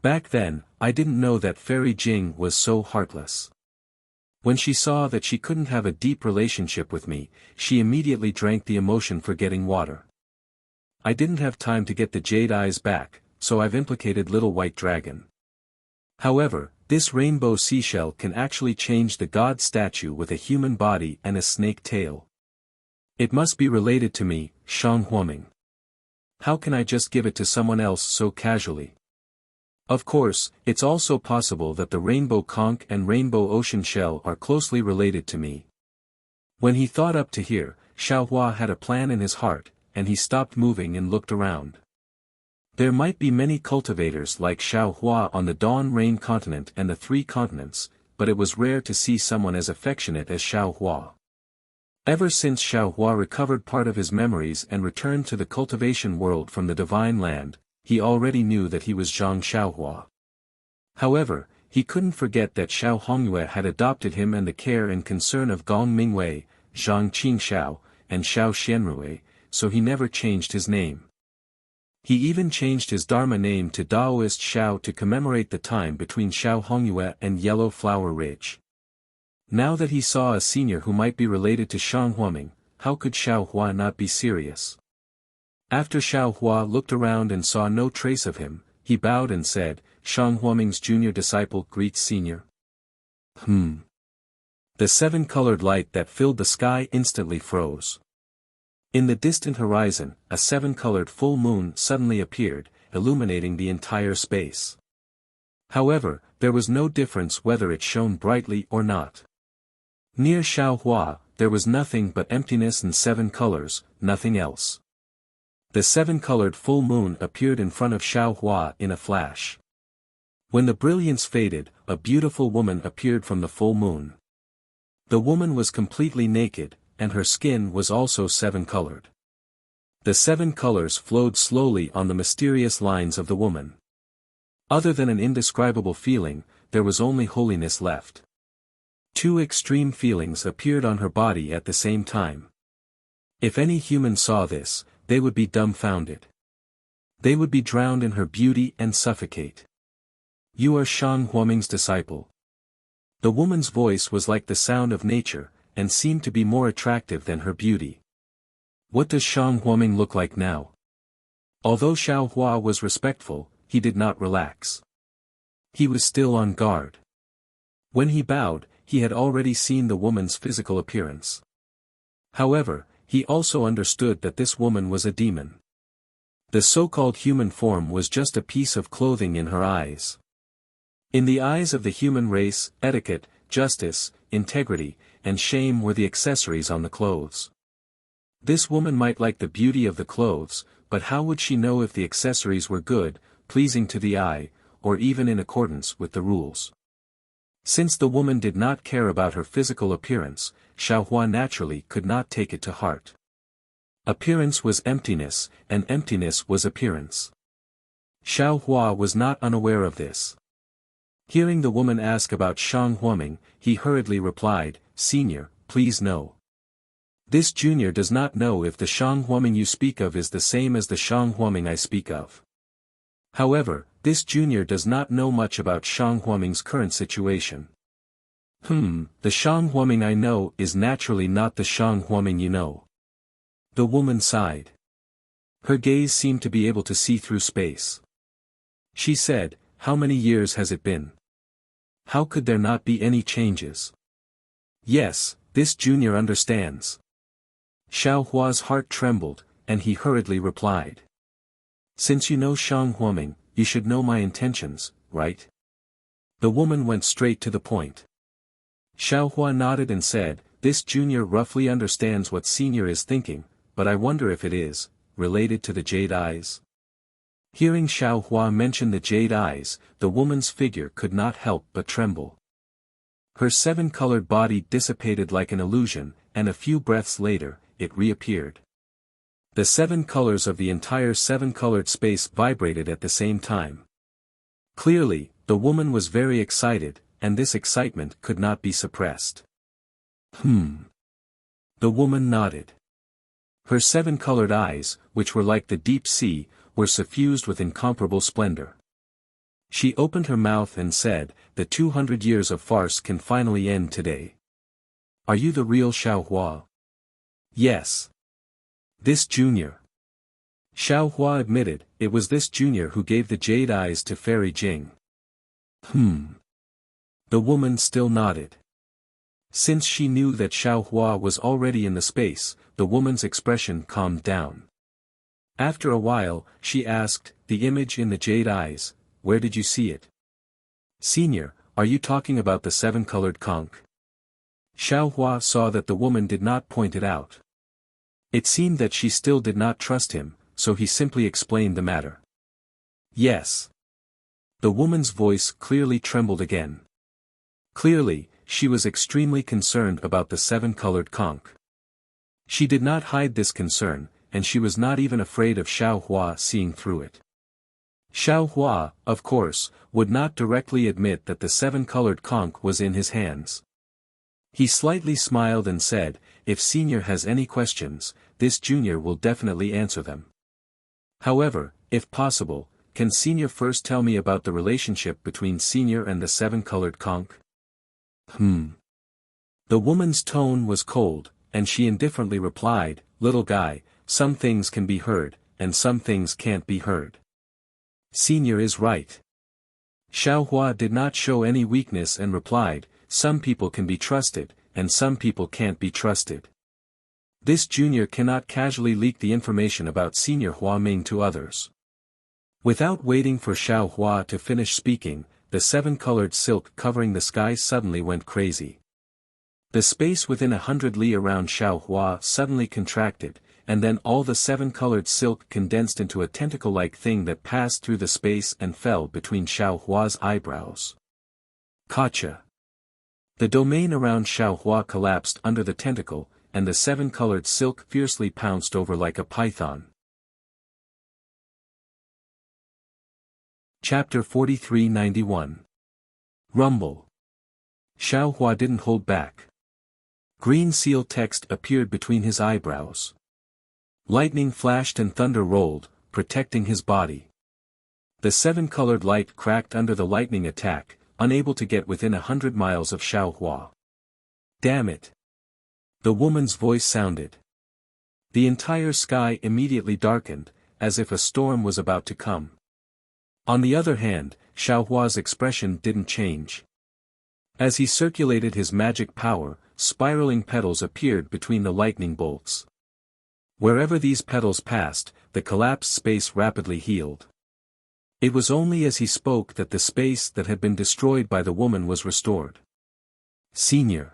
Back then, I didn't know that Fairy Jing was so heartless. When she saw that she couldn't have a deep relationship with me, she immediately drank the emotion for getting water. I didn't have time to get the jade eyes back, so I've implicated Little White Dragon. However, this rainbow seashell can actually change the god statue with a human body and a snake tail. It must be related to me, Shang Huoming. How can I just give it to someone else so casually? Of course, it's also possible that the rainbow conch and rainbow ocean shell are closely related to me. When he thought up to here, Xiaohua had a plan in his heart, and he stopped moving and looked around. There might be many cultivators like Xiaohua on the Dawn Rain continent and the 3 continents, but it was rare to see someone as affectionate as Xiaohua. Ever since Xiaohua recovered part of his memories and returned to the cultivation world from the divine land, he already knew that he was Zhang Xiaohua. However, he couldn't forget that Xiao Hongyue had adopted him and the care and concern of Gong Mingwei, Zhang Qingxiao, and Xiao Xianrui, so he never changed his name. He even changed his Dharma name to Daoist Xiao to commemorate the time between Xiao Hongyue and Yellow Flower Ridge. Now that he saw a senior who might be related to Shang Huoming, how could Xiaohua not be serious? After Xiaohua looked around and saw no trace of him, he bowed and said, Shang Huoming's junior disciple greets senior. The 7-colored light that filled the sky instantly froze. In the distant horizon, a 7-colored full moon suddenly appeared, illuminating the entire space. However, there was no difference whether it shone brightly or not. Near Xiaohua, there was nothing but emptiness and 7 colors, nothing else. The 7-colored full moon appeared in front of Xiaohua in a flash. When the brilliance faded, a beautiful woman appeared from the full moon. The woman was completely naked, and her skin was also 7-colored. The 7 colors flowed slowly on the mysterious lines of the woman. Other than an indescribable feeling, there was only holiness left. 2 extreme feelings appeared on her body at the same time. If any human saw this, they would be dumbfounded. They would be drowned in her beauty and suffocate. You are Shang Huaming's disciple. The woman's voice was like the sound of nature, and seemed to be more attractive than her beauty. What does Shang Huaming look like now? Although Xiao Hua was respectful, he did not relax. He was still on guard. When he bowed, he had already seen the woman's physical appearance. However, he also understood that this woman was a demon. The so-called human form was just a piece of clothing in her eyes. In the eyes of the human race, etiquette, justice, integrity, and shame were the accessories on the clothes. This woman might like the beauty of the clothes, but how would she know if the accessories were good, pleasing to the eye, or even in accordance with the rules? Since the woman did not care about her physical appearance, Xiao Hua naturally could not take it to heart. Appearance was emptiness, and emptiness was appearance. Xiao Hua was not unaware of this. Hearing the woman ask about Shang Huaming, he hurriedly replied, "Senior, please no. This junior does not know if the Shang Huaming you speak of is the same as the Shang Huaming I speak of. However, this junior does not know much about Shang Huaming's current situation." The Shang Huaming I know is naturally not the Shang Huaming you know. The woman sighed. Her gaze seemed to be able to see through space. She said, "How many years has it been? How could there not be any changes?" Yes, this junior understands. Xiao Hua's heart trembled, and he hurriedly replied. "Since you know Shang Huaming, you should know my intentions, right?" The woman went straight to the point. Xiao Hua nodded and said, "This junior roughly understands what senior is thinking, but I wonder if it is related to the jade eyes." Hearing Xiao Hua mention the jade eyes, the woman's figure could not help but tremble. Her 7-colored body dissipated like an illusion, and a few breaths later, it reappeared. The 7 colors of the entire 7-colored space vibrated at the same time. Clearly, the woman was very excited, and this excitement could not be suppressed. The woman nodded. Her 7-colored eyes, which were like the deep sea, were suffused with incomparable splendor. She opened her mouth and said, "The 200 years of farce can finally end today. Are you the real Xiao Hua?" "Yes." "This junior." Xiao Hua admitted, it was this junior who gave the jade eyes to Fairy Jing. The woman still nodded. Since she knew that Xiao Hua was already in the space, the woman's expression calmed down. After a while, she asked, "The image in the jade eyes, where did you see it?" "Senior, are you talking about the 7-colored conch?" Xiao Hua saw that the woman did not point it out. It seemed that she still did not trust him, so he simply explained the matter. "Yes." The woman's voice clearly trembled again. Clearly, she was extremely concerned about the 7-colored conch. She did not hide this concern, and she was not even afraid of Xiao Hua seeing through it. Xiao Hua, of course, would not directly admit that the 7-colored conch was in his hands. He slightly smiled and said, "If senior has any questions, this junior will definitely answer them. However, if possible, can senior first tell me about the relationship between senior and the 7-colored conch?" The woman's tone was cold, and she indifferently replied, "Little guy, some things can be heard, and some things can't be heard. Senior is right." Xiao Hua did not show any weakness and replied, "Some people can be trusted, and some people can't be trusted. This junior cannot casually leak the information about Senior Huaming to others." Without waiting for Xiao Hua to finish speaking, the 7-colored silk covering the sky suddenly went crazy. The space within 100 li around Xiao Hua suddenly contracted, and then all the 7-colored silk condensed into a tentacle-like thing that passed through the space and fell between Xiao Hua's eyebrows. Gotcha! The domain around Xiao Hua collapsed under the tentacle, and the 7-colored silk fiercely pounced over like a python. Chapter 4391. Rumble. Xiao Hua didn't hold back. Green seal text appeared between his eyebrows. Lightning flashed and thunder rolled, protecting his body. The seven-colored light cracked under the lightning attack, unable to get within 100 miles of Xiao Hua. Damn it! The woman's voice sounded. The entire sky immediately darkened, as if a storm was about to come. On the other hand, Xiao Hua's expression didn't change. As he circulated his magic power, spiraling petals appeared between the lightning bolts. Wherever these petals passed, the collapsed space rapidly healed. It was only as he spoke that the space that had been destroyed by the woman was restored. Senior.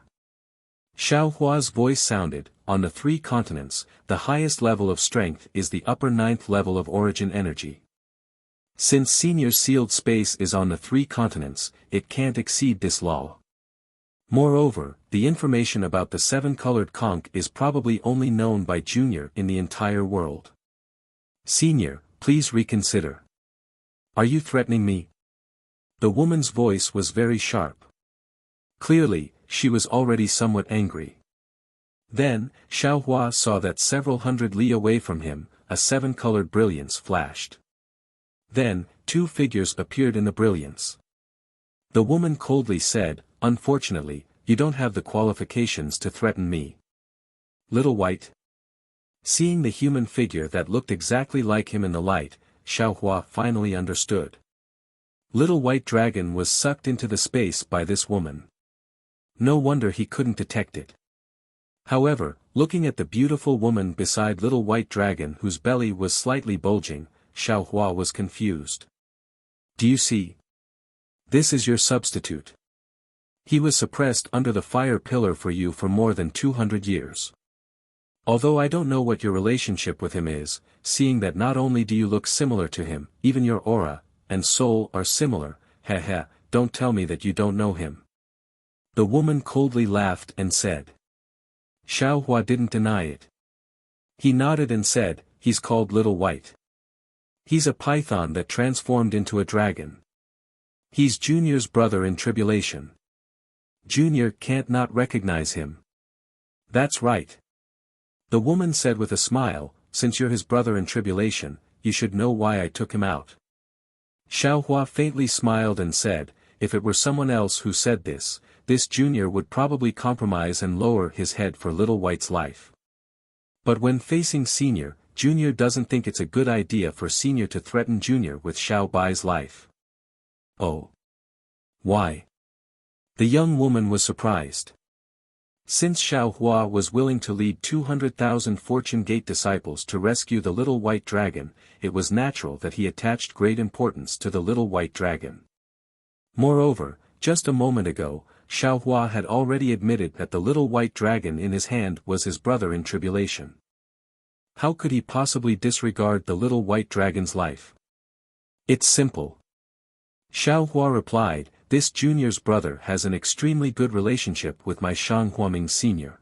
Xiao Hua's voice sounded, on the 3 continents, the highest level of strength is the upper 9th level of origin energy. Since Senior's sealed space is on the 3 continents, it can't exceed this law. Moreover, the information about the 7-colored conch is probably only known by Junior in the entire world. Senior, please reconsider. Are you threatening me? The woman's voice was very sharp. Clearly, she was already somewhat angry. Then, Xiao Hua saw that several hundred li away from him, a 7-colored brilliance flashed. Then, 2 figures appeared in the brilliance. The woman coldly said, "Unfortunately, you don't have the qualifications to threaten me." Little White. Seeing the human figure that looked exactly like him in the light, Xiao Hua finally understood. Little White Dragon was sucked into the space by this woman. No wonder he couldn't detect it. However, looking at the beautiful woman beside Little White Dragon whose belly was slightly bulging, Xiao Hua was confused. Do you see? This is your substitute. He was suppressed under the fire pillar for you for more than 200 years. Although I don't know what your relationship with him is, seeing that not only do you look similar to him, even your aura and soul are similar, don't tell me that you don't know him. The woman coldly laughed and said. Xiao Hua didn't deny it. He nodded and said, he's called Little White. He's a python that transformed into a dragon. He's Junior's brother in tribulation. Junior can't not recognize him. That's right. The woman said with a smile, since you're his brother in tribulation, you should know why I took him out. Xiao Hua faintly smiled and said, if it were someone else who said this Junior would probably compromise and lower his head for Little White's life. But when facing Senior, Junior doesn't think it's a good idea for Senior to threaten Junior with Xiao Bai's life. Oh. Why? The young woman was surprised. Since Xiao Hua was willing to lead 200,000 Fortune Gate disciples to rescue the Little White Dragon, it was natural that he attached great importance to the Little White Dragon. Moreover, just a moment ago, Xiao Hua had already admitted that the Little White Dragon in his hand was his brother in tribulation. How could he possibly disregard the Little White Dragon's life? It's simple. Xiao Hua replied, this Junior's brother has an extremely good relationship with my Shang Huaming Senior.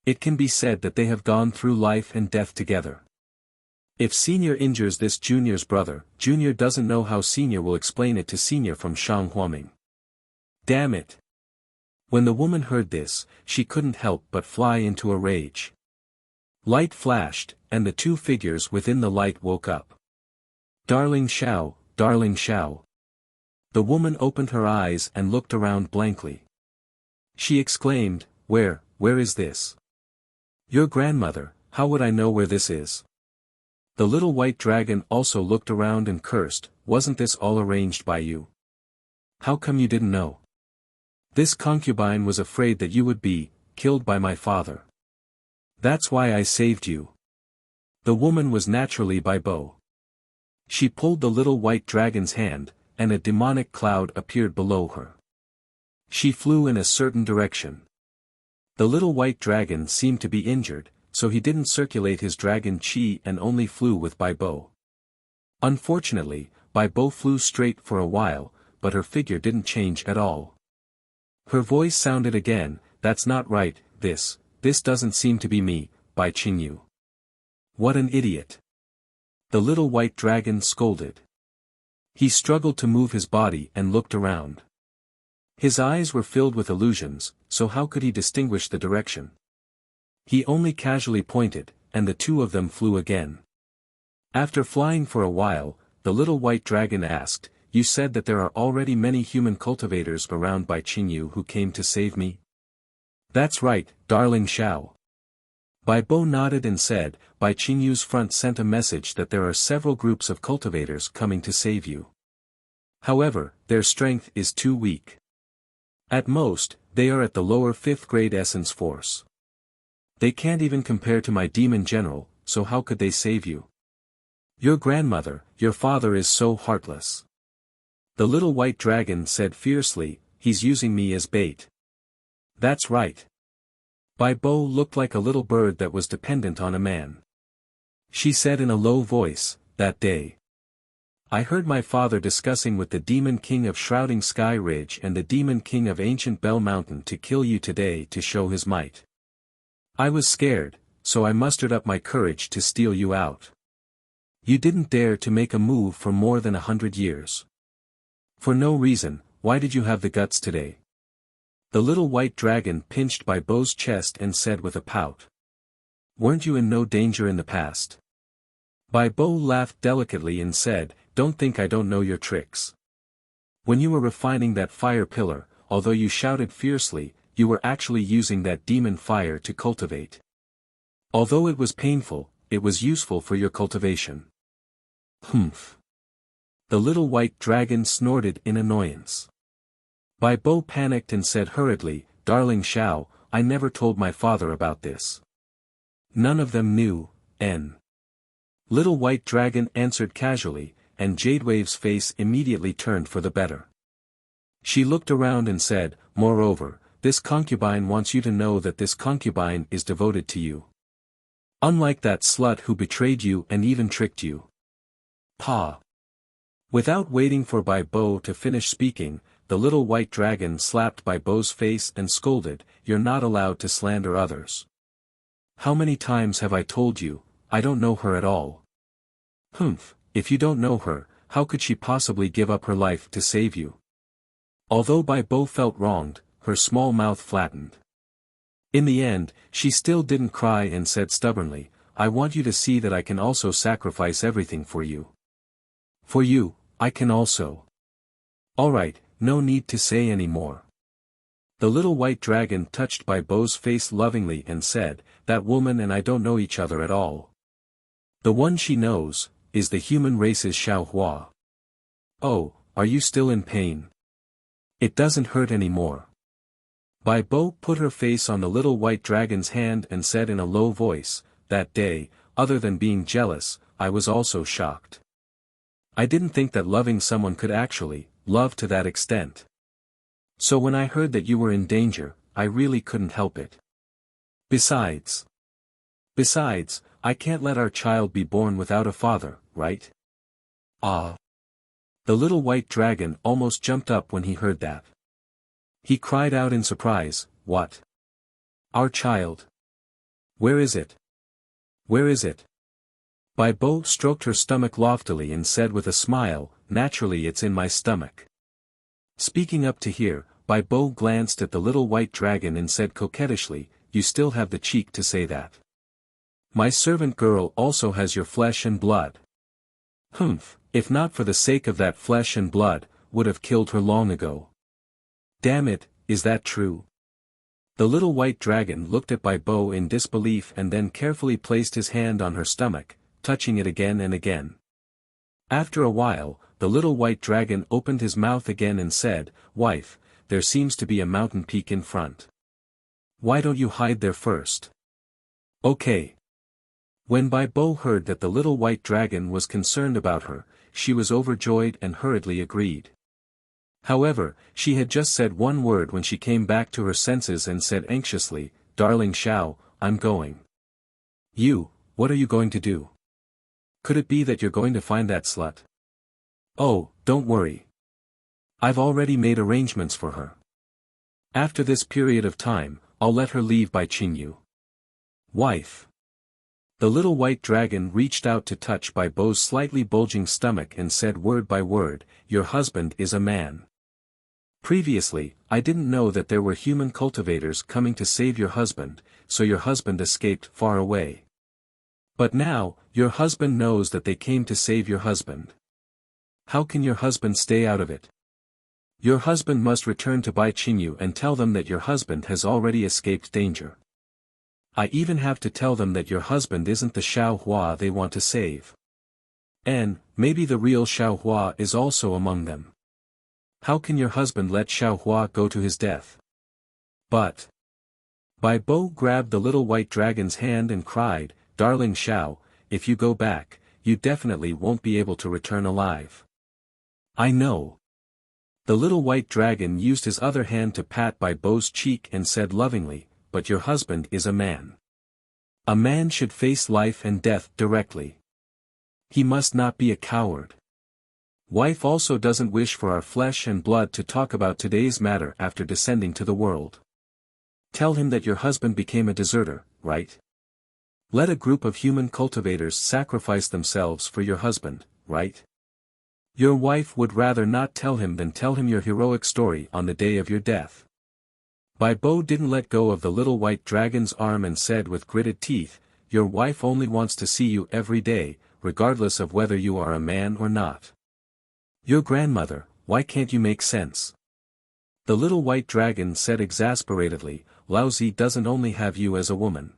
It can be said that they have gone through life and death together. If Senior injures this Junior's brother, Junior doesn't know how Senior will explain it to Senior from Shang Huaming. Damn it! When the woman heard this, she couldn't help but fly into a rage. Light flashed, and the 2 figures within the light woke up. Darling Xiao, darling Xiao. The woman opened her eyes and looked around blankly. She exclaimed, where is this? Your grandmother, how would I know where this is? The Little White Dragon also looked around and cursed, wasn't this all arranged by you? How come you didn't know? This concubine was afraid that you would be killed by my father. That's why I saved you. The woman was naturally by bow. She pulled the Little White Dragon's hand, and a demonic cloud appeared below her. She flew in a certain direction. The Little White Dragon seemed to be injured, so he didn't circulate his dragon chi and only flew with Bai Bo. Unfortunately, Bai Bo flew straight for a while, but her figure didn't change at all. Her voice sounded again, that's not right, this doesn't seem to be me, Bai Qingyu. What an idiot. The Little White Dragon scolded. He struggled to move his body and looked around. His eyes were filled with illusions, so how could he distinguish the direction? He only casually pointed, and the two of them flew again. After flying for a while, the little white dragon asked, "You said that there are already many human cultivators around by Qingyu who came to save me?" "That's right, darling Xiao." Bai Bo nodded and said, "Bai Qingyu's front sent a message that there are several groups of cultivators coming to save you. However, their strength is too weak. At most, they are at the lower 5th grade essence force. They can't even compare to my demon general, so how could they save you? Your grandmother, your father is so heartless." The little white dragon said fiercely, "He's using me as bait." "That's right." Bai Bo looked like a little bird that was dependent on a man. She said in a low voice, "That day, I heard my father discussing with the Demon King of Shrouding Sky Ridge and the Demon King of Ancient Bell Mountain to kill you today to show his might. I was scared, so I mustered up my courage to steal you out. You didn't dare to make a move for more than 100 years. For no reason, why did you have the guts today?" The little white dragon pinched Bai Bo's chest and said with a pout, "Weren't you in no danger in the past?" Bai Bo laughed delicately and said, "Don't think I don't know your tricks. When you were refining that fire pillar, although you shouted fiercely, you were actually using that demon fire to cultivate. Although it was painful, it was useful for your cultivation." "Humph." The little white dragon snorted in annoyance. Bai Bo panicked and said hurriedly, "Darling Xiao, I never told my father about this." "None of them knew, N." Little white dragon answered casually, and Jadewave's face immediately turned for the better. She looked around and said, "Moreover, this concubine wants you to know that this concubine is devoted to you. Unlike that slut who betrayed you and even tricked you." "Pa." Without waiting for Bai Bo to finish speaking, the little white dragon slapped Bai Bo's face and scolded, "You're not allowed to slander others. How many times have I told you, I don't know her at all?" "Humph, if you don't know her, how could she possibly give up her life to save you?" Although Bai Bo felt wronged, her small mouth flattened. In the end, she still didn't cry and said stubbornly, "I want you to see that I can also sacrifice everything for you. For you, I can also." "Alright, no need to say any more." The little white dragon touched Bai Bo's face lovingly and said, "That woman and I don't know each other at all. The one she knows, is the human race's Xiao Hua. Oh, are you still in pain? It doesn't hurt anymore." Bai Bo put her face on the little white dragon's hand and said in a low voice, "That day, other than being jealous, I was also shocked. I didn't think that loving someone could actually, love to that extent. So when I heard that you were in danger, I really couldn't help it. Besides, I can't let our child be born without a father, right?" "Ah." The little white dragon almost jumped up when he heard that. He cried out in surprise, "What? Our child? Where is it? Where is it?" Bai Bo stroked her stomach loftily and said with a smile, "Naturally it's in my stomach." Speaking up to here, Bai Bo glanced at the little white dragon and said coquettishly, "You still have the cheek to say that. My servant girl also has your flesh and blood." "Humph, if not for the sake of that flesh and blood, would have killed her long ago." "Damn it, is that true?" The little white dragon looked at Bai Bo in disbelief and then carefully placed his hand on her stomach, touching it again and again. After a while, the little white dragon opened his mouth again and said, "Wife, there seems to be a mountain peak in front. Why don't you hide there first?" "Okay." When Bai Bo heard that the little white dragon was concerned about her, she was overjoyed and hurriedly agreed. However, she had just said one word when she came back to her senses and said anxiously, "Darling Xiao, I'm going." "You, what are you going to do? Could it be that you're going to find that slut?" "Oh, don't worry. I've already made arrangements for her. After this period of time, I'll let her leave by Qingyu." "Wife." The little white dragon reached out to touch Bai Bo's slightly bulging stomach and said word by word, "Your husband is a man. Previously, I didn't know that there were human cultivators coming to save your husband, so your husband escaped far away. But now, your husband knows that they came to save your husband. How can your husband stay out of it? Your husband must return to Bai Qingyu and tell them that your husband has already escaped danger. I even have to tell them that your husband isn't the Xiao Hua they want to save. And, maybe the real Xiao Hua is also among them. How can your husband let Xiao Hua go to his death?" But Bai Bo grabbed the little white dragon's hand and cried, "Darling Xiao, if you go back, you definitely won't be able to return alive." "I know." The little white dragon used his other hand to pat Bai Bo's cheek and said lovingly, "But your husband is a man. A man should face life and death directly. He must not be a coward. Wife also doesn't wish for our flesh and blood to talk about today's matter after descending to the world. Tell him that your husband became a deserter, right? Let a group of human cultivators sacrifice themselves for your husband, right? Your wife would rather not tell him than tell him your heroic story on the day of your death." Bai Bo didn't let go of the little white dragon's arm and said with gritted teeth, "Your wife only wants to see you every day, regardless of whether you are a man or not. Your grandmother, why can't you make sense?" The little white dragon said exasperatedly, "Laozi doesn't only have you as a woman.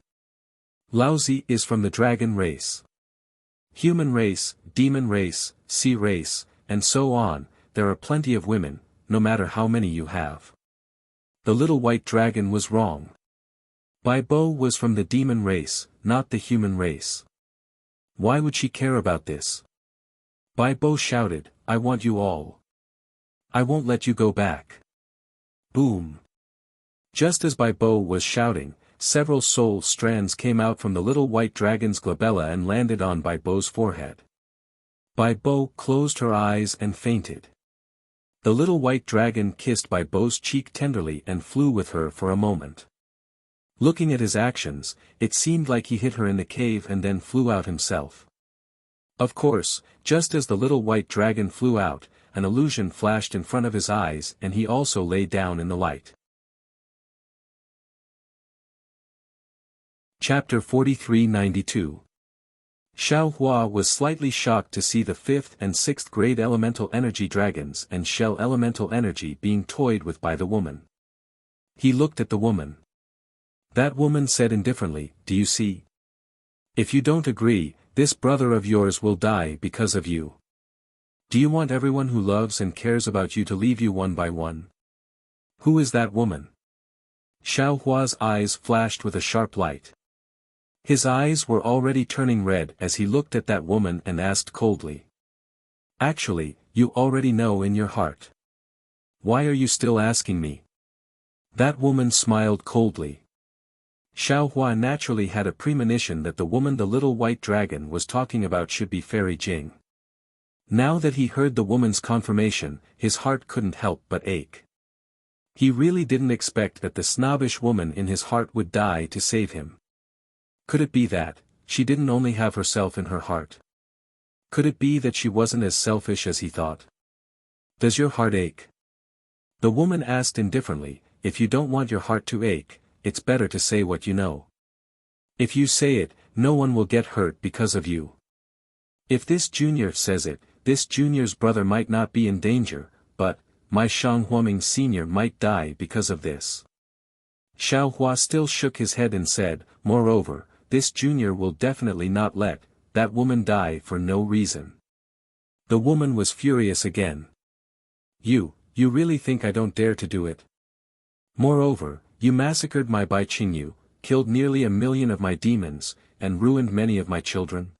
Laozi is from the dragon race. Human race, demon race, sea race, and so on, there are plenty of women, no matter how many you have." The little white dragon was wrong. Bai Bo was from the demon race, not the human race. Why would she care about this? Bai Bo shouted, "I want you all. I won't let you go back." Boom. Just as Bai Bo was shouting, several soul strands came out from the little white dragon's glabella and landed on Bai Bo's forehead. Bai Bo closed her eyes and fainted. The little white dragon kissed Bai Bo's cheek tenderly and flew with her for a moment. Looking at his actions, it seemed like he hit her in the cave and then flew out himself. Of course, just as the little white dragon flew out, an illusion flashed in front of his eyes and he also lay down in the light. Chapter 4392. Xiao Hua was slightly shocked to see the 5th and 6th grade elemental energy dragons and shell elemental energy being toyed with by the woman. He looked at the woman. That woman said indifferently, "Do you see? If you don't agree, this brother of yours will die because of you. Do you want everyone who loves and cares about you to leave you one by one? Who is that woman?" Xiao Hua's eyes flashed with a sharp light. His eyes were already turning red as he looked at that woman and asked coldly. "Actually, you already know in your heart. Why are you still asking me?" That woman smiled coldly. Xiao Hua naturally had a premonition that the woman the little white dragon was talking about should be Fairy Jing. Now that he heard the woman's confirmation, his heart couldn't help but ache. He really didn't expect that the snobbish woman in his heart would die to save him. Could it be that she didn't only have herself in her heart? Could it be that she wasn't as selfish as he thought? "Does your heart ache?" The woman asked indifferently. "If you don't want your heart to ache, it's better to say what you know. If you say it, no one will get hurt because of you. If this junior says it, this junior's brother might not be in danger, but my Shang Huaming senior might die because of this." Xiao Hua still shook his head and said, "Moreover, this junior will definitely not let that woman die for no reason." The woman was furious again. You really think I don't dare to do it? Moreover, you massacred my Bai Qingyu, killed nearly 1,000,000 of my demons, and ruined many of my children.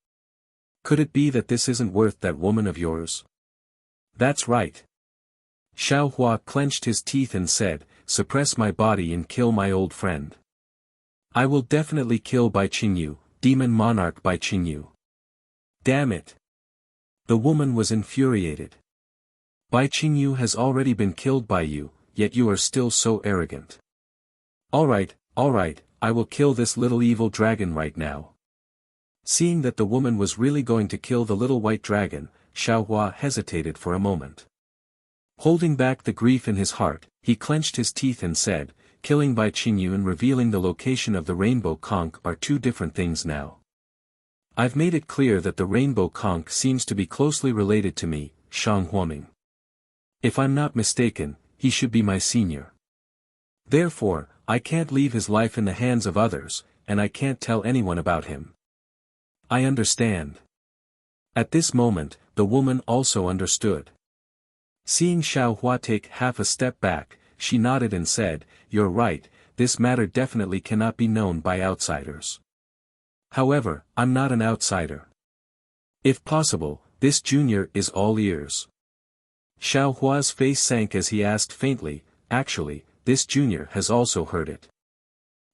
Could it be that this isn't worth that woman of yours? That's right. Xiao Hua clenched his teeth and said, "Suppress my body and kill my old friend. I will definitely kill Bai Qingyu, demon monarch Bai Qingyu. Damn it." The woman was infuriated. "Bai Qingyu has already been killed by you, yet you are still so arrogant." All right, I will kill this little evil dragon right now." Seeing that the woman was really going to kill the little white dragon, Xiaohua hesitated for a moment. Holding back the grief in his heart, he clenched his teeth and said, killing Bai Qingyu and revealing the location of the rainbow conch are two different things now. I've made it clear that the rainbow conch seems to be closely related to me, Shang Huoming. If I'm not mistaken, he should be my senior. Therefore, I can't leave his life in the hands of others, and I can't tell anyone about him. I understand. At this moment, the woman also understood. Seeing Xiaohua take half a step back, she nodded and said, "You're right, this matter definitely cannot be known by outsiders. However, I'm not an outsider. If possible, this junior is all ears." Xiaohua's face sank as he asked faintly, "Actually, this junior has also heard it.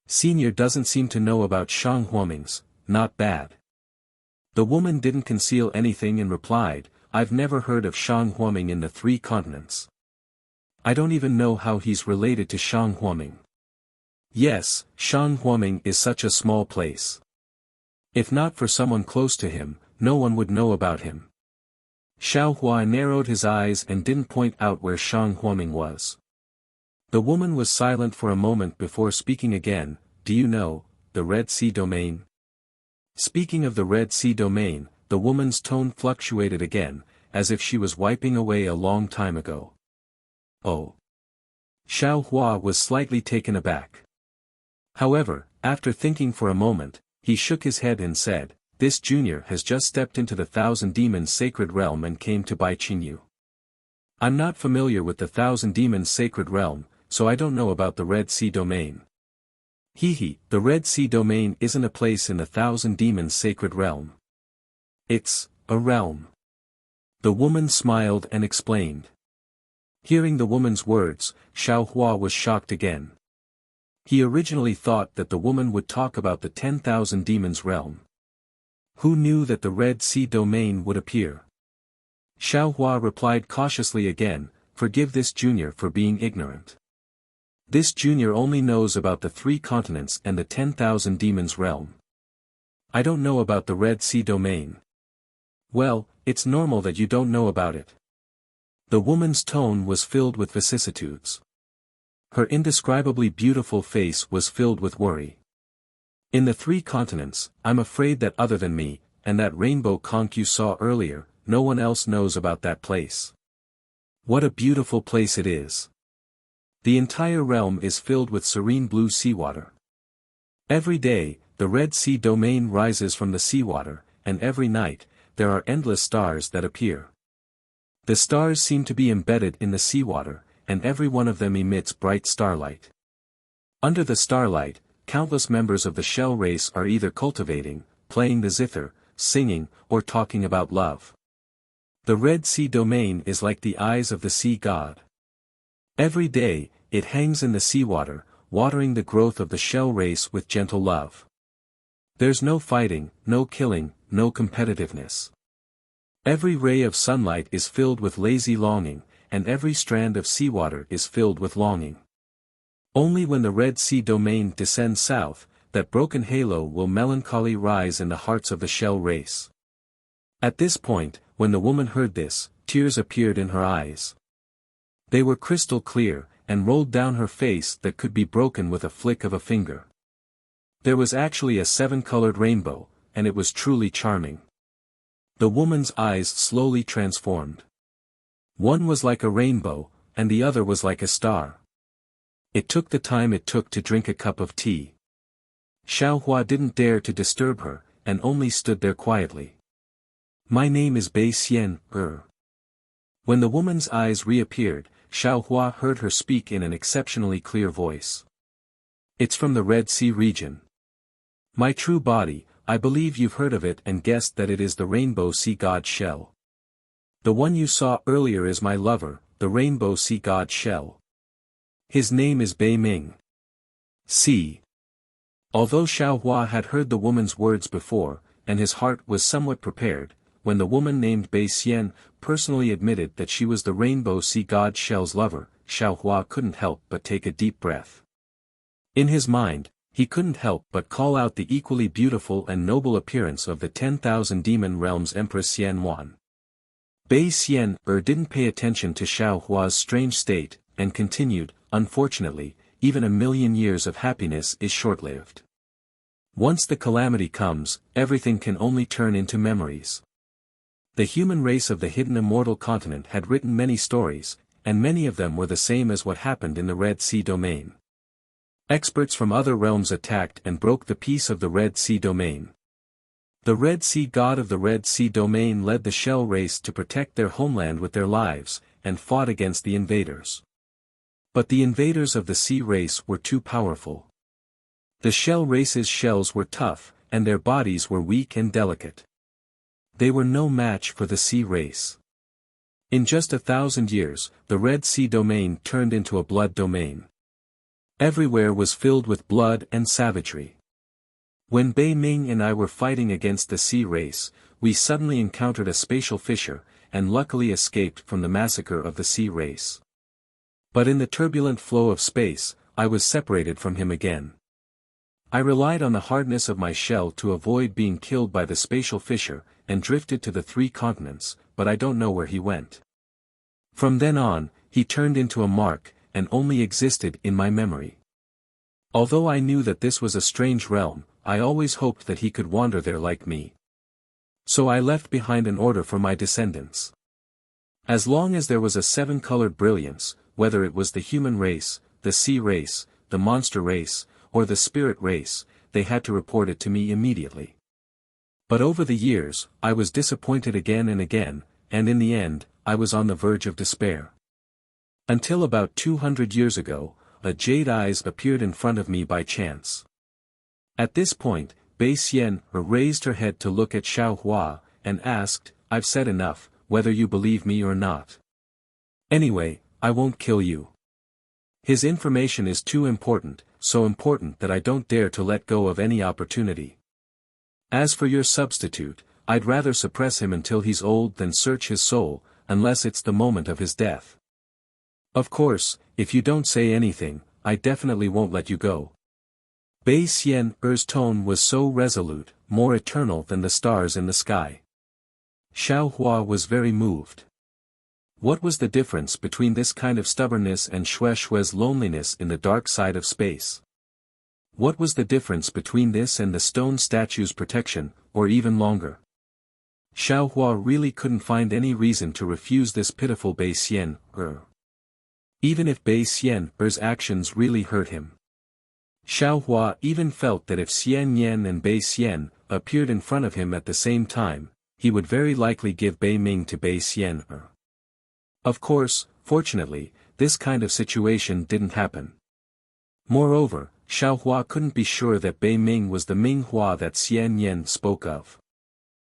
Senior doesn't seem to know about Shang Huoming's, not bad." The woman didn't conceal anything and replied, "I've never heard of Shang Huoming in the 3 continents. I don't even know how he's related to Shang Huoming. Yes, Shang Huoming is such a small place. If not for someone close to him, no one would know about him." Xiaohua narrowed his eyes and didn't point out where Shang Huoming was. The woman was silent for a moment before speaking again, "Do you know, the Red Sea domain?" Speaking of the Red Sea domain, the woman's tone fluctuated again, as if she was wiping away a long time ago. "Oh." Xiaohua was slightly taken aback. However, after thinking for a moment, he shook his head and said, "This junior has just stepped into the Thousand Demons sacred realm and came to Bai Qingyu. I'm not familiar with the Thousand Demons sacred realm, so I don't know about the Red Sea domain." The Red Sea domain isn't a place in the Thousand Demons sacred realm. It's a realm." The woman smiled and explained. Hearing the woman's words, Xiaohua was shocked again. He originally thought that the woman would talk about the 10,000 demons realm. Who knew that the Red Sea domain would appear? Xiaohua replied cautiously again, "Forgive this junior for being ignorant. This junior only knows about the 3 continents and the 10,000 demons realm. I don't know about the Red Sea domain." "Well, it's normal that you don't know about it." The woman's tone was filled with vicissitudes. Her indescribably beautiful face was filled with worry. "In the 3 continents, I'm afraid that other than me, and that rainbow conch you saw earlier, no one else knows about that place. What a beautiful place it is. The entire realm is filled with serene blue seawater. Every day, the Red Sea domain rises from the seawater, and every night, there are endless stars that appear. The stars seem to be embedded in the seawater, and every one of them emits bright starlight. Under the starlight, countless members of the shell race are either cultivating, playing the zither, singing, or talking about love. The Red Sea domain is like the eyes of the sea god. Every day, it hangs in the seawater, watering the growth of the shell race with gentle love. There's no fighting, no killing, no competitiveness. Every ray of sunlight is filled with lazy longing, and every strand of seawater is filled with longing. Only when the Red Sea domain descends south, that broken halo will melancholy rise in the hearts of the shell race." At this point, when the woman heard this, tears appeared in her eyes. They were crystal clear, and rolled down her face that could be broken with a flick of a finger. There was actually a 7-colored rainbow, and it was truly charming. The woman's eyes slowly transformed. One was like a rainbow, and the other was like a star. It took the time it took to drink a cup of tea. Xiaohua didn't dare to disturb her, and only stood there quietly. "My name is Bai Xian, When the woman's eyes reappeared, Xiaohua heard her speak in an exceptionally clear voice. "It's from the Red Sea region. My true body, I believe you've heard of it and guessed that it is the rainbow sea god shell. The one you saw earlier is my lover, the rainbow sea god shell. His name is Bei Ming. See." Although Xiaohua had heard the woman's words before, and his heart was somewhat prepared, when the woman named Bai Xian personally admitted that she was the rainbow sea god shell's lover, Xiaohua couldn't help but take a deep breath. In his mind, he couldn't help but call out the equally beautiful and noble appearance of the 10,000 demon realms Empress Xian Wan. Bei Xian didn't pay attention to Xiao Hua's strange state, and continued, unfortunately, even 1,000,000 years of happiness is short-lived. Once the calamity comes, everything can only turn into memories. The human race of the hidden immortal continent had written many stories, and many of them were the same as what happened in the Red Sea domain. Experts from other realms attacked and broke the peace of the Red Sea domain. The Red Sea god of the Red Sea domain led the Shell race to protect their homeland with their lives, and fought against the invaders. But the invaders of the Sea race were too powerful. The Shell race's shells were tough, and their bodies were weak and delicate. They were no match for the Sea race. In just 1,000 years, the Red Sea domain turned into a blood domain. Everywhere was filled with blood and savagery. When Bei Ming and I were fighting against the Sea race, we suddenly encountered a spatial fissure, and luckily escaped from the massacre of the Sea race. But in the turbulent flow of space, I was separated from him again. I relied on the hardness of my shell to avoid being killed by the spatial fissure, and drifted to the 3 continents, but I don't know where he went. From then on, he turned into a mark, and only existed in my memory. Although I knew that this was a strange realm, I always hoped that he could wander there like me. So I left behind an order for my descendants. As long as there was a 7-colored brilliance, whether it was the human race, the Sea race, the monster race, or the spirit race, they had to report it to me immediately. But over the years, I was disappointed again and again, and in the end, I was on the verge of despair. Until about 200 years ago, a jade eyes appeared in front of me by chance. At this point, Bei Xian raised her head to look at Xiao Hua, and asked, "I've said enough, whether you believe me or not. Anyway, I won't kill you. His information is too important, so important that I don't dare to let go of any opportunity. As for your substitute, I'd rather suppress him until he's old than search his soul, unless it's the moment of his death. Of course, if you don't say anything, I definitely won't let you go." Bei Xian's tone was so resolute, more eternal than the stars in the sky. Xiao Hua was very moved. What was the difference between this kind of stubbornness and Xue's loneliness in the dark side of space? What was the difference between this and the stone statue's protection, or even longer? Xiao Hua really couldn't find any reason to refuse this pitiful Bei Xian. Even if Bei Xian's actions really hurt him. Xiao Hua even felt that if Xian Yan and Bei Xian appeared in front of him at the same time, he would very likely give Bei Ming to Bei Xian. Of course, fortunately, this kind of situation didn't happen. Moreover, Xiao Hua couldn't be sure that Bei Ming was the Ming Hua that Xian Yan spoke of.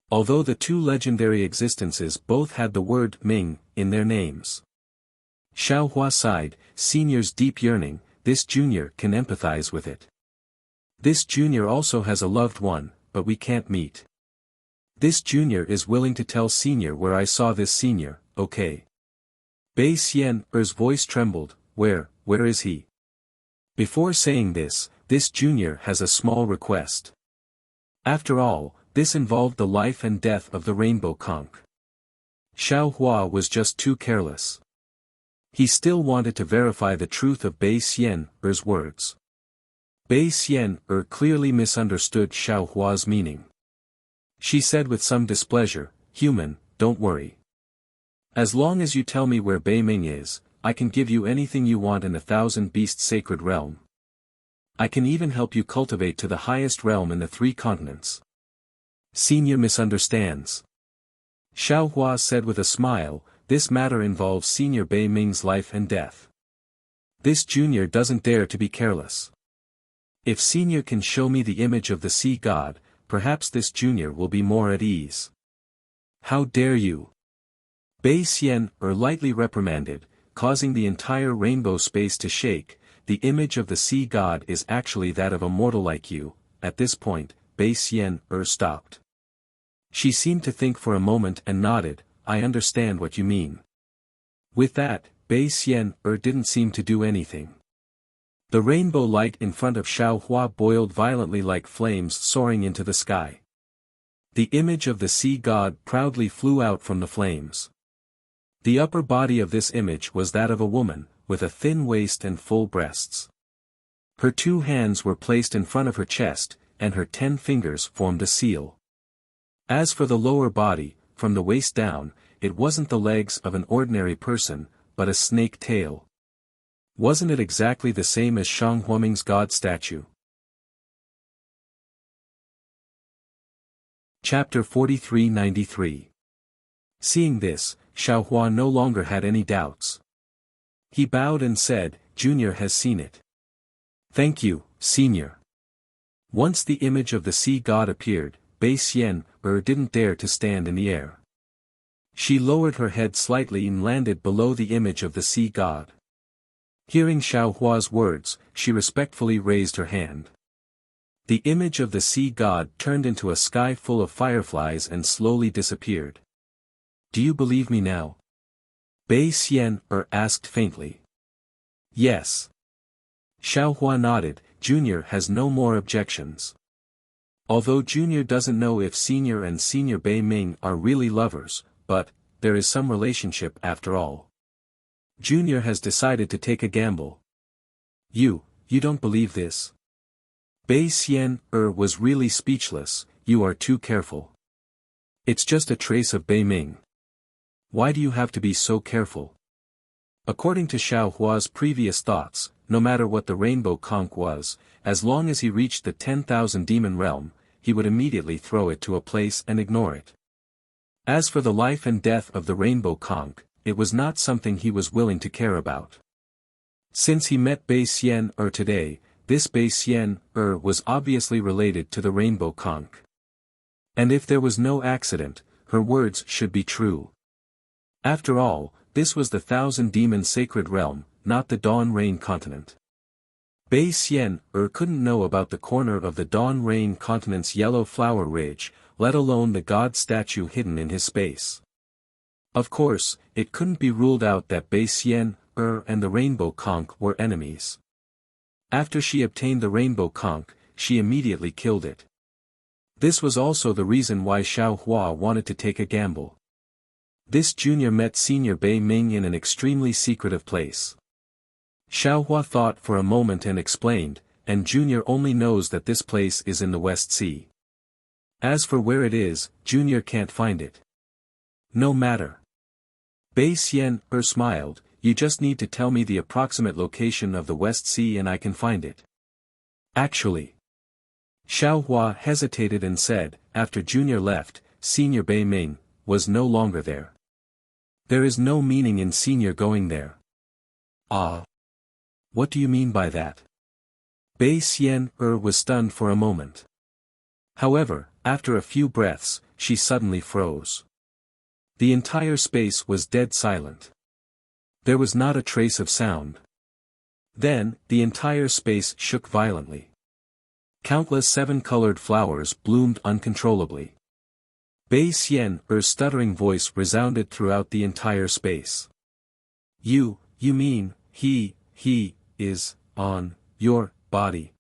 Although the two legendary existences both had the word Ming in their names. Xiao Hua sighed, "Senior's deep yearning, this junior can empathize with it. This junior also has a loved one, but we can't meet. This junior is willing to tell senior where I saw this senior, okay?" Bei Xian's voice trembled, where is he? Before saying this junior has a small request. After all, this involved the life and death of the Rainbow Conch. Xiao Hua was just too careless. He still wanted to verify the truth of Bei Xian's words. Bei Xian clearly misunderstood Xiao Hua's meaning. She said with some displeasure, "Human, don't worry. As long as you tell me where Bei Ming is, I can give you anything you want in the 1,000 Beasts sacred realm. I can even help you cultivate to the highest realm in the 3 continents. Senior misunderstands." Xiao Hua said with a smile, "This matter involves Senior Bei Ming's life and death. This junior doesn't dare to be careless. If Senior can show me the image of the sea god, perhaps this junior will be more at ease." "How dare you!" Bei Xian lightly reprimanded, causing the entire rainbow space to shake. "The image of the sea god is actually that of a mortal like you." At this point, Bei Xian stopped. She seemed to think for a moment and nodded, "I understand what you mean." With that, Bei Xian didn't seem to do anything. The rainbow light in front of Xiao Hua boiled violently like flames soaring into the sky. The image of the sea god proudly flew out from the flames. The upper body of this image was that of a woman, with a thin waist and full breasts. Her 2 hands were placed in front of her chest, and her 10 fingers formed a seal. As for the lower body, from the waist down, it wasn't the legs of an ordinary person, but a snake tail. Wasn't it exactly the same as Shang Huoming's god statue? Chapter 4393. Seeing this, Xiao Hua no longer had any doubts. He bowed and said, "Junior has seen it." "Thank you, Senior." Once the image of the sea god appeared, Bei Xian didn't dare to stand in the air. She lowered her head slightly and landed below the image of the sea god. Hearing Xiao Hua's words, she respectfully raised her hand. The image of the sea god turned into a sky full of fireflies and slowly disappeared. "Do you believe me now?" Bei Xian asked faintly. "Yes." Xiao Hua nodded. Junior has no more objections. Although Junior doesn't know if Senior and Senior Bei Ming are really lovers, but there is some relationship after all. Junior has decided to take a gamble. You don't believe this?" Bei Xian was really speechless. "You are too careful. It's just a trace of Bei Ming. Why do you have to be so careful?" According to Xiao Hua's previous thoughts, no matter what the rainbow conch was, as long as he reached the 10,000 demon realm, he would immediately throw it to a place and ignore it. As for the life and death of the rainbow conch, it was not something he was willing to care about. Since he met Bei Xian today, this Bei Xian was obviously related to the rainbow conch. And if there was no accident, her words should be true. After all, this was the 1,000 demon sacred realm, not the Dawn Rain continent. Bei Xian couldn't know about the corner of the Dawn Rain continent's yellow flower ridge, let alone the god statue hidden in his space. Of course, it couldn't be ruled out that Bei Xian and the rainbow conch were enemies. After she obtained the rainbow conch, she immediately killed it. This was also the reason why Xiao Hua wanted to take a gamble. This junior met Senior Bei Ming in an extremely secretive place. Xiao Hua thought for a moment and explained, and Junior only knows that this place is in the West Sea. As for where it is, Junior can't find it. No matter. Bei Xian smiled, "You just need to tell me the approximate location of the West Sea and I can find it." Actually. Xiao Hua hesitated and said, after Junior left, Senior Bei Ming was no longer there. There is no meaning in Senior going there. Ah. What do you mean by that? Bei Xian was stunned for a moment. However, after a few breaths, she suddenly froze. The entire space was dead silent. There was not a trace of sound. Then, the entire space shook violently. Countless 7-colored flowers bloomed uncontrollably. Bei Xian's stuttering voice resounded throughout the entire space. You mean, he is, on, your, body.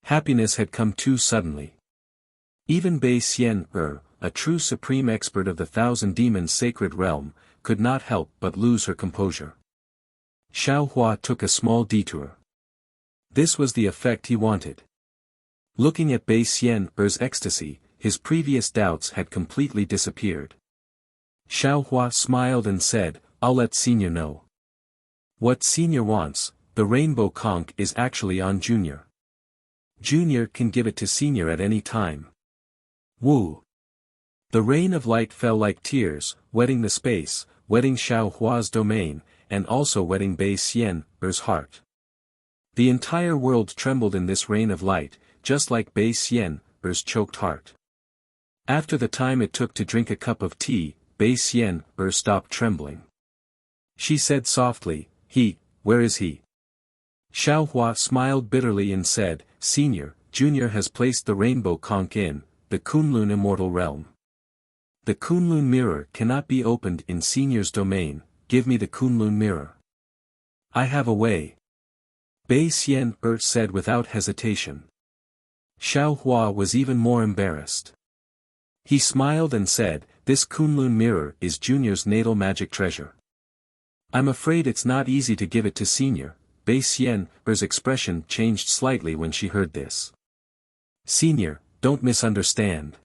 Happiness had come too suddenly. Even Bei Xian a true supreme expert of the 1,000 demons sacred realm, could not help but lose her composure. Xiao Hua took a small detour. This was the effect he wanted. Looking at Bei Xian's ecstasy, his previous doubts had completely disappeared. Xiao Hua smiled and said, "I'll let Senior know." What Senior wants, the rainbow conch is actually on Junior. Junior can give it to Senior at any time. Woo! The rain of light fell like tears, wetting the space, wetting Xiao Hua's domain, and also wetting Bei Xian's heart. The entire world trembled in this rain of light, just like Bei Xian's choked heart. After the time it took to drink a cup of tea, Bei Xian stopped trembling. She said softly, where is he?" Xiao Hua smiled bitterly and said, "Senior, Junior has placed the rainbow conch in the Kunlun immortal realm. The Kunlun mirror cannot be opened in Senior's domain. Give me the Kunlun mirror. I have a way." Bei Xian said without hesitation. Xiao Hua was even more embarrassed. He smiled and said, "This Kunlun mirror is Junior's natal magic treasure. I'm afraid it's not easy to give it to Senior." Bei Xian's expression changed slightly when she heard this. "Senior, don't misunderstand."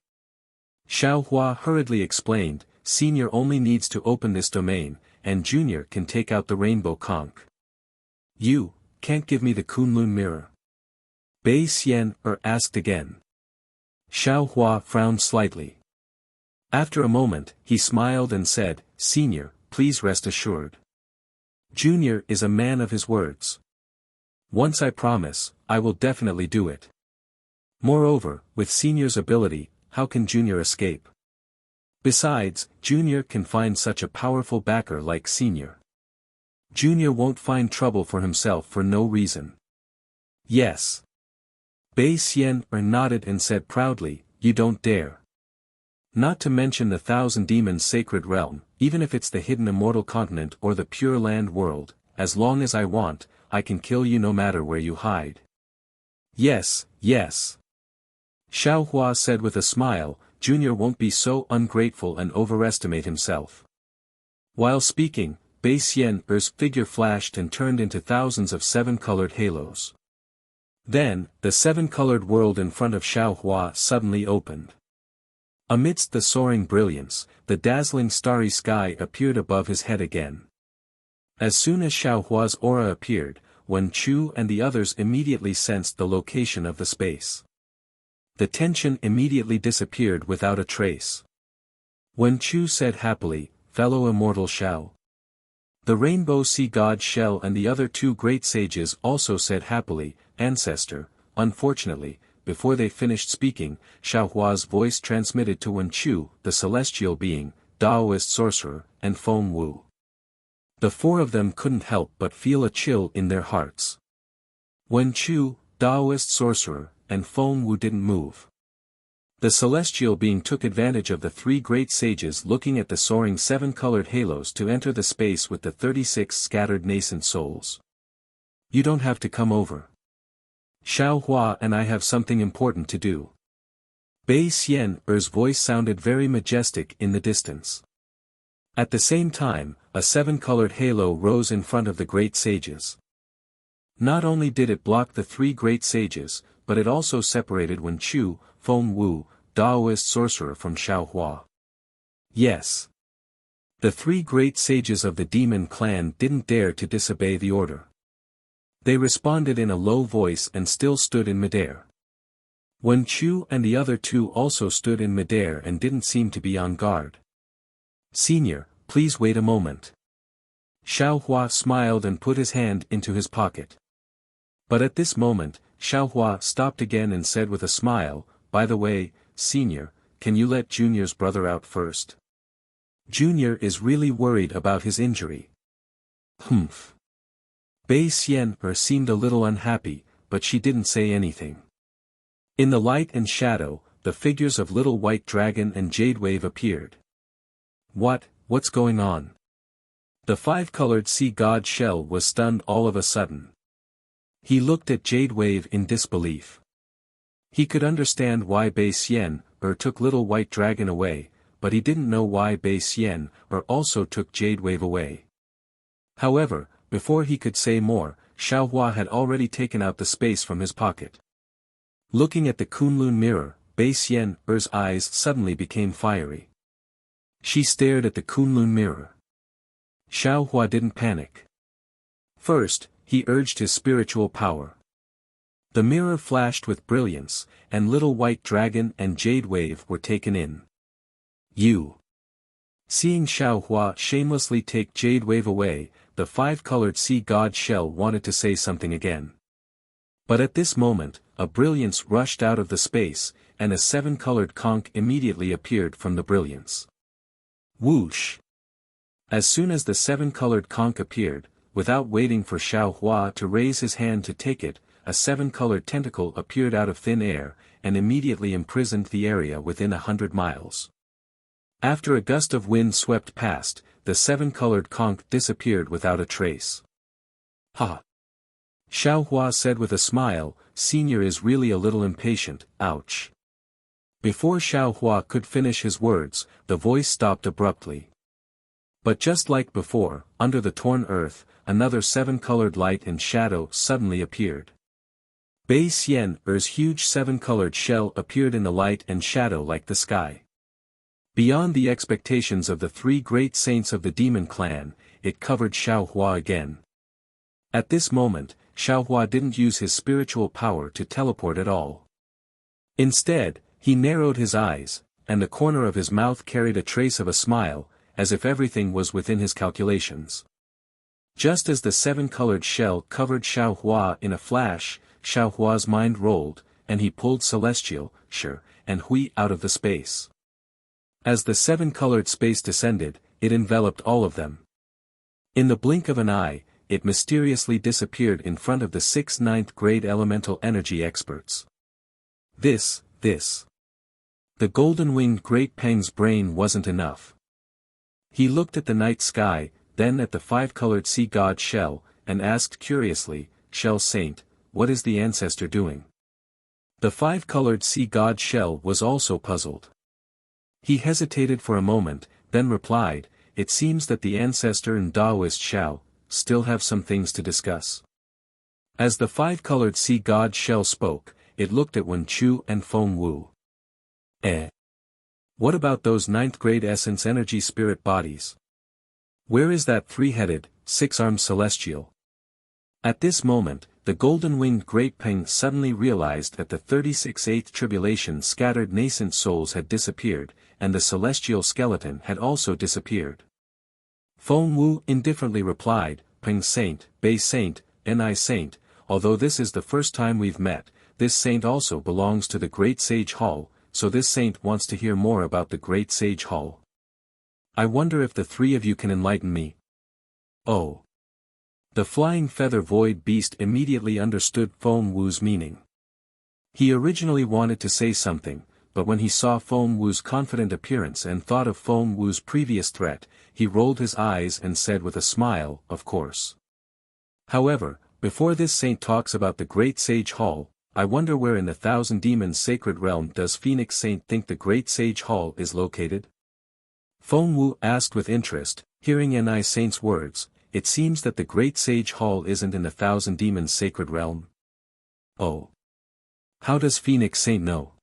Xiao Hua hurriedly explained, "Senior only needs to open this domain, and Junior can take out the rainbow conch. You can't give me the Kunlun mirror?" Bei Xian asked again. Xiao Hua frowned slightly. After a moment, he smiled and said, "Senior, please rest assured. Junior is a man of his words. Once I promise, I will definitely do it. Moreover, with Senior's ability, how can Junior escape? Besides, Junior can find such a powerful backer like Senior. Junior won't find trouble for himself for no reason." "Yes." Bei Xian nodded and said proudly, "You don't dare. Not to mention the 1,000 demons sacred realm, even if it's the hidden immortal continent or the pure land world, as long as I want, I can kill you no matter where you hide." "Yes, yes." Xiao Hua said with a smile, "Junior won't be so ungrateful and overestimate himself." While speaking, Bei Xian's figure flashed and turned into thousands of seven-colored halos. Then, the seven-colored world in front of Xiao Hua suddenly opened. Amidst the soaring brilliance, the dazzling starry sky appeared above his head again. As soon as Xiao Hua's aura appeared, Wen Chu and the others immediately sensed the location of the space. The tension immediately disappeared without a trace. Wen Chu said happily, "Fellow immortal Xiao." The rainbow sea god Shell and the other two great sages also said happily, "Ancestor." Unfortunately, before they finished speaking, Xiao Hua's voice transmitted to Wen Chu, the celestial being, Taoist sorcerer, and Feng Wu. The four of them couldn't help but feel a chill in their hearts. Wen Chu, Taoist sorcerer, and Feng Wu didn't move. The celestial being took advantage of the three great sages looking at the soaring seven-colored halos to enter the space with the 36 scattered nascent souls. "You don't have to come over. Xiao Hua and I have something important to do." Bei Xian's voice sounded very majestic in the distance. At the same time, a seven-colored halo rose in front of the great sages. Not only did it block the three great sages, but it also separated Wen Chu, Feng Wu, Taoist sorcerer from Xiao Hua. Yes. The three great sages of the demon clan didn't dare to disobey the order. They responded in a low voice and still stood in midair. Wen Chu and the other two also stood in midair and didn't seem to be on guard. "Senior, please wait a moment." Xiao Hua smiled and put his hand into his pocket. But at this moment, Xiao Hua stopped again and said with a smile, "By the way, Senior, can you let Junior's brother out first? Junior is really worried about his injury." "Humph." Bei Xian seemed a little unhappy, but she didn't say anything. In the light and shadow, the figures of Little White Dragon and Jade Wave appeared. What's going on?" The five-colored sea god Shell was stunned all of a sudden. He looked at Jade Wave in disbelief. He could understand why Bei Xian took Little White Dragon away, but he didn't know why Bei Xian also took Jade Wave away. However, before he could say more, Xiao Hua had already taken out the space from his pocket. Looking at the Kunlun mirror, Bei Xian's eyes suddenly became fiery. She stared at the Kunlun mirror. Xiao Hua didn't panic. First, he urged his spiritual power. The mirror flashed with brilliance, and Little White Dragon and Jade Wave were taken in. "You." Seeing Xiao Hua shamelessly take Jade Wave away, the five-colored sea god Shell wanted to say something again. But at this moment, a brilliance rushed out of the space, and a seven-colored conch immediately appeared from the brilliance. Whoosh! As soon as the seven-colored conch appeared, without waiting for Xiao Hua to raise his hand to take it, a seven-colored tentacle appeared out of thin air, and immediately imprisoned the area within 100 miles. After a gust of wind swept past, the seven-colored conch disappeared without a trace. "Ha! Xiao Hua said with a smile, Senior is really a little impatient, ouch. Before Xiao Hua could finish his words, the voice stopped abruptly. But just like before, under the torn earth, another seven-colored light and shadow suddenly appeared. Bei Xian Er's huge seven-colored shell appeared in the light and shadow like the sky. Beyond the expectations of the three great saints of the demon clan, it covered Xiao Hua again. At this moment, Xiao Hua didn't use his spiritual power to teleport at all. Instead, he narrowed his eyes, and the corner of his mouth carried a trace of a smile, as if everything was within his calculations. Just as the seven-colored shell covered Xiao Hua in a flash, Xiao Hua's mind rolled, and he pulled Celestial, Shi, and Hui out of the space. As the seven-colored space descended, it enveloped all of them. In the blink of an eye, it mysteriously disappeared in front of the 6 ninth-grade elemental energy experts. This. The golden-winged Great Peng's brain wasn't enough. He looked at the night sky, then at the five-colored sea god Shell, and asked curiously, Shell Saint, what is the ancestor doing? The five-colored sea god Shell was also puzzled. He hesitated for a moment, then replied, it seems that the ancestor and Taoist Shao still have some things to discuss. As the five-colored sea god Shell spoke, it looked at Wen Chu and Feng Wu. What about those ninth-grade essence energy spirit bodies? Where is that three-headed, six-armed celestial? At this moment, the golden-winged Great Peng suddenly realized that the 36th tribulation scattered nascent souls had disappeared, and the celestial skeleton had also disappeared. Feng Wu indifferently replied, Peng Saint, Bei Saint, Ni Saint, although this is the first time we've met, this saint also belongs to the Great Sage Hall, so this saint wants to hear more about the Great Sage Hall. I wonder if the three of you can enlighten me. Oh. The flying feather void beast immediately understood Feng Wu's meaning. He originally wanted to say something, but when he saw Feng Wu's confident appearance and thought of Feng Wu's previous threat, he rolled his eyes and said with a smile, of course. However, before this saint talks about the Great Sage Hall, I wonder where in the Thousand Demons Sacred Realm does Phoenix Saint think the Great Sage Hall is located? Feng Wu asked with interest, hearing Ni Saint's words, it seems that the Great Sage Hall isn't in the Thousand Demons Sacred Realm. Oh. How does Phoenix Saint know?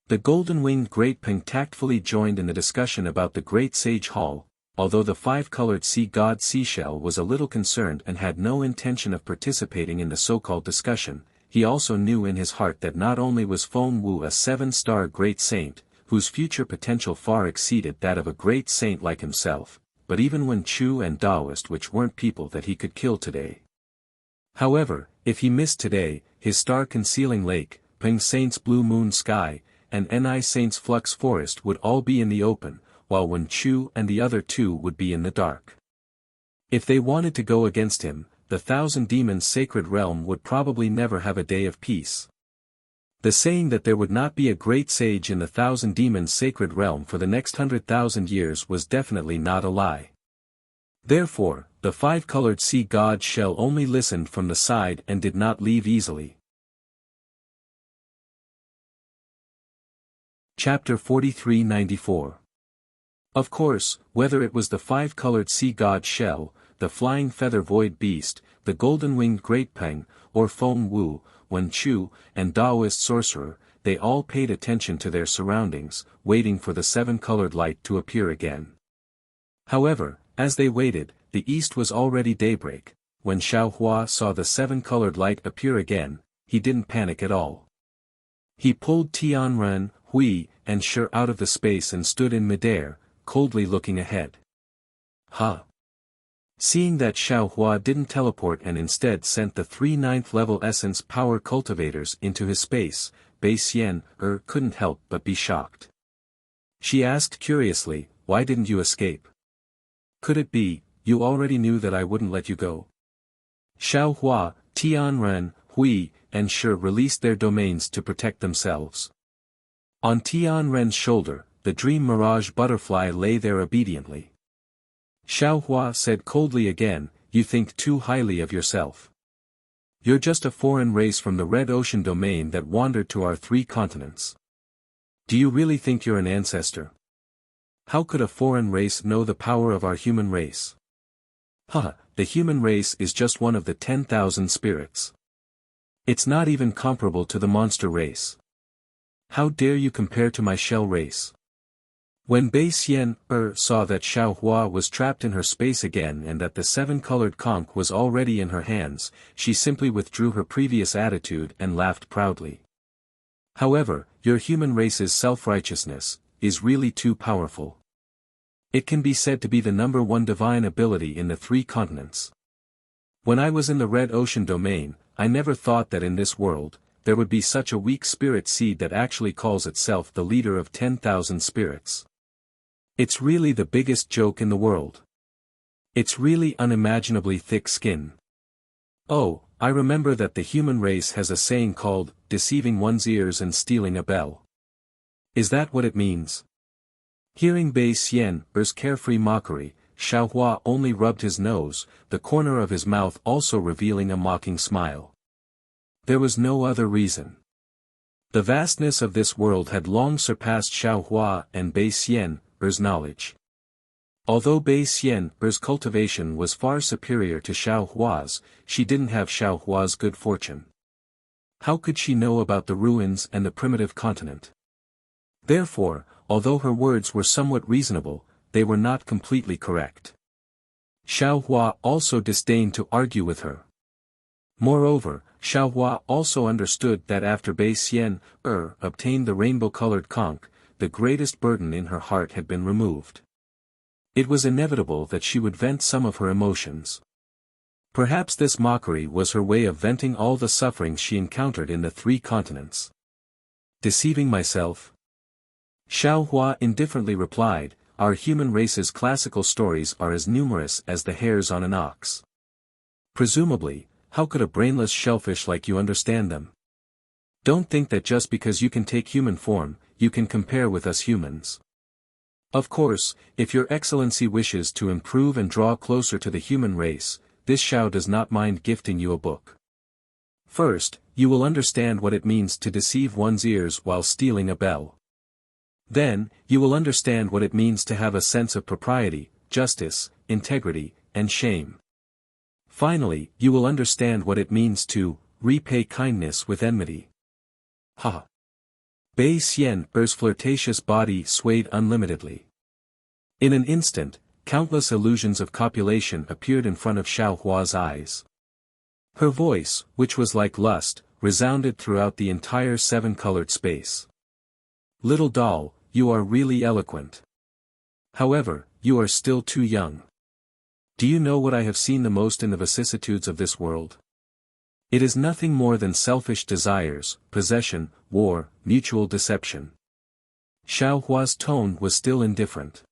The golden-winged Great Peng tactfully joined in the discussion about the Great Sage Hall, although the five-colored sea god Seashell was a little concerned and had no intention of participating in the so-called discussion. He also knew in his heart that not only was Feng Wu a seven-star great saint, whose future potential far exceeded that of a great saint like himself, but even Wen Chu and Taoist which weren't people that he could kill today. However, if he missed today, his star-concealing lake, Peng Saint's blue moon sky, and Ni Saint's flux forest would all be in the open, while Wen Chu and the other two would be in the dark. If they wanted to go against him, the Thousand Demons Sacred Realm would probably never have a day of peace. The saying that there would not be a great sage in the Thousand Demons Sacred Realm for the next 100,000 years was definitely not a lie. Therefore, the five-colored sea god Shell only listened from the side and did not leave easily. Chapter 4394. Of course, whether it was the five-colored sea god Shell, the flying feather void beast, the golden-winged Great Peng, or Feng Wu, Wen Chu, and Taoist sorcerer, they all paid attention to their surroundings, waiting for the seven-colored light to appear again. However, as they waited, the east was already daybreak. When Xiao Hua saw the seven-colored light appear again, he didn't panic at all. He pulled Tianren, Hui, and Shi out of the space and stood in midair, coldly looking ahead. Huh. Seeing that Xiao Hua didn't teleport and instead sent the three ninth-level essence power cultivators into his space, Bei Xian couldn't help but be shocked. She asked curiously, why didn't you escape? Could it be, you already knew that I wouldn't let you go? Xiao Hua, Tianren, Hui, and Shi released their domains to protect themselves. On Tianren's shoulder, the dream mirage butterfly lay there obediently. Xiao Hua said coldly again, you think too highly of yourself. You're just a foreign race from the Red Ocean domain that wandered to our 3 continents. Do you really think you're an ancestor? How could a foreign race know the power of our human race? Haha, the human race is just one of the 10,000 spirits. It's not even comparable to the monster race. How dare you compare to my shell race? When Bei Xian saw that Xiao Hua was trapped in her space again and that the 7-colored conch was already in her hands, she simply withdrew her previous attitude and laughed proudly. However, your human race's self-righteousness is really too powerful. It can be said to be the number 1 divine ability in the 3 continents. When I was in the Red Ocean domain, I never thought that in this world, there would be such a weak spirit seed that actually calls itself the leader of 10,000 spirits. It's really the biggest joke in the world. It's really unimaginably thick skin. Oh, I remember that the human race has a saying called, deceiving one's ears and stealing a bell. Is that what it means? Hearing Bei Xian's carefree mockery, Xiao Hua only rubbed his nose, the corner of his mouth also revealing a mocking smile. There was no other reason. The vastness of this world had long surpassed Xiao Hua and Bei Xian's knowledge. Although Bei Xian's cultivation was far superior to Xiao Hua's, she didn't have Xiao Hua's good fortune. How could she know about the ruins and the primitive continent? Therefore, although her words were somewhat reasonable, they were not completely correct. Xiao Hua also disdained to argue with her. Moreover, Xiao Hua also understood that after Bei Xian obtained the rainbow-colored conch, the greatest burden in her heart had been removed. It was inevitable that she would vent some of her emotions. Perhaps this mockery was her way of venting all the suffering she encountered in the 3 continents. Deceiving myself? Xiao Hua indifferently replied, our human race's classical stories are as numerous as the hairs on an ox. Presumably, how could a brainless shellfish like you understand them? Don't think that just because you can take human form, you can compare with us humans. Of course, if your excellency wishes to improve and draw closer to the human race, this Xiao does not mind gifting you a book. First, you will understand what it means to deceive one's ears while stealing a bell. Then, you will understand what it means to have a sense of propriety, justice, integrity, and shame. Finally, you will understand what it means to repay kindness with enmity. Ha! Bei Xian's flirtatious body swayed unlimitedly. In an instant, countless illusions of copulation appeared in front of Xiao Hua's eyes. Her voice, which was like lust, resounded throughout the entire 7-colored space. Little doll, you are really eloquent. However, you are still too young. Do you know what I have seen the most in the vicissitudes of this world? It is nothing more than selfish desires, possession, war, mutual deception. Xiao Hua's tone was still indifferent.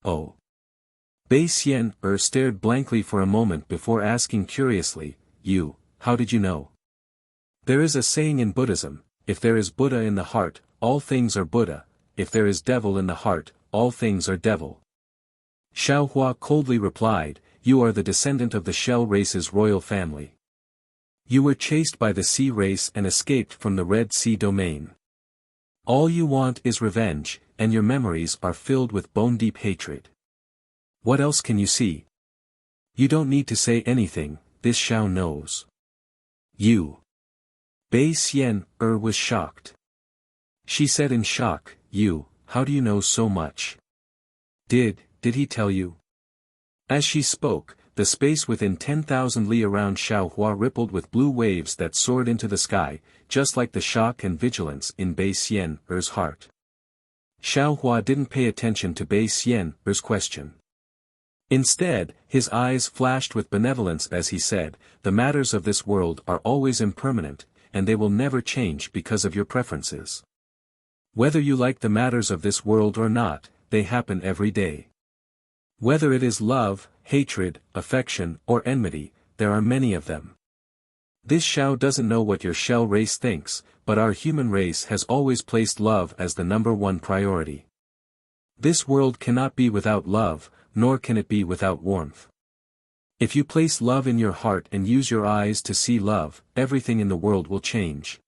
Oh. Bei Xian stared blankly for a moment before asking curiously, how did you know? There is a saying in Buddhism, if there is Buddha in the heart, all things are Buddha, if there is devil in the heart, all things are devil. Xiao Hua coldly replied, you are the descendant of the Shell race's royal family. You were chased by the Sea race and escaped from the Red Sea domain. All you want is revenge, and your memories are filled with bone-deep hatred. What else can you see? You don't need to say anything, this Xiao knows. You. Bei Xian was shocked. She said in shock, how do you know so much? Did he tell you? As she spoke, the space within 10,000 li around Xiao Hua rippled with blue waves that soared into the sky, just like the shock and vigilance in Bei Xian's heart. Xiao Hua didn't pay attention to Bei Xian's question. Instead, his eyes flashed with benevolence as he said, the matters of this world are always impermanent, and they will never change because of your preferences. Whether you like the matters of this world or not, they happen every day. Whether it is love, hatred, affection, or enmity, there are many of them. This Xiao doesn't know what your Shell race thinks, but our human race has always placed love as the number 1 priority. This world cannot be without love, nor can it be without warmth. If you place love in your heart and use your eyes to see love, everything in the world will change.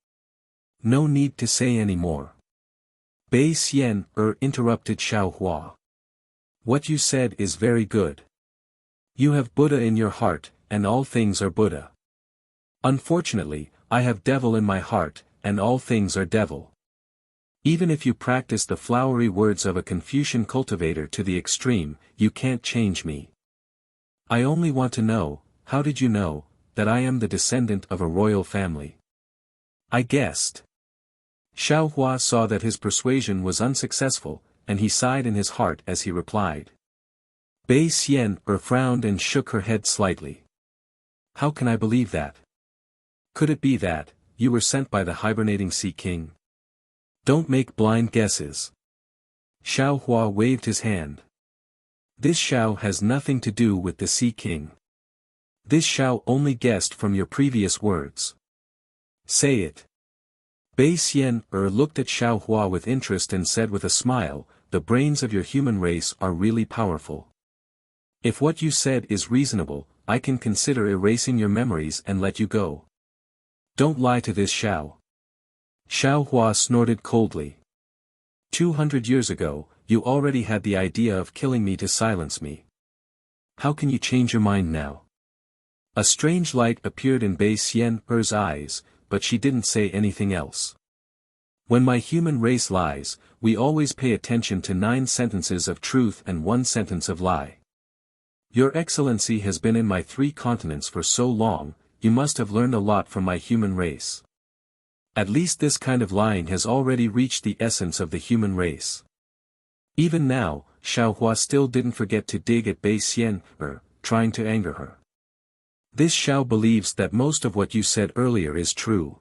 No need to say any more. Bei Xian, interrupted Xiao Hua. What you said is very good. You have Buddha in your heart, and all things are Buddha. Unfortunately, I have devil in my heart, and all things are devil. Even if you practice the flowery words of a Confucian cultivator to the extreme, you can't change me. I only want to know, how did you know, that I am the descendant of a royal family? I guessed. Xiao Hua saw that his persuasion was unsuccessful, and he sighed in his heart as he replied. Bei Xian frowned and shook her head slightly. How can I believe that? Could it be that, you were sent by the hibernating Sea King? Don't make blind guesses. Xiao Hua waved his hand. This Xiao has nothing to do with the Sea King. This Xiao only guessed from your previous words. Say it. Bei Xian looked at Xiao Hua with interest and said with a smile, the brains of your human race are really powerful. If what you said is reasonable, I can consider erasing your memories and let you go. Don't lie to this Xiao. Xiao Hua snorted coldly. 200 years ago, you already had the idea of killing me to silence me. How can you change your mind now? A strange light appeared in Bei Xian's eyes, but she didn't say anything else. When my human race lies, we always pay attention to 9 sentences of truth and 1 sentence of lie. Your Excellency has been in my 3 continents for so long, you must have learned a lot from my human race. At least this kind of lying has already reached the essence of the human race. Even now, Xiao Hua still didn't forget to dig at Bei Xian, trying to anger her. This Xiao believes that most of what you said earlier is true.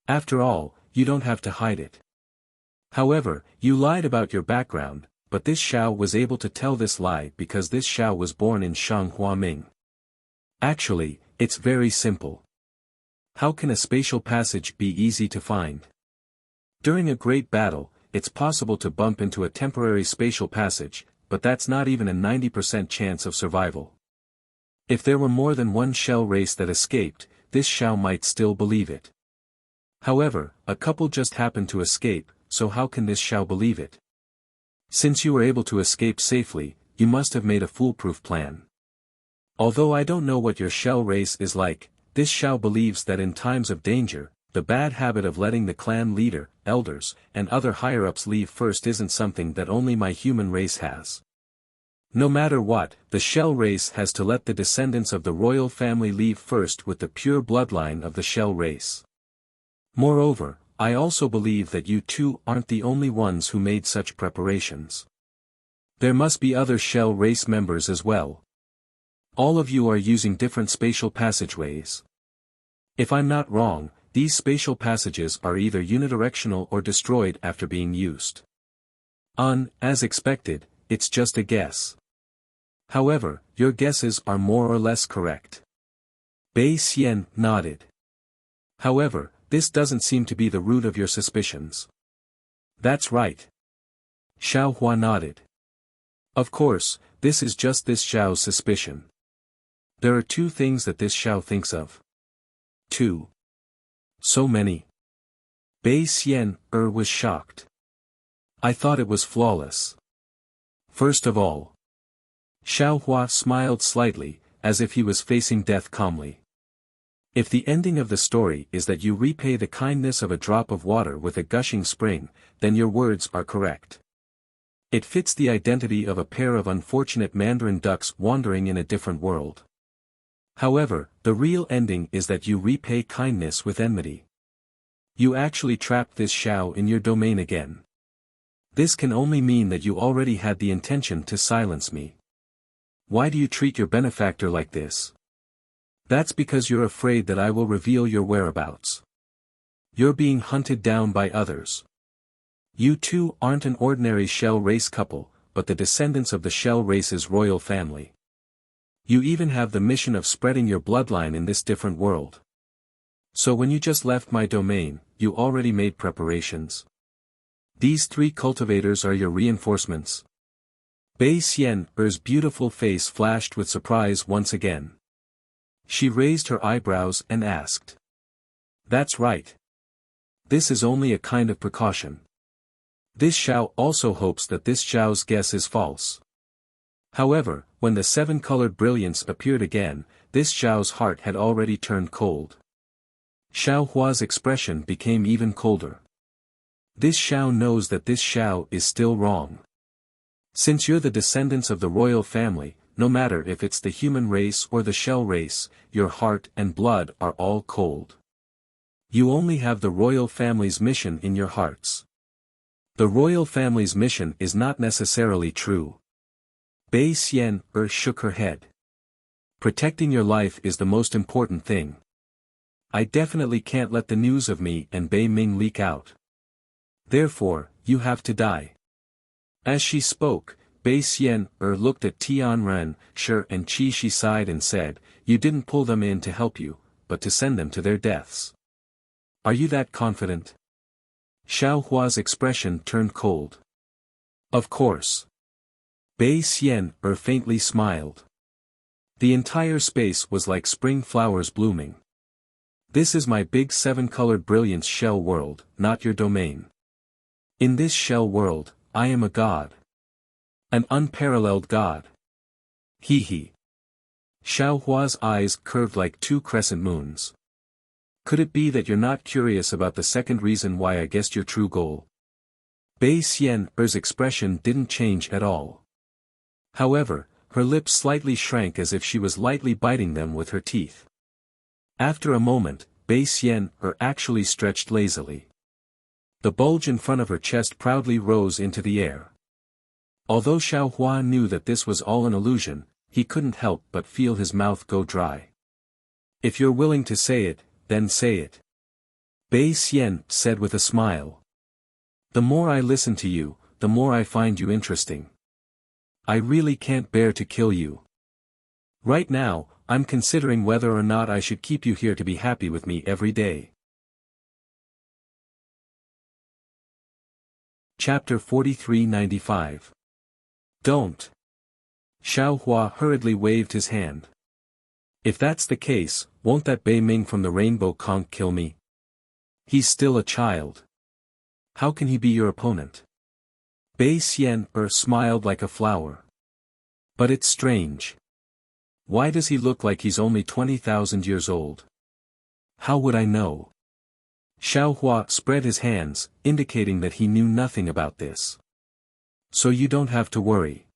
After all, you don't have to hide it. However, you lied about your background, but this Xiao was able to tell this lie because this Xiao was born in Shanghua Ming. Actually, it's very simple. How can a spatial passage be easy to find? During a great battle, it's possible to bump into a temporary spatial passage, but that's not even a 90% chance of survival. If there were more than one shell race that escaped, this Xiao might still believe it. However, a couple just happened to escape, so how can this Xiao believe it? Since you were able to escape safely, you must have made a foolproof plan. Although I don't know what your shell race is like, this Xiao believes that in times of danger, the bad habit of letting the clan leader, elders, and other higher-ups leave first isn't something that only my human race has. No matter what, the shell race has to let the descendants of the royal family leave first with the pure bloodline of the shell race. Moreover, I also believe that you two aren't the only ones who made such preparations. There must be other shell race members as well. All of you are using different spatial passageways. If I'm not wrong, these spatial passages are either unidirectional or destroyed after being used. As expected, it's just a guess. However, your guesses are more or less correct. Bei Xian nodded. However, this doesn't seem to be the root of your suspicions. That's right. Xiao Hua nodded. Of course, this is just this Xiao's suspicion. There are 2 things that this Xiao thinks of. 2. So many. Bei Xian was shocked. I thought it was flawless. First of all. Xiao Hua smiled slightly, as if he was facing death calmly. If the ending of the story is that you repay the kindness of a drop of water with a gushing spring, then your words are correct. It fits the identity of a pair of unfortunate mandarin ducks wandering in a different world. However, the real ending is that you repay kindness with enmity. You actually trapped this Xiao in your domain again. This can only mean that you already had the intention to silence me. Why do you treat your benefactor like this? That's because you're afraid that I will reveal your whereabouts. You're being hunted down by others. You two aren't an ordinary shell race couple, but the descendants of the shell race's royal family. You even have the mission of spreading your bloodline in this different world. So when you just left my domain, you already made preparations. These 3 cultivators are your reinforcements. Bei Xian-er's beautiful face flashed with surprise once again. She raised her eyebrows and asked. That's right. This is only a kind of precaution. This Xiao also hopes that this Xiao's guess is false. However, when the seven-colored brilliance appeared again, this Xiao's heart had already turned cold. Xiao Hua's expression became even colder. This Xiao knows that this Xiao is still wrong. Since you're the descendants of the royal family, no matter if it's the human race or the shell race, your heart and blood are all cold. You only have the royal family's mission in your hearts. The royal family's mission is not necessarily true. Bei Xian-er shook her head. Protecting your life is the most important thing. I definitely can't let the news of me and Bei Ming leak out. Therefore, you have to die. As she spoke, Bei Xian-er looked at Tianren, Shi and Qi. She sighed and said, You didn't pull them in to help you, but to send them to their deaths. Are you that confident? Xiao Hua's expression turned cold. Of course. Bei Xian-er faintly smiled. The entire space was like spring flowers blooming. This is my big seven-colored brilliance shell world, not your domain. In this shell world, I am a god. An unparalleled god. Hee hee. Xiao Hua's eyes curved like two crescent moons. Could it be that you're not curious about the second reason why I guessed your true goal? Bei Xian-er's expression didn't change at all. However, her lips slightly shrank as if she was lightly biting them with her teeth. After a moment, Bei Xian-er actually stretched lazily. The bulge in front of her chest proudly rose into the air. Although Xiao Hua knew that this was all an illusion, he couldn't help but feel his mouth go dry. If you're willing to say it, then say it. Bei Xian said with a smile. The more I listen to you, the more I find you interesting. I really can't bear to kill you. Right now, I'm considering whether or not I should keep you here to be happy with me every day. Chapter 4395. Don't. Xiao Hua hurriedly waved his hand. If that's the case, won't that Bei Ming from the Rainbow Conch kill me? He's still a child. How can he be your opponent? Bei Xian-er smiled like a flower. But it's strange. Why does he look like he's only 20,000 years old? How would I know? Xiao Hua spread his hands, indicating that he knew nothing about this. So you don't have to worry.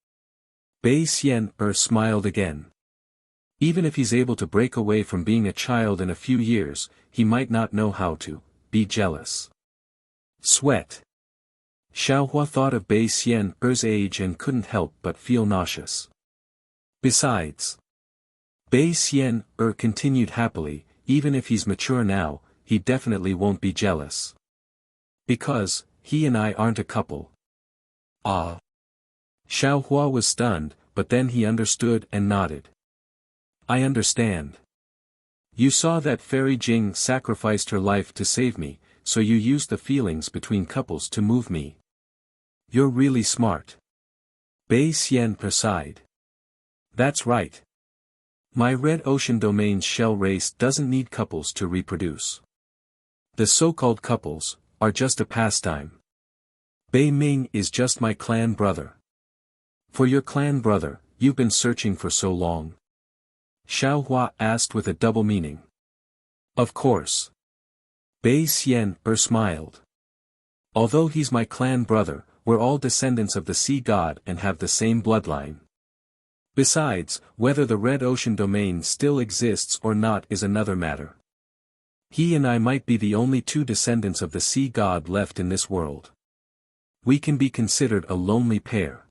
Bei Xian-er smiled again. Even if he's able to break away from being a child in a few years, he might not know how to be jealous. Sweat. Xiao Hua thought of Bei Xian-er's age and couldn't help but feel nauseous. Besides, Bei Xian-er continued happily, even if he's mature now, he definitely won't be jealous. Because, he and I aren't a couple. Ah. Xiao Hua was stunned, but then he understood and nodded. I understand. You saw that Fairy Jing sacrificed her life to save me, so you used the feelings between couples to move me. You're really smart. Bei Xian-er sighed. That's right. My Red Ocean Domain's shell race doesn't need couples to reproduce. The so-called couples are just a pastime. Bei Ming is just my clan brother. For your clan brother, you've been searching for so long? Xiao Hua asked with a double meaning. Of course. Bei Xian-er smiled. Although he's my clan brother, we're all descendants of the sea god and have the same bloodline. Besides, whether the Red Ocean Domain still exists or not is another matter. He and I might be the only two descendants of the sea god left in this world. We can be considered a lonely pair.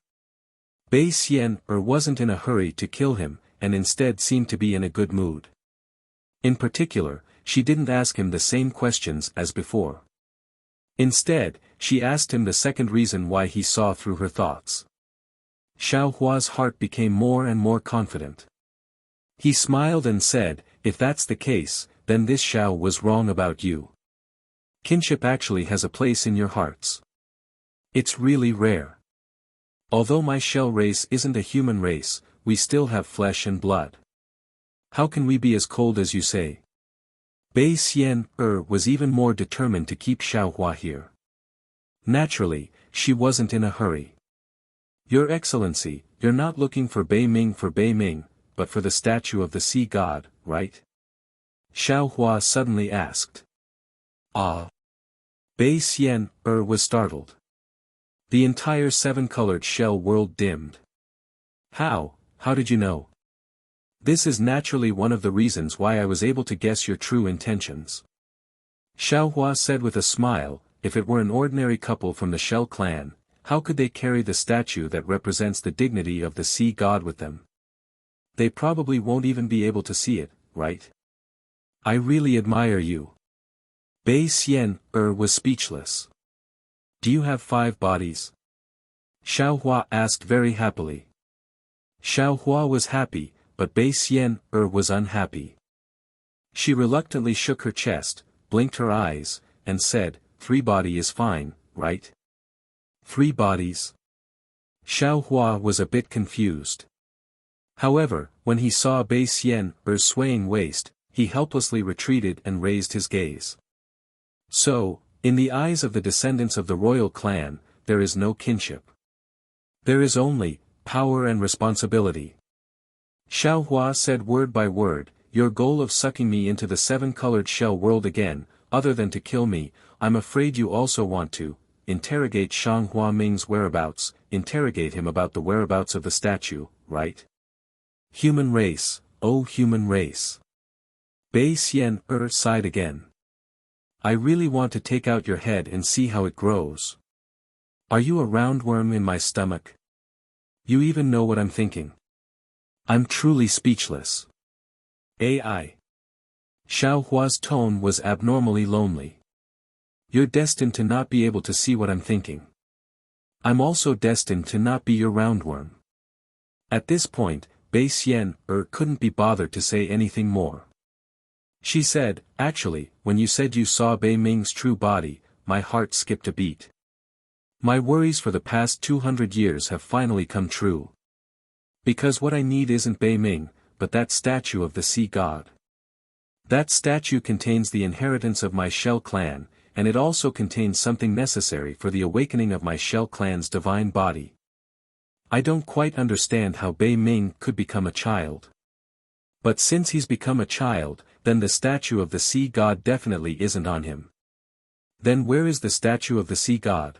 Bei Xian-er wasn't in a hurry to kill him, and instead seemed to be in a good mood. In particular, she didn't ask him the same questions as before. Instead, she asked him the second reason why he saw through her thoughts. Xiao Hua's heart became more and more confident. He smiled and said, if that's the case, then this Xiao was wrong about you. Kinship actually has a place in your hearts. It's really rare. Although my shell race isn't a human race, we still have flesh and blood. How can we be as cold as you say? Bei Xian was even more determined to keep Xiaohua here. Naturally, she wasn't in a hurry. Your Excellency, you're not looking for Bei Ming, but for the statue of the sea god, right? Xiaohua suddenly asked. Ah. Bei Xian was startled. The entire seven-colored shell world dimmed. How did you know? This is naturally one of the reasons why I was able to guess your true intentions. Xiaohua said with a smile, if it were an ordinary couple from the Shell clan, how could they carry the statue that represents the dignity of the sea god with them? They probably won't even be able to see it, right? I really admire you. Bei Xian was speechless. Do you have 5 bodies? Xiaohua asked very happily. Xiaohua was happy, but Bei Xian was unhappy. She reluctantly shook her chest, blinked her eyes, and said, 3 body is fine, right? 3 bodies? Xiaohua was a bit confused. However, when he saw Bei Xian swaying waist, he helplessly retreated and raised his gaze. So, in the eyes of the descendants of the royal clan, there is no kinship. There is only power and responsibility. Xiaohua said word by word, your goal of sucking me into the 7-colored shell world again, other than to kill me, I'm afraid you also want to interrogate Shang Huaming's whereabouts, interrogate him about the whereabouts of the statue, right? Human race, oh human race. Bei Xian sighed again. I really want to take out your head and see how it grows. Are you a roundworm in my stomach? You even know what I'm thinking. I'm truly speechless. AI. Xiaohua's tone was abnormally lonely. You're destined to not be able to see what I'm thinking. I'm also destined to not be your roundworm. At this point, Bei Xian couldn't be bothered to say anything more. She said, actually, when you said you saw Bei Ming's true body, my heart skipped a beat. My worries for the past 200 years have finally come true. Because what I need isn't Bei Ming, but that statue of the sea god. That statue contains the inheritance of my Shell clan, and it also contains something necessary for the awakening of my Shell clan's divine body. I don't quite understand how Bei Ming could become a child. But since he's become a child, then the statue of the sea god definitely isn't on him. Then where is the statue of the sea god?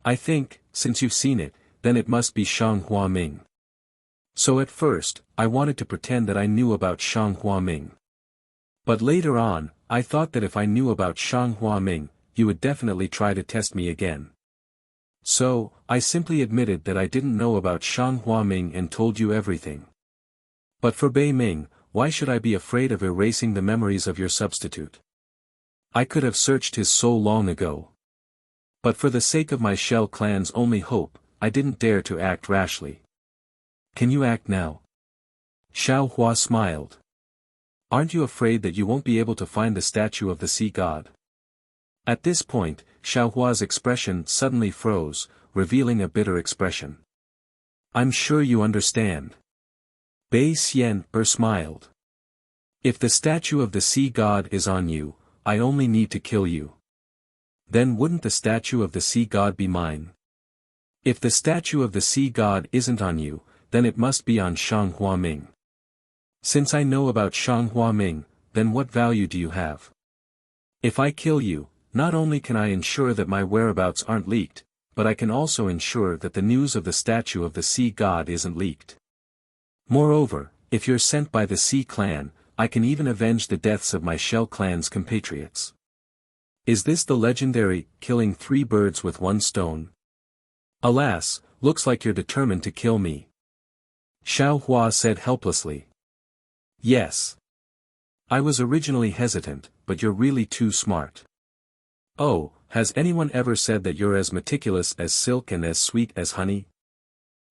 I think, since you've seen it, then it must be Shang Huaming. So at first, I wanted to pretend that I knew about Shang Huaming. But later on, I thought that if I knew about Shang Huaming, you would definitely try to test me again. So, I simply admitted that I didn't know about Shang Huaming and told you everything. But for Bei Ming, why should I be afraid of erasing the memories of your substitute? I could have searched his soul long ago. But for the sake of my Shell clan's only hope, I didn't dare to act rashly. Can you act now? Xiaohua smiled. Aren't you afraid that you won't be able to find the statue of the sea god? At this point, Xiaohua's expression suddenly froze, revealing a bitter expression. I'm sure you understand. Bei Xian smiled. If the statue of the sea god is on you, I only need to kill you. Then wouldn't the statue of the sea god be mine? If the statue of the sea god isn't on you, then it must be on Shang Huaming. Since I know about Shang Huaming, then what value do you have? If I kill you, not only can I ensure that my whereabouts aren't leaked, but I can also ensure that the news of the statue of the sea god isn't leaked. Moreover, if you're sent by the Sea clan, I can even avenge the deaths of my Shell clan's compatriots. Is this the legendary, killing 3 birds with 1 stone? Alas, looks like you're determined to kill me. Xiaohua said helplessly. Yes. I was originally hesitant, but you're really too smart. Oh, has anyone ever said that you're as meticulous as silk and as sweet as honey?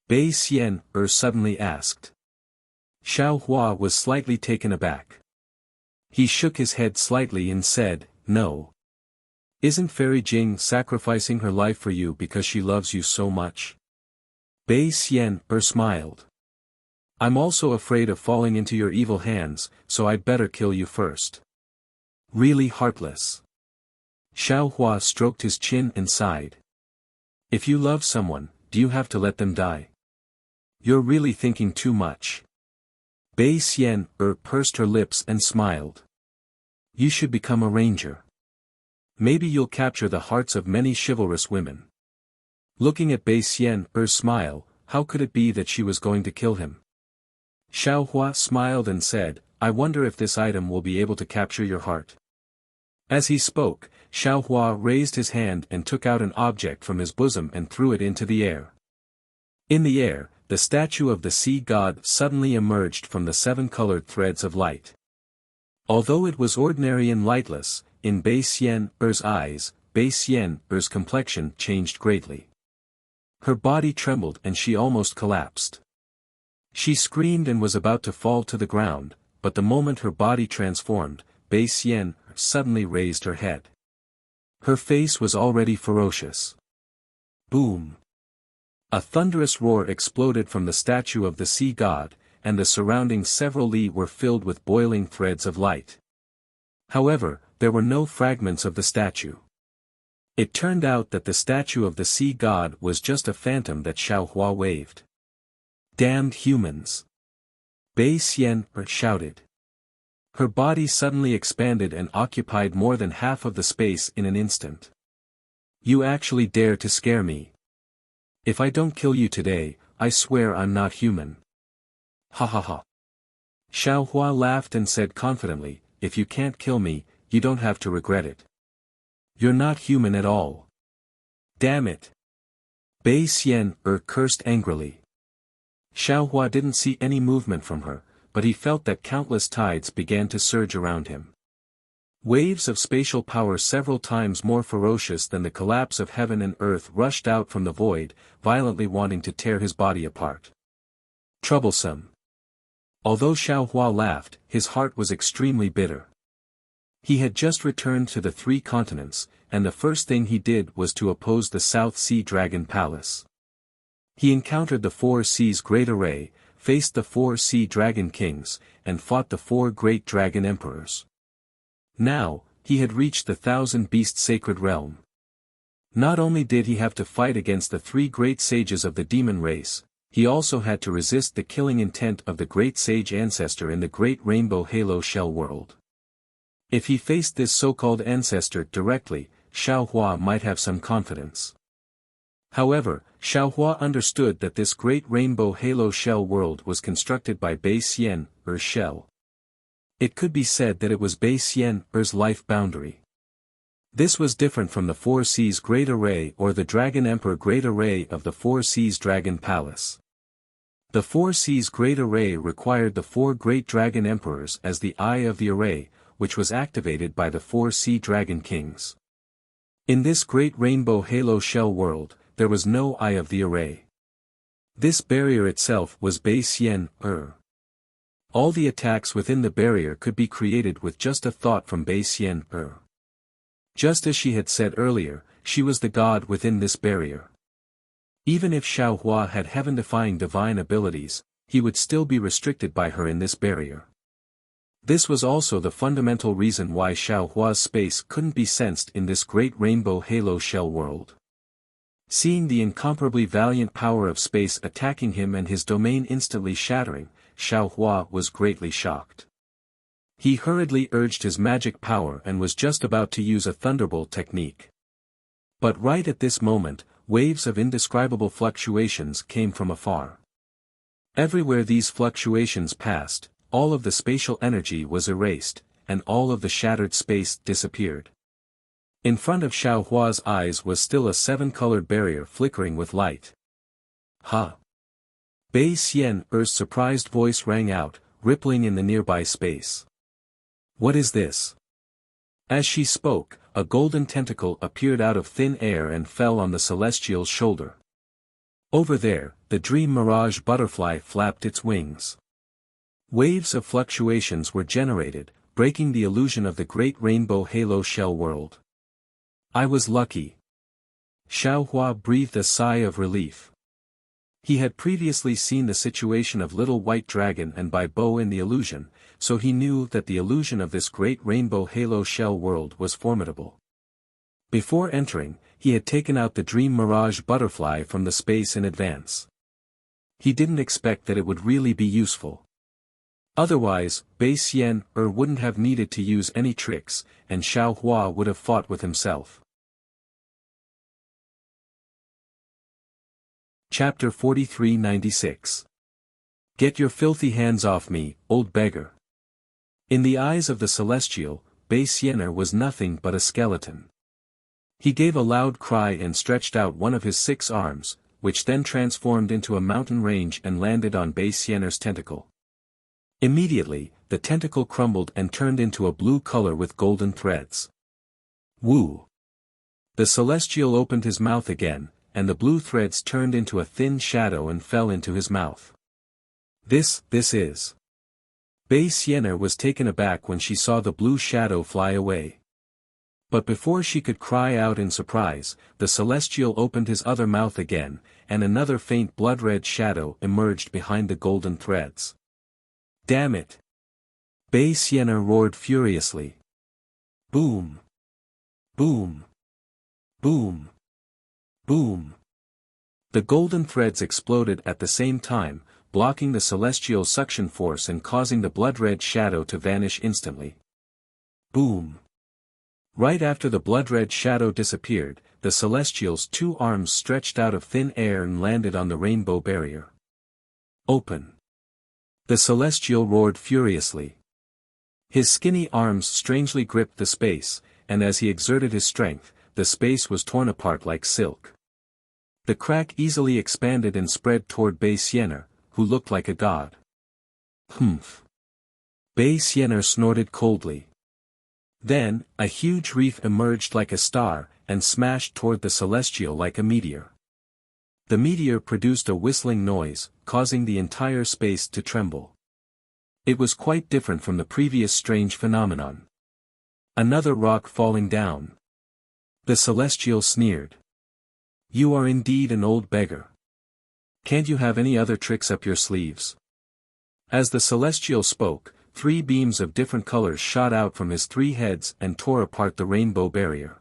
Bei Xian suddenly asked. Xiaohua was slightly taken aback. He shook his head slightly and said, no. Isn't Fairy Jing sacrificing her life for you because she loves you so much? Bei Xian smiled. I'm also afraid of falling into your evil hands, so I'd better kill you first. Really heartless. Xiao Hua stroked his chin and sighed. If you love someone, do you have to let them die? You're really thinking too much. Bei Xian pursed her lips and smiled. You should become a ranger. Maybe you'll capture the hearts of many chivalrous women. Looking at Bei Xian's smile, how could it be that she was going to kill him? Xiao Hua smiled and said, I wonder if this item will be able to capture your heart. As he spoke, Xiao Hua raised his hand and took out an object from his bosom and threw it into the air. In the air, the statue of the sea god suddenly emerged from the 7 colored threads of light. Although it was ordinary and lightless, in Bei Xian's eyes, Bei Xian's complexion changed greatly. Her body trembled and she almost collapsed. She screamed and was about to fall to the ground, but the moment her body transformed, Bei Xian suddenly raised her head. Her face was already ferocious. Boom! A thunderous roar exploded from the statue of the sea god, and the surrounding several li were filled with boiling threads of light. However, there were no fragments of the statue. It turned out that the statue of the sea god was just a phantom that Xiao Hua waved. Damned humans! Bei Xian shouted. Her body suddenly expanded and occupied more than half of the space in an instant. You actually dare to scare me. If I don't kill you today, I swear I'm not human. Ha ha ha. Xiao Hua laughed and said confidently, if you can't kill me, you don't have to regret it. You're not human at all. Damn it. Bei Xian cursed angrily. Xiao Hua didn't see any movement from her, but he felt that countless tides began to surge around him. Waves of spatial power several times more ferocious than the collapse of heaven and earth rushed out from the void, violently wanting to tear his body apart. Troublesome. Although Xiao Hua laughed, his heart was extremely bitter. He had just returned to the 3 continents, and the first thing he did was to oppose the South Sea Dragon Palace. He encountered the 4 Seas Great Array, faced the 4 Sea Dragon Kings, and fought the 4 Great Dragon Emperors. Now, he had reached the 1,000 Beast Sacred Realm. Not only did he have to fight against the 3 great sages of the demon race, he also had to resist the killing intent of the great sage ancestor in the Great Rainbow Halo Shell world. If he faced this so-called ancestor directly, Xiao Hua might have some confidence. However, Xiao Hua understood that this Great Rainbow Halo Shell world was constructed by Bei Xian's shell. It could be said that it was Bei Xian's life boundary. This was different from the 4 Seas Great Array or the Dragon Emperor Great Array of the 4 Seas Dragon Palace. The 4 Seas Great Array required the 4 Great Dragon Emperors as the Eye of the Array, which was activated by the 4 Sea Dragon Kings. In this Great Rainbow Halo Shell world, there was no Eye of the Array. This barrier itself was Bei Xian. All the attacks within the barrier could be created with just a thought from Bei Xian. Just as she had said earlier, she was the god within this barrier. Even if Xiao Hua had heaven-defying divine abilities, he would still be restricted by her in this barrier. This was also the fundamental reason why Xiao Hua's space couldn't be sensed in this Great Rainbow Halo Shell world. Seeing the incomparably valiant power of space attacking him and his domain instantly shattering, Xiao Hua was greatly shocked. He hurriedly urged his magic power and was just about to use a thunderbolt technique. But right at this moment, waves of indescribable fluctuations came from afar. Everywhere these fluctuations passed, all of the spatial energy was erased, and all of the shattered space disappeared. In front of Xiao Hua's eyes was still a 7-colored barrier flickering with light. Ha! Bei Xian's surprised voice rang out, rippling in the nearby space. What is this? As she spoke, a golden tentacle appeared out of thin air and fell on the celestial's shoulder. Over there, the dream mirage butterfly flapped its wings. Waves of fluctuations were generated, breaking the illusion of the Great Rainbow Halo Shell world. I was lucky. Xiao Hua breathed a sigh of relief. He had previously seen the situation of Little White Dragon and Bai Bo in the illusion, so he knew that the illusion of this great rainbow halo shell world was formidable. Before entering, he had taken out the Dream Mirage butterfly from the space in advance. He didn't expect that it would really be useful. Otherwise, Bai Xian wouldn't have needed to use any tricks, and Xiao Hua would have fought with himself. Chapter 43-96. Get your filthy hands off me, old beggar. In the eyes of the Celestial, Bai Xian was nothing but a skeleton. He gave a loud cry and stretched out one of his 6 arms, which then transformed into a mountain range and landed on Bai Xian's tentacle. Immediately, the tentacle crumbled and turned into a blue color with golden threads. Woo! The Celestial opened his mouth again, and the blue threads turned into a thin shadow and fell into his mouth. This is. Bai Xian was taken aback when she saw the blue shadow fly away. But before she could cry out in surprise, the Celestial opened his other mouth again, and another faint blood-red shadow emerged behind the golden threads. Damn it! Bai Xian roared furiously. Boom! Boom! Boom! Boom! The golden threads exploded at the same time, blocking the Celestial suction force and causing the blood-red shadow to vanish instantly. Boom! Right after the blood-red shadow disappeared, the Celestial's 2 arms stretched out of thin air and landed on the rainbow barrier. Open! The Celestial roared furiously. His skinny arms strangely gripped the space, and as he exerted his strength, the space was torn apart like silk. The crack easily expanded and spread toward Bai Xian, who looked like a god. Humph! Bai Xian snorted coldly. Then, a huge reef emerged like a star, and smashed toward the Celestial like a meteor. The meteor produced a whistling noise, causing the entire space to tremble. It was quite different from the previous strange phenomenon. Another rock falling down. The Celestial sneered. You are indeed an old beggar. Can't you have any other tricks up your sleeves? As the Celestial spoke, 3 beams of different colors shot out from his 3 heads and tore apart the rainbow barrier.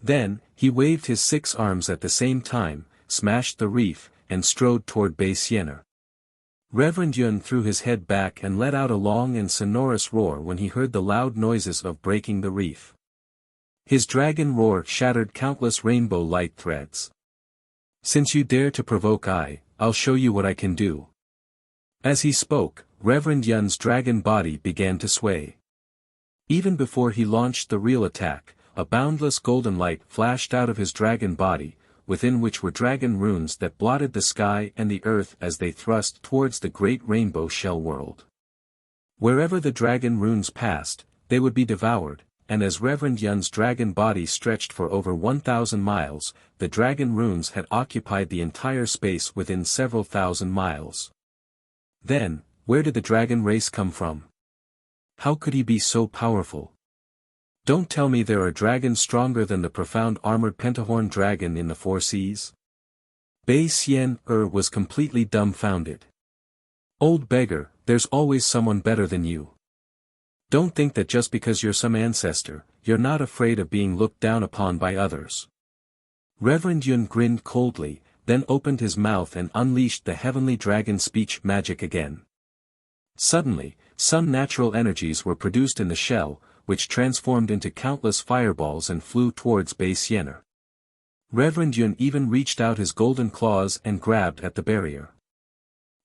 Then, he waved his 6 arms at the same time, smashed the reef, and strode toward Bai Xian. Reverend Yun threw his head back and let out a long and sonorous roar when he heard the loud noises of breaking the reef. His dragon roar shattered countless rainbow light threads. Since you dare to provoke I'll show you what I can do. As he spoke, Reverend Yun's dragon body began to sway. Even before he launched the real attack, a boundless golden light flashed out of his dragon body, within which were dragon runes that blotted the sky and the earth as they thrust towards the great rainbow shell world. Wherever the dragon runes passed, they would be devoured, and as Reverend Yun's dragon body stretched for over 1,000 miles, the dragon runes had occupied the entire space within several thousand miles. Then, where did the dragon race come from? How could he be so powerful? Don't tell me there are dragons stronger than the profound armored pentahorn dragon in the 4 seas? Bai Xian was completely dumbfounded. Old beggar, there's always someone better than you. Don't think that just because you're some ancestor, you're not afraid of being looked down upon by others. Reverend Yun grinned coldly, then opened his mouth and unleashed the heavenly dragon speech magic again. Suddenly, some natural energies were produced in the shell, which transformed into countless fireballs and flew towards Bai Xian. Reverend Yun even reached out his golden claws and grabbed at the barrier.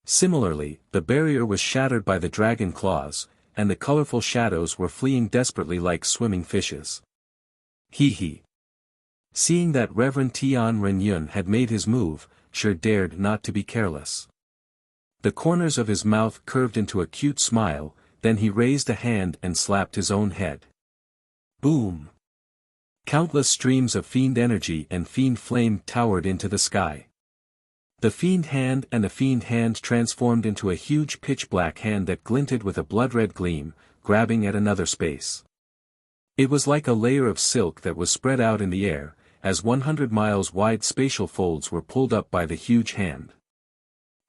Similarly, the barrier was shattered by the dragon claws, and the colorful shadows were fleeing desperately like swimming fishes. Hee hee. Seeing that Reverend Tian Ren Yun had made his move, sure dared not to be careless. The corners of his mouth curved into a cute smile, then he raised a hand and slapped his own head. Boom! Countless streams of fiend energy and fiend flame towered into the sky. The fiend hand and the fiend hand transformed into a huge pitch-black hand that glinted with a blood-red gleam, grabbing at another space. It was like a layer of silk that was spread out in the air, as 100 miles wide spatial folds were pulled up by the huge hand.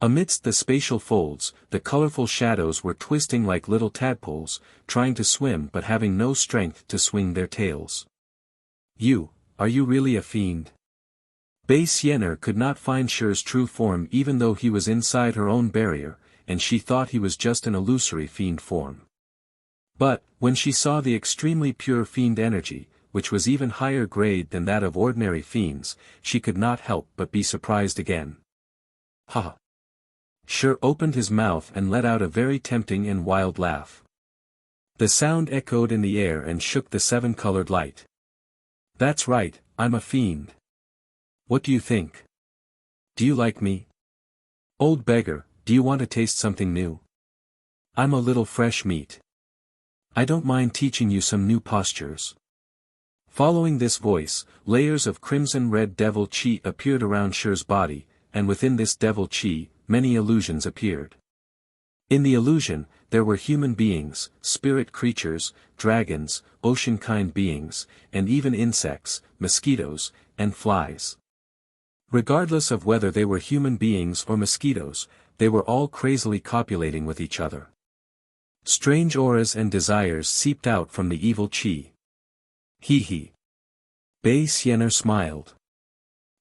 Amidst the spatial folds, the colorful shadows were twisting like little tadpoles, trying to swim but having no strength to swing their tails. Are you really a fiend? Bei Xian'er could not find Shi's true form even though he was inside her own barrier, and she thought he was just an illusory fiend form. But, when she saw the extremely pure fiend energy, which was even higher grade than that of ordinary fiends, she could not help but be surprised again. Ha! Shi opened his mouth and let out a very tempting and wild laugh. The sound echoed in the air and shook the seven-colored light. That's right, I'm a fiend. What do you think? Do you like me? Old beggar, do you want to taste something new? I'm a little fresh meat. I don't mind teaching you some new postures. Following this voice, layers of crimson-red devil chi appeared around Shi's body, and within this devil chi, many illusions appeared. In the illusion, there were human beings, spirit creatures, dragons, ocean-kind beings, and even insects, mosquitoes, and flies. Regardless of whether they were human beings or mosquitoes, they were all crazily copulating with each other. Strange auras and desires seeped out from the evil chi. Hee. Bei Xian'er smiled.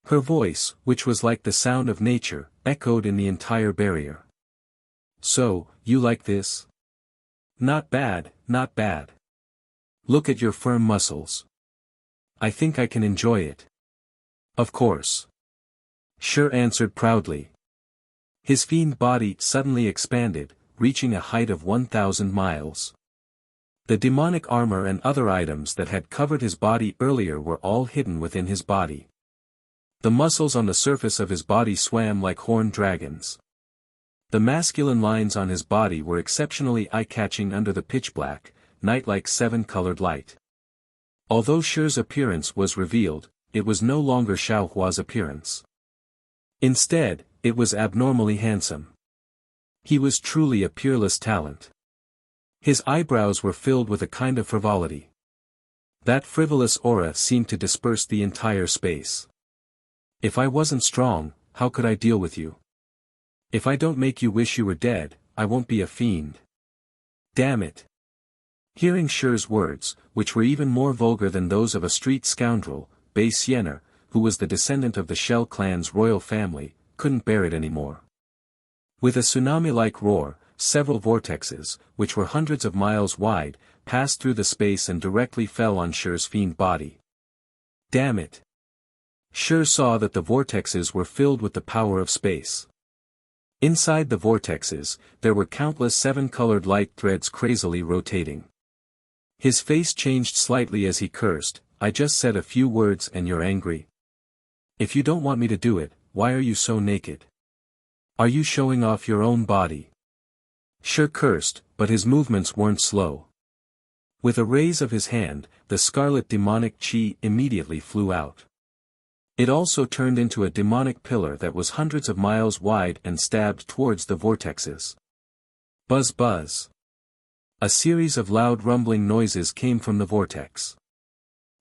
Her voice, which was like the sound of nature, echoed in the entire barrier. So, you like this? Not bad, not bad. Look at your firm muscles. I think I can enjoy it. Of course. Shi answered proudly. His fiend body suddenly expanded, reaching a height of 1,000 miles. The demonic armor and other items that had covered his body earlier were all hidden within his body. The muscles on the surface of his body swam like horned dragons. The masculine lines on his body were exceptionally eye-catching under the pitch-black, night-like seven-colored light. Although Shi's appearance was revealed, it was no longer Xiaohua's appearance. Instead, it was abnormally handsome. He was truly a peerless talent. His eyebrows were filled with a kind of frivolity. That frivolous aura seemed to disperse the entire space. If I wasn't strong, how could I deal with you? If I don't make you wish you were dead, I won't be a fiend. Damn it. Hearing Shi's words, which were even more vulgar than those of a street scoundrel, Bei Xian'er, who was the descendant of the Shell clan's royal family, couldn't bear it anymore. With a tsunami-like roar, several vortexes, which were hundreds of miles wide, passed through the space and directly fell on Shi's fiend body. Damn it. Shi saw that the vortexes were filled with the power of space. Inside the vortexes, there were countless seven-colored light threads crazily rotating. His face changed slightly as he cursed, I just said a few words and you're angry? If you don't want me to do it, why are you so naked? Are you showing off your own body? Shi cursed, but his movements weren't slow. With a raise of his hand, the scarlet demonic chi immediately flew out. It also turned into a demonic pillar that was hundreds of miles wide and stabbed towards the vortexes. Buzz buzz. A series of loud rumbling noises came from the vortex.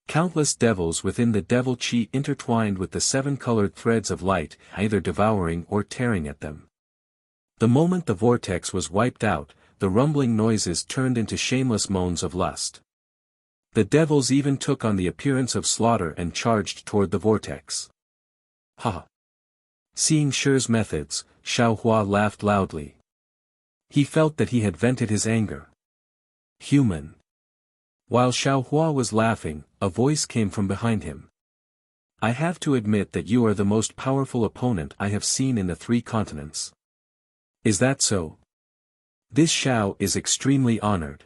Countless devils within the devil chi intertwined with the seven-colored threads of light, either devouring or tearing at them. The moment the vortex was wiped out, the rumbling noises turned into shameless moans of lust. The devils even took on the appearance of slaughter and charged toward the vortex. Ha! Seeing Shi's methods, Xiaohua laughed loudly. He felt that he had vented his anger. Human. While Xiaohua was laughing, a voice came from behind him. I have to admit that you are the most powerful opponent I have seen in the 3 continents. Is that so? This Xiao is extremely honored.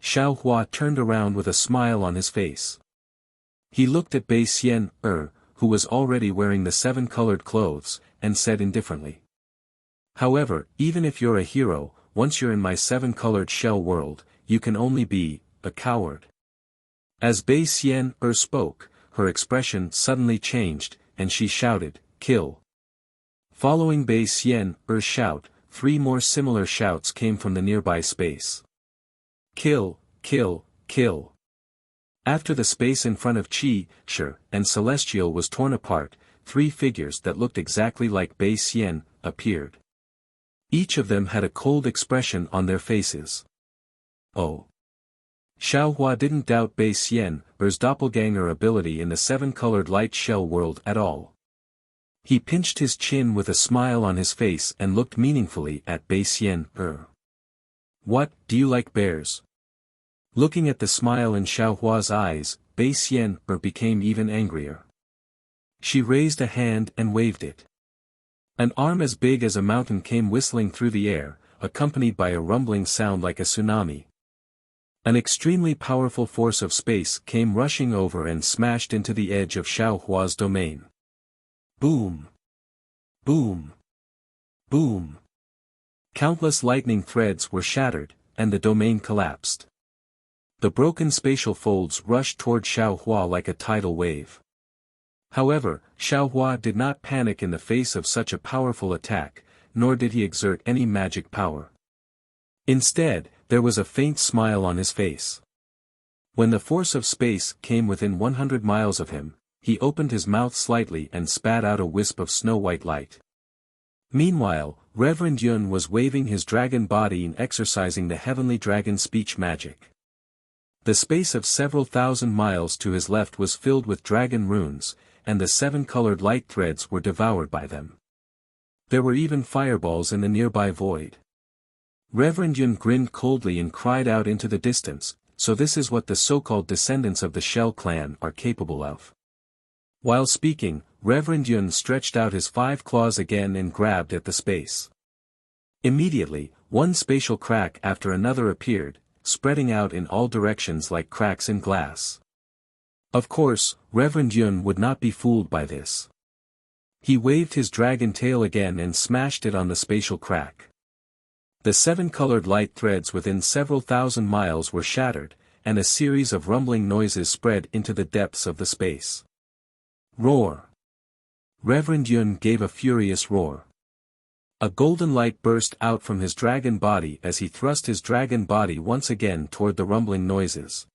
Xiaohua turned around with a smile on his face. He looked at Bei Xian'er, who was already wearing the seven-colored clothes, and said indifferently. However, even if you're a hero, once you're in my seven-colored shell world, you can only be a coward. As Bei Xian'er spoke, her expression suddenly changed, and she shouted, Kill. Following Bei Xian'er's shout, 3 more similar shouts came from the nearby space. Kill, kill, kill. After the space in front of Chi, Shi, and Celestial was torn apart, 3 figures that looked exactly like Bei Xian'er appeared. Each of them had a cold expression on their faces. Oh! Xiaohua didn't doubt Bei Xian's doppelganger ability in the seven-colored light shell world at all. He pinched his chin with a smile on his face and looked meaningfully at Bei Xian. What, do you like bears? Looking at the smile in Xiaohua's eyes, Bei Xian became even angrier. She raised a hand and waved it. An arm as big as a mountain came whistling through the air, accompanied by a rumbling sound like a tsunami. An extremely powerful force of space came rushing over and smashed into the edge of Xiaohua's domain. Boom! Boom! Boom! Countless lightning threads were shattered, and the domain collapsed. The broken spatial folds rushed toward Xiaohua like a tidal wave. However, Xiaohua did not panic in the face of such a powerful attack, nor did he exert any magic power. Instead, there was a faint smile on his face. When the force of space came within 100 miles of him, he opened his mouth slightly and spat out a wisp of snow-white light. Meanwhile, Reverend Yun was waving his dragon body and exercising the heavenly dragon speech magic. The space of several thousand miles to his left was filled with dragon runes, and the seven-colored light threads were devoured by them. There were even fireballs in the nearby void. Reverend Yun grinned coldly and cried out into the distance, so this is what the so-called descendants of the Shell clan are capable of. While speaking, Reverend Yun stretched out his 5 claws again and grabbed at the space. Immediately, one spatial crack after another appeared, spreading out in all directions like cracks in glass. Of course, Reverend Yun would not be fooled by this. He waved his dragon tail again and smashed it on the spatial crack. The 7-colored light threads within several thousand miles were shattered, and a series of rumbling noises spread into the depths of the space. Roar! Reverend Yun gave a furious roar. A golden light burst out from his dragon body as he thrust his dragon body once again toward the rumbling noises.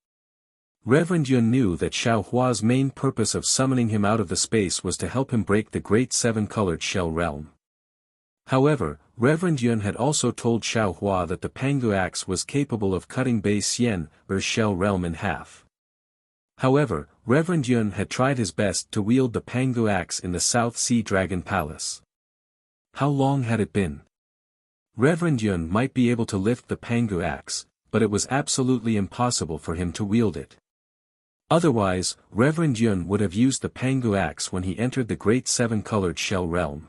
Reverend Yun knew that Xiaohua's main purpose of summoning him out of the space was to help him break the great 7-colored shell realm. However, Reverend Yun had also told Xiaohua that the Pangu axe was capable of cutting Bei Xian's shell realm in half. However, Reverend Yun had tried his best to wield the Pangu axe in the South Sea Dragon Palace. How long had it been? Reverend Yun might be able to lift the Pangu axe, but it was absolutely impossible for him to wield it. Otherwise, Reverend Yun would have used the Pangu axe when he entered the great 7-colored shell realm.